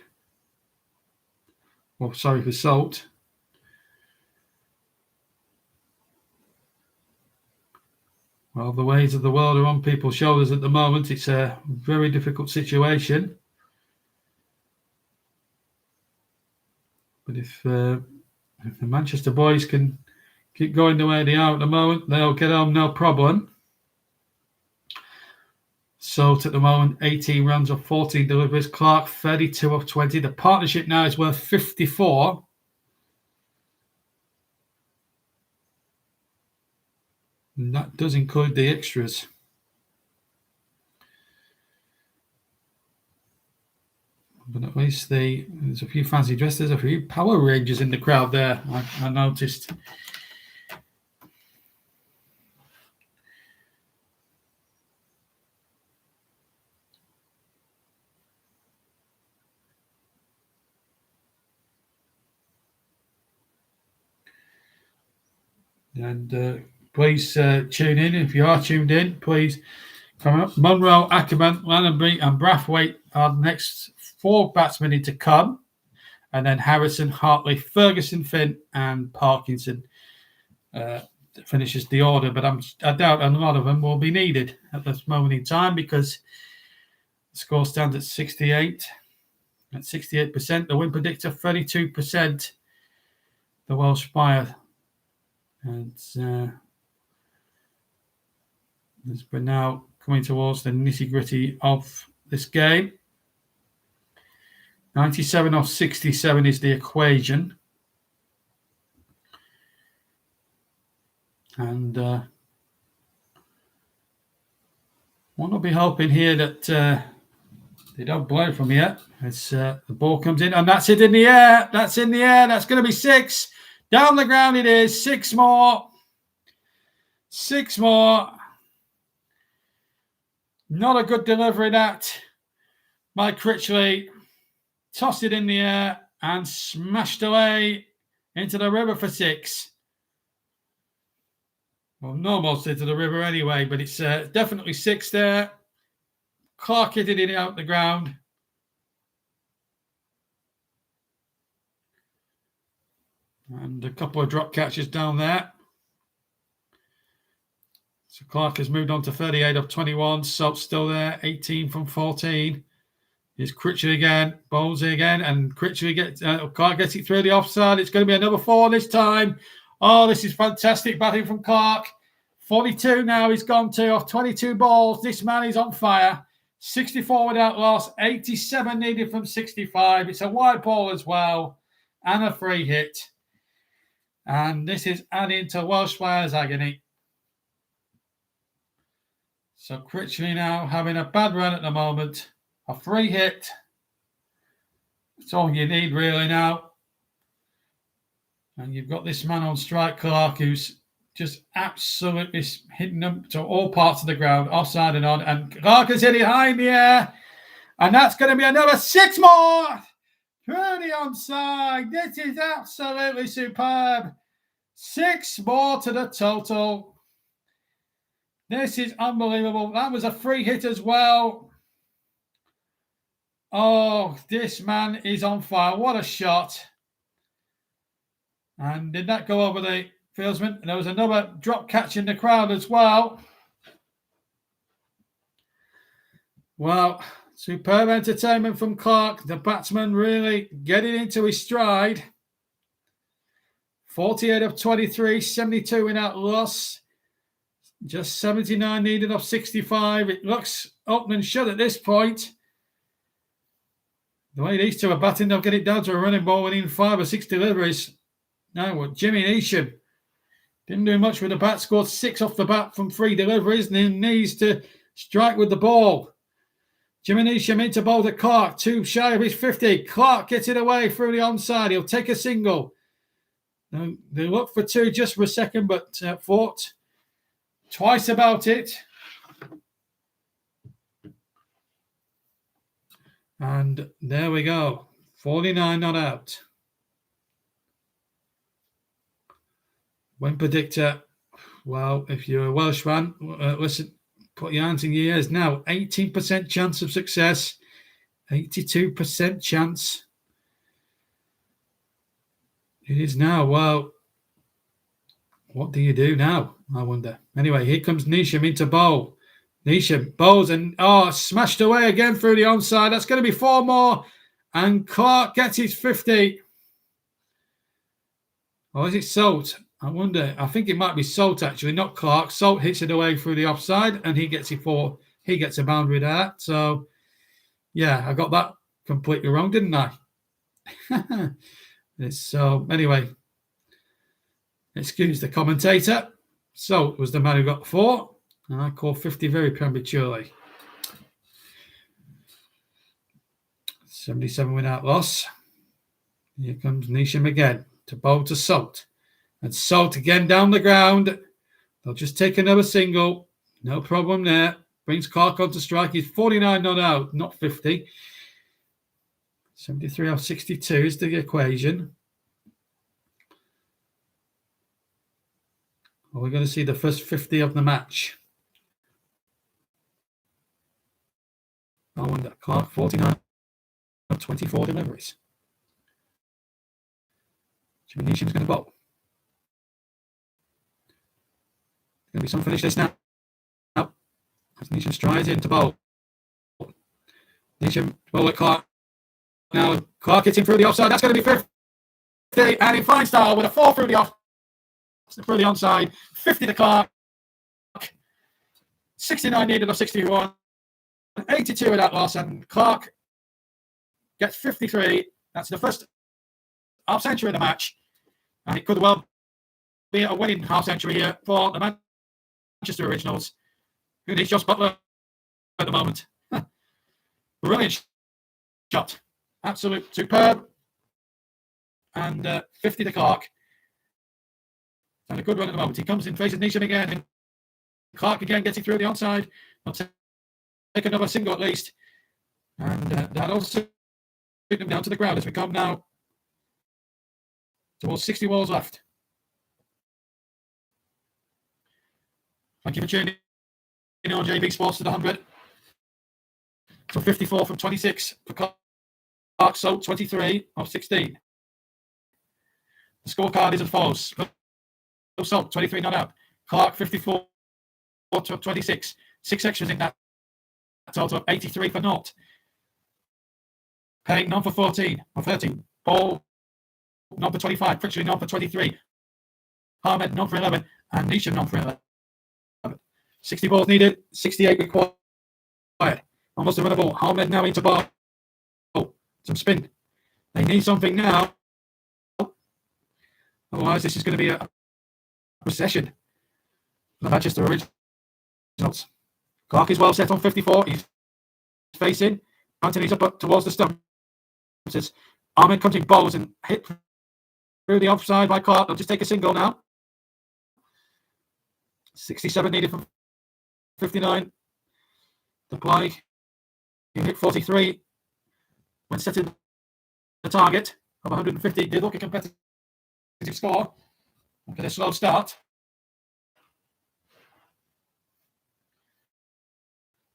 Well, sorry, for Salt. Well, the ways of the world are on people's shoulders at the moment. It's a very difficult situation. But if the Manchester boys can keep going the way they are at the moment, they'll get home no problem. Salt at the moment, 18 runs of 14 deliveries. Clark, 32 of 20. The partnership now is worth 54. And that does include the extras. But at least there's a few fancy dresses, there's a few Power Rangers in the crowd there, I noticed. And please tune in. If you are tuned in, please come up. Munro, Ackerman, Lannonby and Brathwaite are the next 4 batsmen in to come. And then Harrison, Hartley, Ferguson, Finn and Parkinson finishes the order. But I doubt a lot of them will be needed at this moment in time because the score stands at 68. At 68%. The win predictor, 32%. The Welsh Fire. And we're now coming towards the nitty-gritty of this game. 97 off 67 is the equation. And one will be hoping here that they don't blow from here. As the ball comes in, and that's it in the air. That's in the air. That's going to be 6. Down the ground it is. 6 more. 6 more. Not a good delivery that by Critchley. Tossed it in the air and smashed away into the river for 6. Well, almost into the river anyway, but it's definitely 6 there. Clark hitting it out the ground. And a couple of drop catches down there. So Clark has moved on to 38 of 21. Salt's still there, 18 from 14. Here's Critchley again, bowls again, and Critchley Clark gets it through the offside. It's going to be another 4 this time. Oh, this is fantastic batting from Clark. 42 now he's gone to off 22 balls. This man is on fire. 64 without loss, 87 needed from 65. It's a wide ball as well, and a free hit. And this is adding to Welsh Flyers' agony. So Critchley now having a bad run at the moment. A free hit. That's all you need really now. And you've got this man on strike, Clark, who's just absolutely hitting them to all parts of the ground, offside and on. And Clark has hit it high in the air. And that's going to be another 6 more. Truly onside. This is absolutely superb. 6 more to the total. This is unbelievable. That was a free hit as well. Oh, this man is on fire. What a shot. And did that go over the fieldsman? And there was another drop catch in the crowd as well. Well, superb entertainment from Clark. The batsman really getting into his stride. 48 of 23, 72 without loss. Just 79 needed off 65. It looks open and shut at this point. The way these two are batting, they'll get it down to a running ball within 5 or 6 deliveries. Now, Jimmy Neesham didn't do much with the bat, scored 6 off the bat from 3 deliveries, and he needs to strike with the ball. Jimmy Neesham into bowl to Clark, 2 shy of his 50. Clark gets it away through the onside. He'll take a single. They look for 2 just for a second, but fought twice about it. And there we go. 49 not out. Win predictor. Well, if you're a Welsh fan, listen, put your hands in your ears now. 18% chance of success. 82% chance. It is now. Well, what do you do now? I wonder. Anyway, here comes Neesham into bowl. Neesham bowls and smashed away again through the onside. That's going to be 4 more. And Clark gets his 50. Or is it Salt? I wonder. I think it might be Salt actually, not Clark. Salt hits it away through the offside and he gets it 4. He gets a boundary there. So, yeah, I got that completely wrong, didn't I? So, anyway, excuse the commentator. Salt was the man who got 4. And I called 50 very prematurely. 77 without loss. Here comes Neesham again to bowl to Salt. And Salt again down the ground. They'll just take another single. No problem there. Brings Clark on to strike. He's 49 not out, not 50. 73 out of 62 is the equation. Well, we're going to see the first 50 of the match. I wonder. Clark, 49 of 24 deliveries. Jimmy Neesham's going to bowl. Going to be some finish this now. As Neesham strides in to bowl. Neesham bowl at Clark. Now Clark hitting through the offside. That's going to be 50. And in fine style with a 4 through the onside. 50 to Clark. 69 needed of 61. 82 without loss. And Clark gets 53. That's the first half century of the match. And it could well be a winning half century here for the Manchester Originals, who needs Josh Butler at the moment. Brilliant shot. Absolute superb. And 50 to Clark. And a good run at the moment. He comes in, faces Neesham again. And Clark again gets it through the onside. He'll take another single at least. And that also took them down to the ground as we come now towards 60 balls left. Thank you for tuning in on JB Sports to the 100. So 54 from 26 for Clark, so 23 of 16. The scorecard is as follows. So 23 not out. Clark 54 to 26. 6 extras in that total of 83 for naught. Payne none for 14 or 13. Ball none for 25. Critchley none for 23. Ahmed none for 11. And Neesham none for 11. 60 balls needed, 68 required. Almost a runnable. Ahmed now into ball. Some spin. They need something now. Otherwise, this is going to be a recession. The Manchester Originals. Clark is well set on 54. He's facing. Anthony's up towards the stump. Ahmed comes in balls and hit through the offside by Clark. They'll just take a single now. 67 needed from 59. The play. He hit 43 when setting the target of 150. Did look a competitive score after a slow start.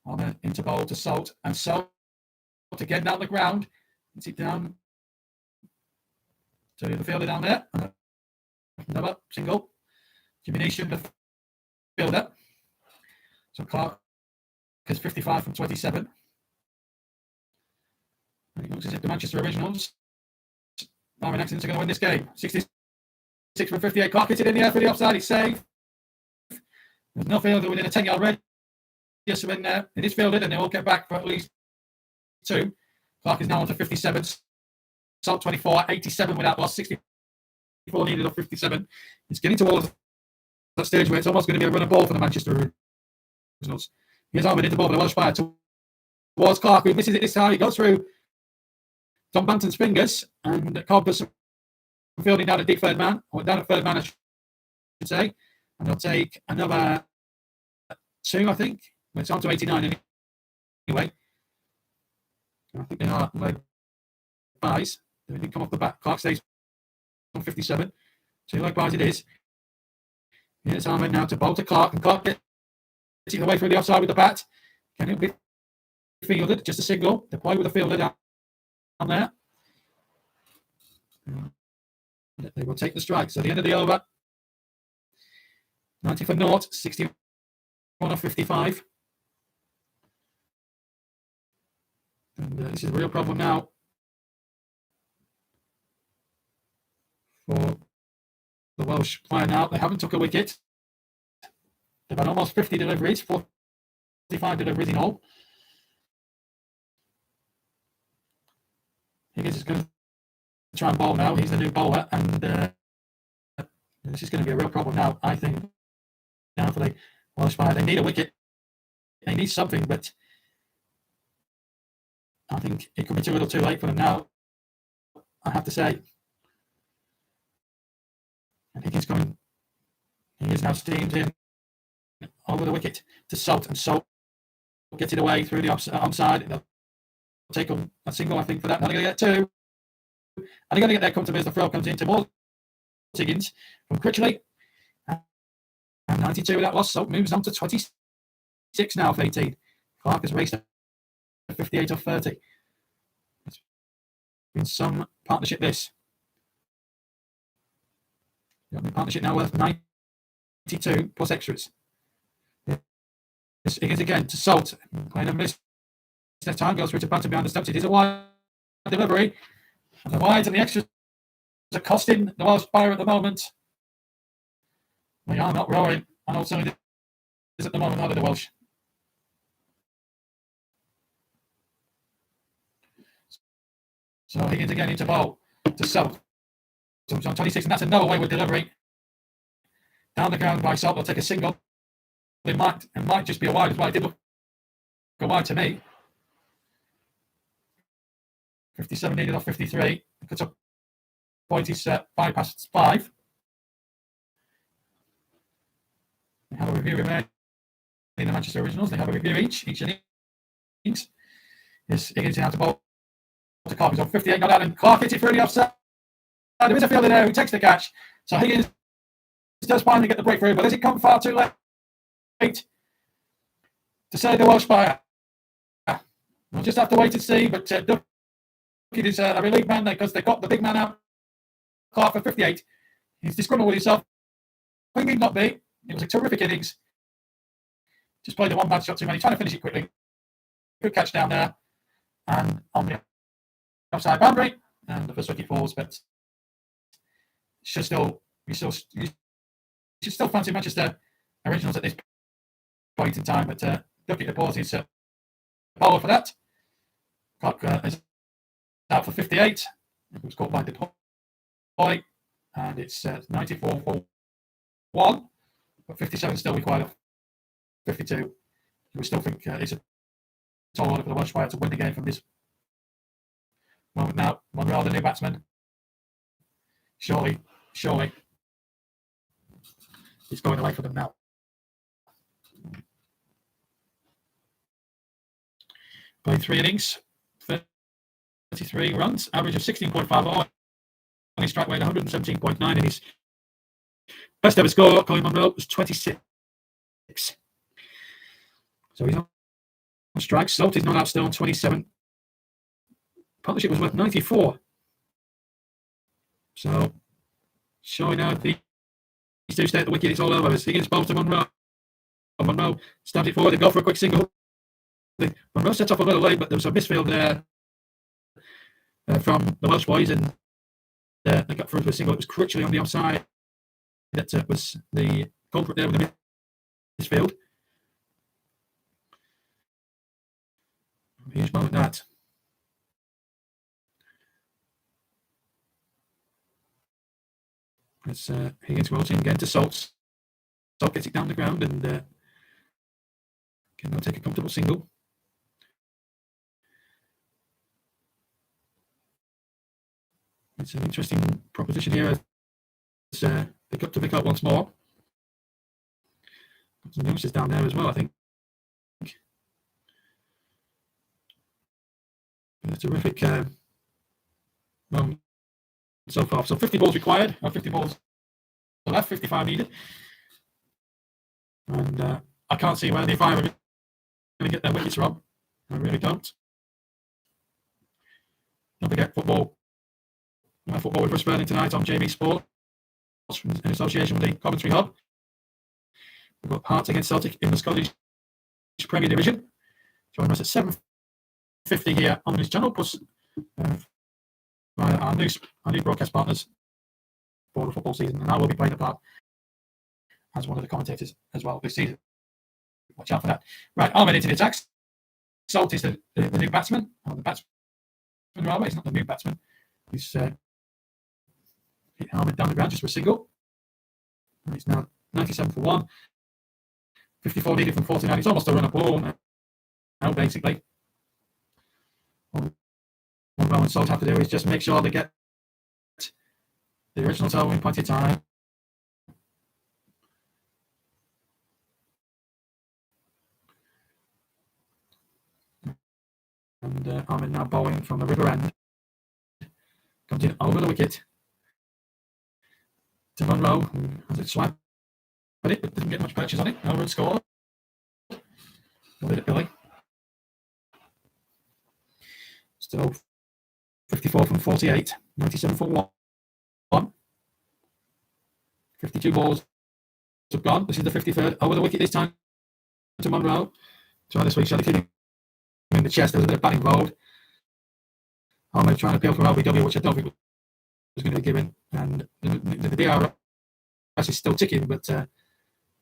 On an interval to Salt, and Salt again down the ground. It's it down to the fielder down there. Another single. Jimmy Neesham, the fielder. So Clark is 55 from 27. And it looks as if the Manchester Originals are in accidents are going to win this game. 66 from 58. Clark hits it in the air for the offside. It's safe. There's no fielder within a 10-yard radius. Yes, in there. It is fielded, and they will get back for at least 2. Clark is now on to 57. Salt 24, 87 without loss, 64 needed of 57. It's getting towards that stage where it's almost going to be a run of ball for the Manchester Originals. Here's Ahmed into ball, but a Welsh fire towards Clark, who misses it this time. He goes through Tom Banton's fingers, and Cobb does some fielding down at deep third man, or down at third man, I should say. And they'll take another 2, I think. It's on to 89 anyway. I think they are led buys. They didn't come off the back. Clark stays on 57. 2 leg buys it is. Here's Ahmed now to bowl to Clark, and Clark gets it away through the offside with the bat. Can it be fielded? Just a signal. They play with the fielder down there. They will take the strike. So the end of the over. 90 for naught, 61 off 55. And this is a real problem now for the Welsh player now. They haven't took a wicket. They've had almost 50 deliveries, 45 deliveries in all. Higgins is going to try and bowl now. He's the new bowler, and this is going to be a real problem now, I think, now for the Welsh player. They need a wicket. They need something, but I think it could be too little too late for them now, I have to say. I think he is now steamed in over the wicket to Salt, and Salt gets it away through the onside. They'll take a single, I think, for that. Now they're going to get 2. And they're going to get there comfortably as the throw comes into more Higgins from Critchley. And 92 with that loss. Salt moves on to 26 now for 18. Clark has raced 58 off 30. It's been some partnership this. The partnership now worth 92 plus extras. Higgins again to Salt. Playing a miss. This time goes through to Banton behind the stumps. It is a wide delivery. And the wides and the extras are costing the Welsh player at the moment. They are not rowing. And also it is at the moment, are the Welsh? So Higgins again into bowl to Salt. So it's on 26, and that's another wayward delivery. Down the ground by Salt. They'll take a single. It might just be a wide as well. It did look a wide to me. 57 needed off 53. Cuts up point is 5 past 5. They have a review remaining in the Manchester Originals. They have a review each innings. Yes, Higgins in out to bowl to Clark. He's on 58, not out, and Clark hits it through the offside. There is a fielder there who takes the catch. So Higgins does finally get the breakthrough, but does it come far too late to say the Welsh player? We'll just have to wait and see, but Duckett is a relief man because they got the big man out, Clark, for 58. He's disgruntled with himself. He need not be. It was a terrific innings. Just played the one bad shot too many, trying to finish it quickly. Good catch down there. And on the outside boundary. And the first wicket falls, but you should still fancy Manchester Originals at this point in time. But Duckett reports his bowler for that. Clark is out for 58. It was caught by the point. And it's 94 for 1. But 57 still required of 52. We still think it's a tall order for the Welsh player to win the game from this moment now. Monroe, the new batsman. Surely it's going away for them now. Played 3 innings, 33 runs, average of 16.5. On his strike rate, 117.9, and his best ever score, Colin Monroe, was 26. So he's on strike. Salt is not out still on 27. Partnership was worth 94. So showing now these two stay at the wicket, it's all over. As Higgins bowls to Monroe. Monroe stabs it forward and go for a quick single. Monroe sets off a little late, but there was a misfield there from the Welsh boys, and they got through to a single. It was Critchley on the offside that was the culprit there with the misfield. Huge moment that. As Higgins rolls in again to Salt. Salt gets it down the ground and can now take a comfortable single. It's an interesting proposition here as they got to pick up once more. Got some youngsters down there as well, I think. A terrific moment so far. So 50 balls required, or 50 balls left, 55 needed. And I can't see where the Fire are going to get their wickets from. I really don't. Don't forget football. Football with Russ Burning tonight on JB Sports in association with the Coventry Hub. We've got Hearts against Celtic in the Scottish Premier Division. Join us at 7:50 here on this channel, plus our new broadcast partners for the football season. And I will be playing a part as one of the commentators as well this season. Watch out for that. Right, Ahmed into the attacks. Salt is the new batsman. Or the batsman, rather. He's not the new batsman. He's hit Ahmed down the ground just for a single. And he's now 97 for 1. 54 needed from 49. It's almost a run of ball now, basically. What Rowan Salt have to do is just make sure they get the original total in plenty of time. And Ahmed now bowling from the river end. Comes in over the wicket to Monroe, who has it swipe at it, but doesn't get much purchase on it. No run score. What did it, Billy? Still 54 from 48, 97 for 1. 52 balls have gone. This is the 53rd. Over the wicket this time to Monroe. Try this week, Shelley hitting in the chest. There was a bit of batting involved. Ahmed trying to appeal for LBW, which I don't think was going to be given. And the DRS is still ticking, but I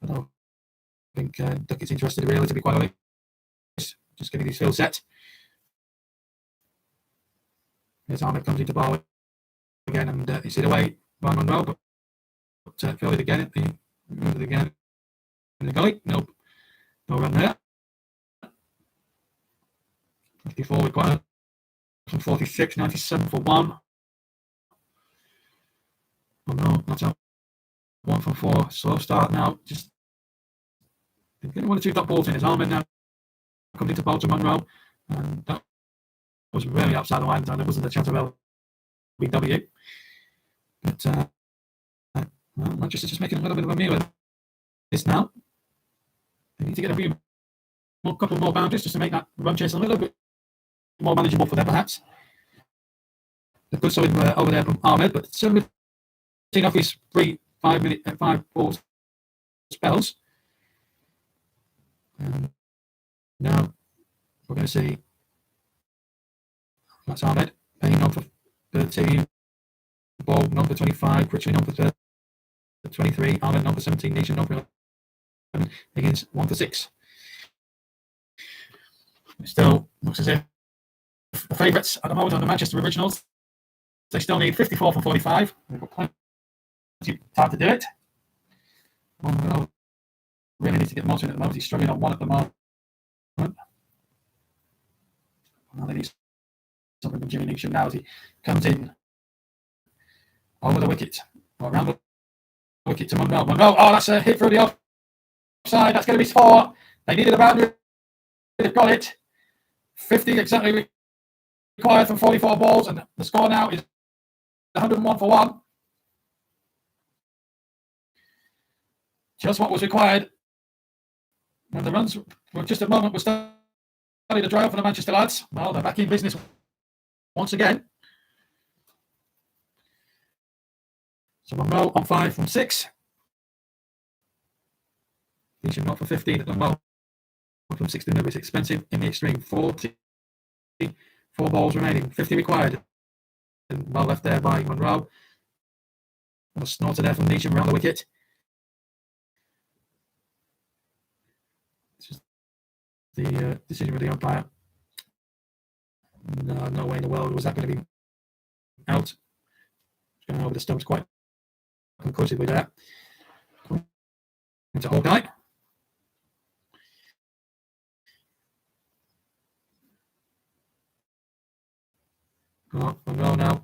don't think Duckett's interested really, to be quite honest. Just getting his field set. Here's Ahmed comes into ball again, and he's hit away by Monroe, but fielded again. Moved again in the gully. Nope. No run there. 54 required from 46, 97 for 1. Oh no, that's out. 1 from 4. Slow start now. Just getting 1 or 2 dot balls in his arm, and now comes into bowl to Monroe, and that was really outside the line. There wasn't a chance of LBW. But Manchester's just making a little bit of a meal of this now. They need to get a couple more boundaries just to make that run chase a little bit more manageable for them, perhaps. The good side over there from Ahmed, but 17 off his 5 balls spells. Now we're going to see that's Ahmed paying on for 13, ball number 25, Critchley number 23, Ahmed number 17, Nishan number 11, Higgins 1 for 6. It still looks as if the favourites at the moment are the Manchester Originals. They still need 54 from 45. They've got plenty of time to do it. Really need to get the most in at the moment. He's struggling on 1 at the moment. Now they need something from Jimmy Neesham now as he comes in over the wicket, or around the wicket to Monroe. Monroe, that's a hit through the offside. That's going to be 4. They needed a boundary. They've got it. 50 exactly required from 44 balls, and the score now is 101 for 1. Just what was required. And the runs were just a moment were starting to dry up for the Manchester lads. Well, they're back in business once again. So Monroe on 5 from 6. Finishing not for 15 at the well. From 16, it's expensive in the extreme. 40. 4 balls remaining. 50 required. And well left there by Monroe. A snorter there from Neesham around the wicket. This is the decision of the umpire. No way in the world was that going to be out. Going over the stumps quite conclusively there. Into Hawkeye. Monroe now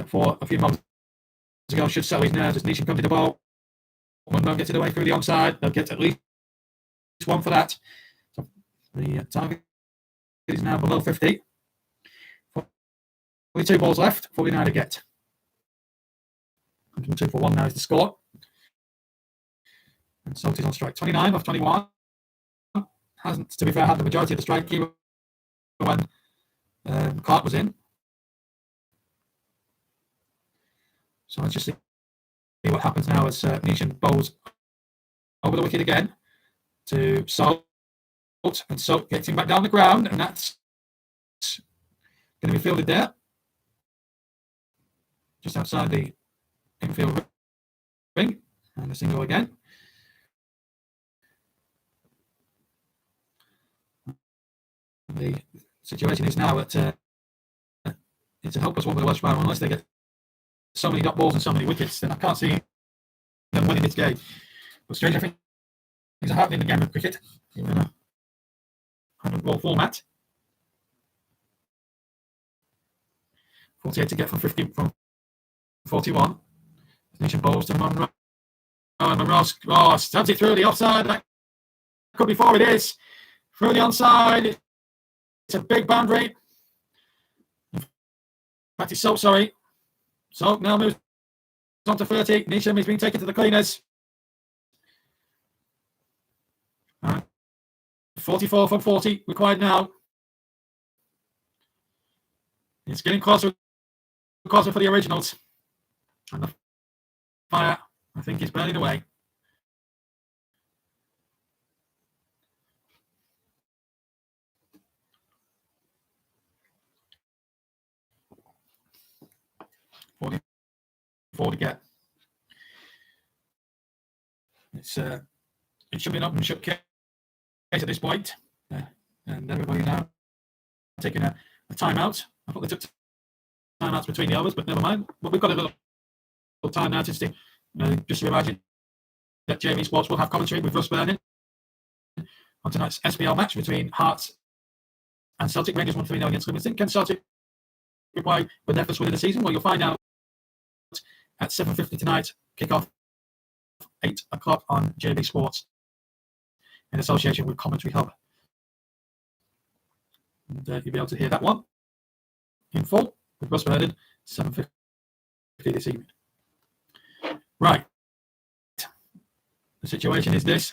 for a few moments ago should settle his nerves as Nishan comes to the ball. One won't get it away through the onside. They'll get at least one for that. So the target is now below 50. 42 balls left. 49 to get. 2 for 1 now is the score. And Salty's on strike 29 off 21. Hasn't, to be fair, had the majority of the strike even when Clark was in. So let's just see what happens now as Nishan bowls over the wicket again to Salt. And Salt gets him back down the ground, and that's going to be fielded there. Just outside the infield ring. And a single again. The situation is now that it's a helpless one for the Welsh Power unless they get so many dot balls and so many wickets. Then I can't see them winning this game. But strange, I think things are happening in the game of cricket, even in a 100-ball format. 48 to get from 41. Nishan bowls to Monroe. And Monroe stabs it through the offside. That could be 4. It is. Through the onside. It's a big boundary. In fact, it's Salt, sorry. Salt now moves on to 30. Nishan is being taken to the cleaners. 44 from 40 required now. It's getting closer for the Originals. And the fire, I think, is burning away. Four to get. It should be an open shut case at this point. And everybody now taking a timeout. I thought they took timeouts between the overs, but never mind. But we've got a little time now just to remind you that JV Sports will have commentary with Russ Burnin on tonight's SPL match between Hearts and Celtic. Rangers 1-3-0 against Livingston. Can Celtic reply with their first win of the season? Well, you'll find out at 7:50 tonight. Kick-off 8 o'clock on JV Sports in association with Commentary Hub. And you'll be able to hear that one in full with Russ Burnin, 7:50 this evening. Right. The situation is this.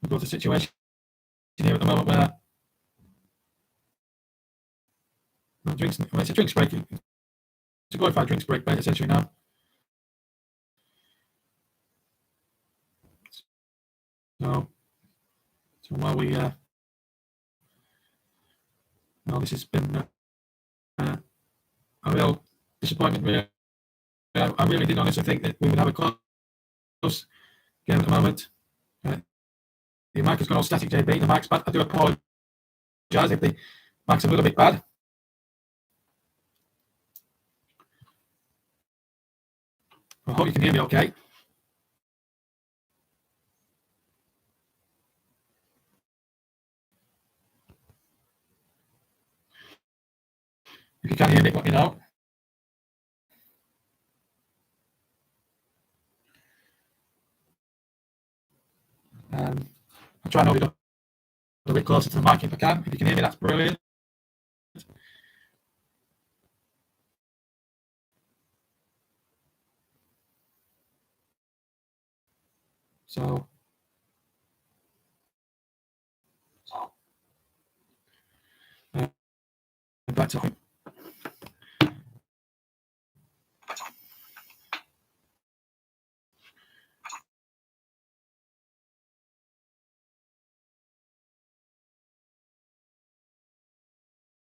We've got a situation here at the moment where it's a drinks break. It's a glorified drinks break, essentially now. So while we this has been a real disappointment. Really. I really did honestly think that we would have a close game at the moment. The mic has gone all static, JB. The mic's bad. I do apologise if the mic's a little bit bad. I hope you can hear me okay. If you can hear me, let me know. I'll try and hold it up a little bit closer to the mic if I can. If you can hear me, that's brilliant. So back to